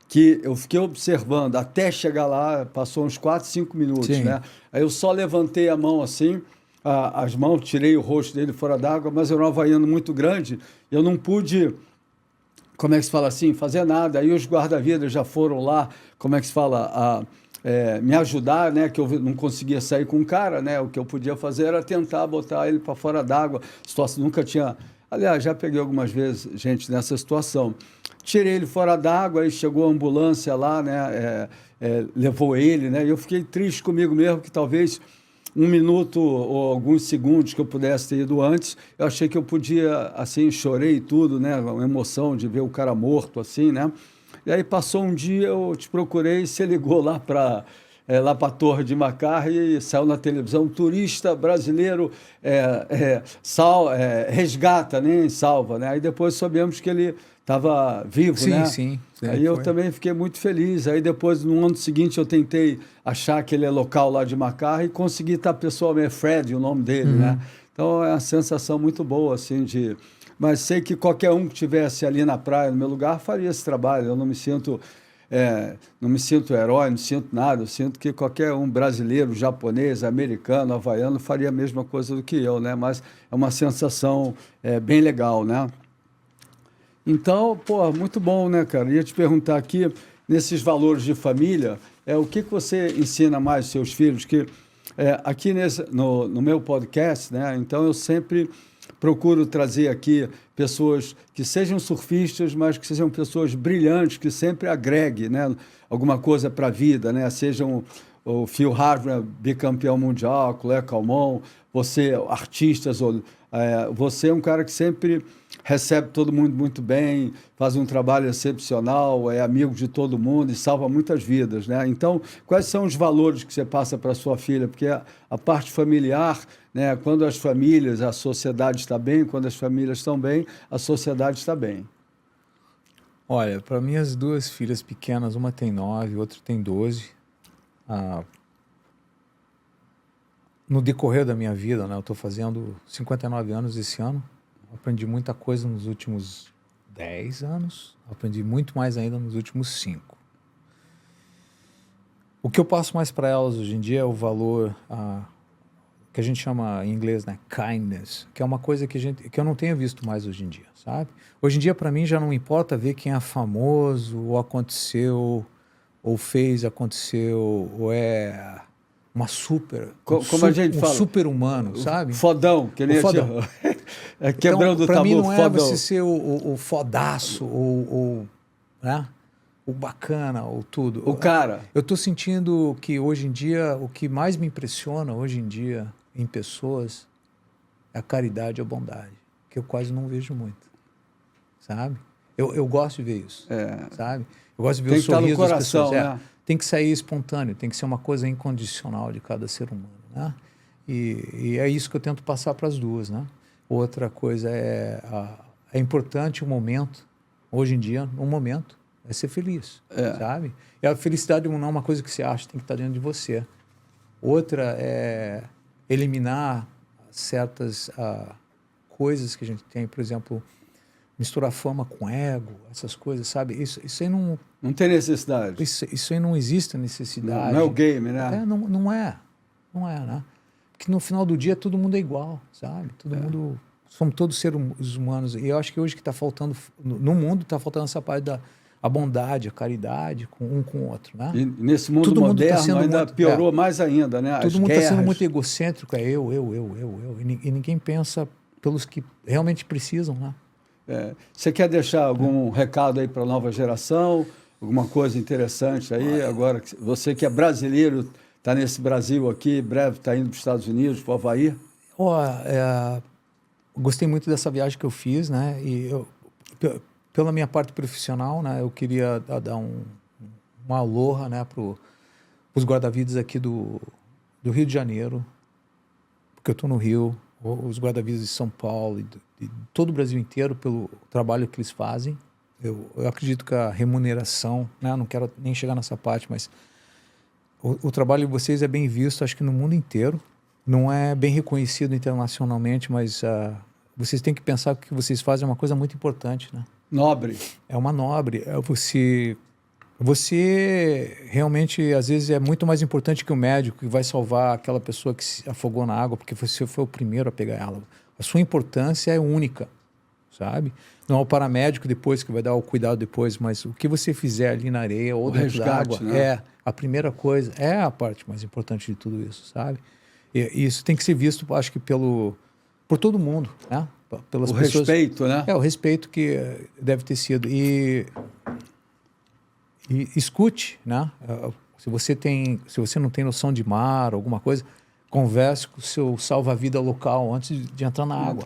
[SPEAKER 1] que eu fiquei observando até chegar lá, passou uns 4, 5 minutos,
[SPEAKER 2] Sim.
[SPEAKER 1] né? Aí eu só levantei a mão assim, as mãos, tirei o rosto dele fora d'água, mas era um havaiano muito grande, eu não pude, como é que se fala assim, fazer nada. Aí os guarda-vidas já foram lá, como é que se fala, me ajudar, né? Que eu não conseguia sair com o cara, né? O que eu podia fazer era tentar botar ele para fora d'água. Situação nunca tinha Aliás, já peguei algumas vezes gente nessa situação. Tirei ele fora d'água, aí chegou a ambulância lá, né? Levou ele, né? E eu fiquei triste comigo mesmo, que talvez 1 minuto ou alguns segundos que eu pudesse ter ido antes, eu achei que eu podia, assim, chorei e tudo, né? Uma emoção de ver o cara morto, assim, né? E aí passou um dia, eu te procurei, você ligou lá para a Torre de Macar e saiu na televisão, turista brasileiro resgata, nem salva, né? Aí depois soubemos que ele estava vivo,
[SPEAKER 2] Sim,
[SPEAKER 1] né?
[SPEAKER 2] sim.
[SPEAKER 1] Aí eu também fiquei muito feliz. Aí depois, no ano seguinte, eu tentei achar aquele local lá de Macar e consegui estar pessoalmente, Fred, o nome dele, né? Então é uma sensação muito boa, assim, de... Mas sei que qualquer um que estivesse ali na praia, no meu lugar, faria esse trabalho. Eu não me sinto herói, não sinto nada. Eu sinto que qualquer um brasileiro, japonês, americano, havaiano, faria a mesma coisa do que eu, né? Mas é uma sensação bem legal, né? Então, pô, muito bom, né, cara? Ia te perguntar aqui, nesses valores de família, o que você ensina mais aos seus filhos? Que aqui no meu podcast, né? Então eu sempre procuro trazer aqui pessoas que sejam surfistas, mas que sejam pessoas brilhantes, que sempre agreguem, né, alguma coisa para a vida, né? Sejam o Phil Hartman, bicampeão mundial, Clé Calmon, você, artistas, você é um cara que sempre recebe todo mundo muito bem, faz um trabalho excepcional, é amigo de todo mundo e salva muitas vidas, né? Então, quais são os valores que você passa para sua filha? Porque a parte familiar, né, quando as famílias, a sociedade está bem, quando as famílias estão bem, a sociedade está bem.
[SPEAKER 2] Olha, para minhas duas filhas pequenas, uma tem 9, outra tem 12. No decorrer da minha vida, né, eu estou fazendo 59 anos esse ano. Aprendi muita coisa nos últimos 10 anos. Aprendi muito mais ainda nos últimos 5. O que eu passo mais para elas hoje em dia é o valor que a gente chama em inglês, né, kindness, que é uma coisa que eu não tenho visto mais hoje em dia, sabe? Hoje em dia, para mim, já não importa ver quem é famoso, ou aconteceu, ou fez, aconteceu, ou é uma
[SPEAKER 1] Como a gente fala,
[SPEAKER 2] super humano, sabe?
[SPEAKER 1] Fodão, que nem
[SPEAKER 2] o fodão.
[SPEAKER 1] Quebrando
[SPEAKER 2] então,
[SPEAKER 1] o tabu,
[SPEAKER 2] para mim não é
[SPEAKER 1] fodão.
[SPEAKER 2] você ser o fodaço, né? O bacana, ou tudo.
[SPEAKER 1] O cara.
[SPEAKER 2] Eu estou sentindo que hoje em dia, o que mais me impressiona hoje em dia em pessoas é a caridade e a bondade, que eu quase não vejo muito, sabe? Eu gosto de ver isso, sabe? Eu gosto de ver o sorriso das pessoas.
[SPEAKER 1] Né?
[SPEAKER 2] Tem que sair espontâneo, tem que ser uma coisa incondicional de cada ser humano, né? E é isso que eu tento passar para as duas, né? Outra coisa é importante o momento, hoje em dia, um momento, é ser feliz, sabe? E a felicidade não é uma coisa que você acha, tem que estar dentro de você. Outra é eliminar certas coisas que a gente tem, por exemplo, misturar fama com ego, essas coisas, sabe? Isso aí não...
[SPEAKER 1] Não tem necessidade.
[SPEAKER 2] Isso aí não existe necessidade.
[SPEAKER 1] Não é o game, né?
[SPEAKER 2] Não é, né? Porque no final do dia todo mundo é igual, sabe? Todo mundo... Somos todos seres humanos. E eu acho que hoje que está faltando... No mundo está faltando essa parte da bondade, a caridade, um com o outro, né?
[SPEAKER 1] E nesse mundo moderno ainda piorou mais ainda, né?
[SPEAKER 2] Todo mundo está sendo muito egocêntrico, eu. E ninguém pensa pelos que realmente precisam, né?
[SPEAKER 1] Você quer deixar algum recado aí para a nova geração? Alguma coisa interessante aí? Agora, você que é brasileiro, está nesse Brasil aqui, breve está indo para os Estados Unidos, para o Havaí?
[SPEAKER 2] Gostei muito dessa viagem que eu fiz, né? E pela minha parte profissional, né, eu queria dar uma aloha, né, para os guarda-vidas aqui do Rio de Janeiro, porque eu estou no Rio, os guarda-vidas de São Paulo e de todo o Brasil inteiro pelo trabalho que eles fazem. Eu acredito que a remuneração, né, não quero nem chegar nessa parte, mas o trabalho de vocês é bem visto, acho que no mundo inteiro. Não é bem reconhecido internacionalmente, mas vocês têm que pensar que o que vocês fazem é uma coisa muito importante, né?
[SPEAKER 1] Nobre.
[SPEAKER 2] É uma nobre. Você realmente, às vezes, é muito mais importante que o médico que vai salvar aquela pessoa que se afogou na água, porque você foi o primeiro a pegar ela. A sua importância é única, sabe? Não é o paramédico depois que vai dar o cuidado depois, mas o que você fizer ali na areia ou dentro da água, né? É a primeira coisa, é a parte mais importante de tudo isso, sabe? E isso tem que ser visto, acho que por todo mundo, né? pelas
[SPEAKER 1] O
[SPEAKER 2] pessoas.
[SPEAKER 1] respeito, né?
[SPEAKER 2] O respeito que deve ter sido. E escute, né? Se você não tem noção de mar, alguma coisa, converse com o seu salva-vida local antes de entrar na água.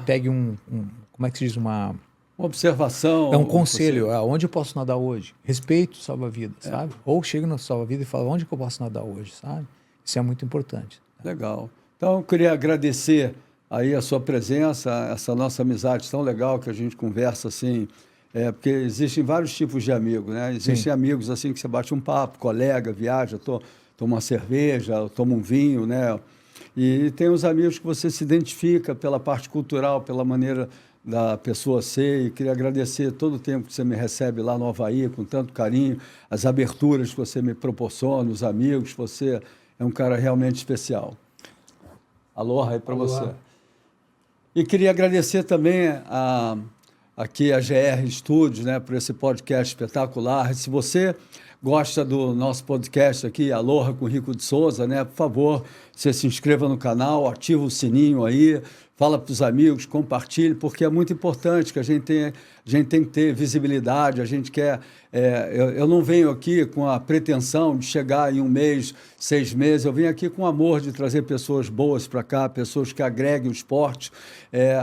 [SPEAKER 2] Pegue como é que se diz? Uma
[SPEAKER 1] observação.
[SPEAKER 2] É um conselho. Onde eu posso nadar hoje? Respeito o salva-vida, sabe? Ou chega no salva-vida e fala, onde que eu posso nadar hoje, sabe? Isso é muito importante.
[SPEAKER 1] Legal. Então, eu queria agradecer aí a sua presença, essa nossa amizade tão legal que a gente conversa assim, porque existem vários tipos de amigos, né? Existem amigos assim que você bate um papo, colega, viaja, toma uma cerveja, toma um vinho, né? E tem os amigos que você se identifica pela parte cultural, pela maneira da pessoa ser, e queria agradecer todo o tempo que você me recebe lá no Havaí, com tanto carinho, as aberturas que você me proporciona, os amigos, você é um cara realmente especial. Aloha aí para você. E queria agradecer também aqui a GR Studios, né, por esse podcast espetacular. Se você gosta do nosso podcast aqui, Aloha com Rico de Souza, né, por favor, você se inscreva no canal, ativa o sininho aí, fala para os amigos, compartilhe, porque é muito importante que a gente tem que ter visibilidade, a gente quer... eu não venho aqui com a pretensão de chegar em 1 mês, 6 meses, eu venho aqui com o amor de trazer pessoas boas para cá, pessoas que agreguem o esporte.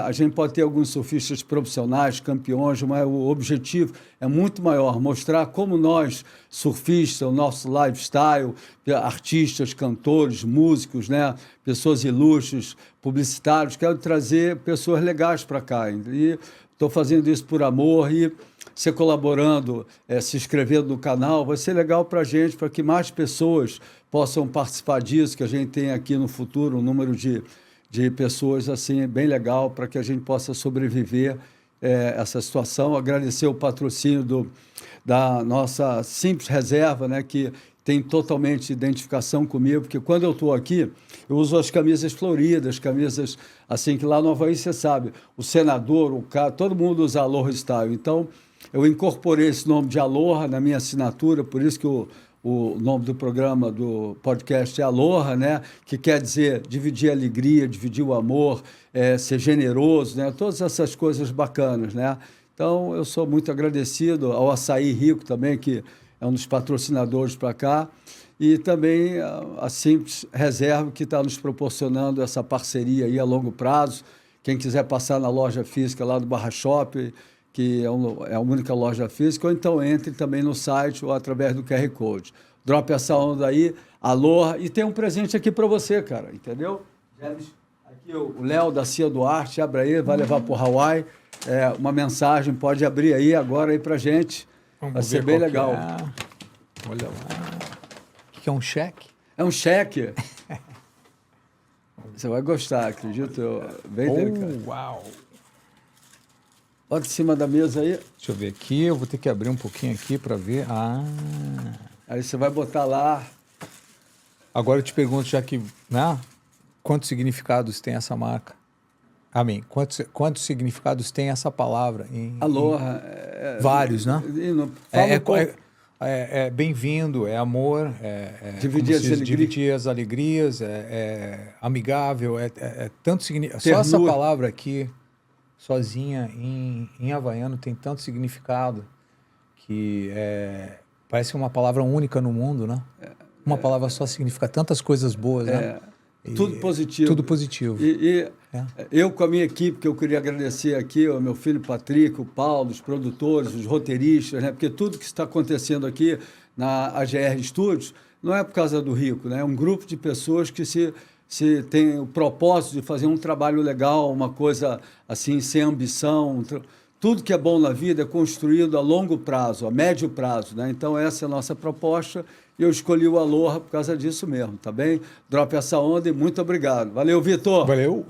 [SPEAKER 1] A gente pode ter alguns surfistas profissionais, campeões, mas o objetivo é muito maior, mostrar como nós, surfistas, o nosso lifestyle, artistas, cantores, músicos, né, pessoas ilustres, publicitários, quero trazer pessoas legais para cá. E estou fazendo isso por amor e você colaborando, se inscrevendo no canal, vai ser legal para a gente, para que mais pessoas possam participar disso, que a gente tem aqui no futuro um número de pessoas assim bem legal para que a gente possa sobreviver essa situação. Agradecer o patrocínio da nossa Simples Reserva, né, que tem totalmente identificação comigo, porque quando eu estou aqui, eu uso as camisas floridas, camisas assim, que lá no Havaí, você sabe, o senador, o cara, todo mundo usa Aloha Style. Então, eu incorporei esse nome de Aloha na minha assinatura, por isso que o nome do programa, do podcast é Aloha, né? Que quer dizer dividir a alegria, dividir o amor, ser generoso, né? Todas essas coisas bacanas, né? Então, eu sou muito agradecido ao Açaí Rico também, que é um dos patrocinadores para cá, e também a Simples Reserva, que está nos proporcionando essa parceria aí a longo prazo. Quem quiser passar na loja física lá do Barra Shop, que é a única loja física, ou então entre também no site ou através do QR Code. Drope essa onda aí, Aloha, e tem um presente aqui para você, cara, entendeu? Aqui o Léo da Cia Duarte, abre aí, vai levar para o Hawaii, uma mensagem, pode abrir aí agora aí para gente. Vai ser bem legal.
[SPEAKER 2] Olha lá. O que é um cheque?
[SPEAKER 1] É um cheque. Você vai gostar, acredito. Bem delicado.
[SPEAKER 2] Uau!
[SPEAKER 1] Olha de cima da mesa aí.
[SPEAKER 2] Deixa eu ver aqui. Eu vou ter que abrir um pouquinho aqui para ver.
[SPEAKER 1] Aí você vai botar lá.
[SPEAKER 2] Agora eu te pergunto, já que, né? Quantos significados tem essa marca? Amém. Quantos significados tem essa palavra?
[SPEAKER 1] Aloha.
[SPEAKER 2] Vários, né?
[SPEAKER 1] É
[SPEAKER 2] bem-vindo, é amor, dividir as alegrias, é amigável, tanto significado. Só essa palavra aqui, sozinha, em havaiano, tem tanto significado que parece uma palavra única no mundo, né? Uma palavra só significa tantas coisas boas, né?
[SPEAKER 1] Tudo positivo.
[SPEAKER 2] Tudo positivo.
[SPEAKER 1] Eu, com a minha equipe, que eu queria agradecer aqui, o meu filho Patrick, o Paulo, os produtores, os roteiristas, né? Porque tudo que está acontecendo aqui na AGR Studios não é por causa do Rico, né? É um grupo de pessoas que se tem o propósito de fazer um trabalho legal, uma coisa assim, sem ambição. Tudo que é bom na vida é construído a longo prazo, a médio prazo, né? Então, essa é a nossa proposta. E eu escolhi o Aloha por causa disso mesmo, tá bem? Drope essa onda e muito obrigado. Valeu, Vitor.
[SPEAKER 2] Valeu.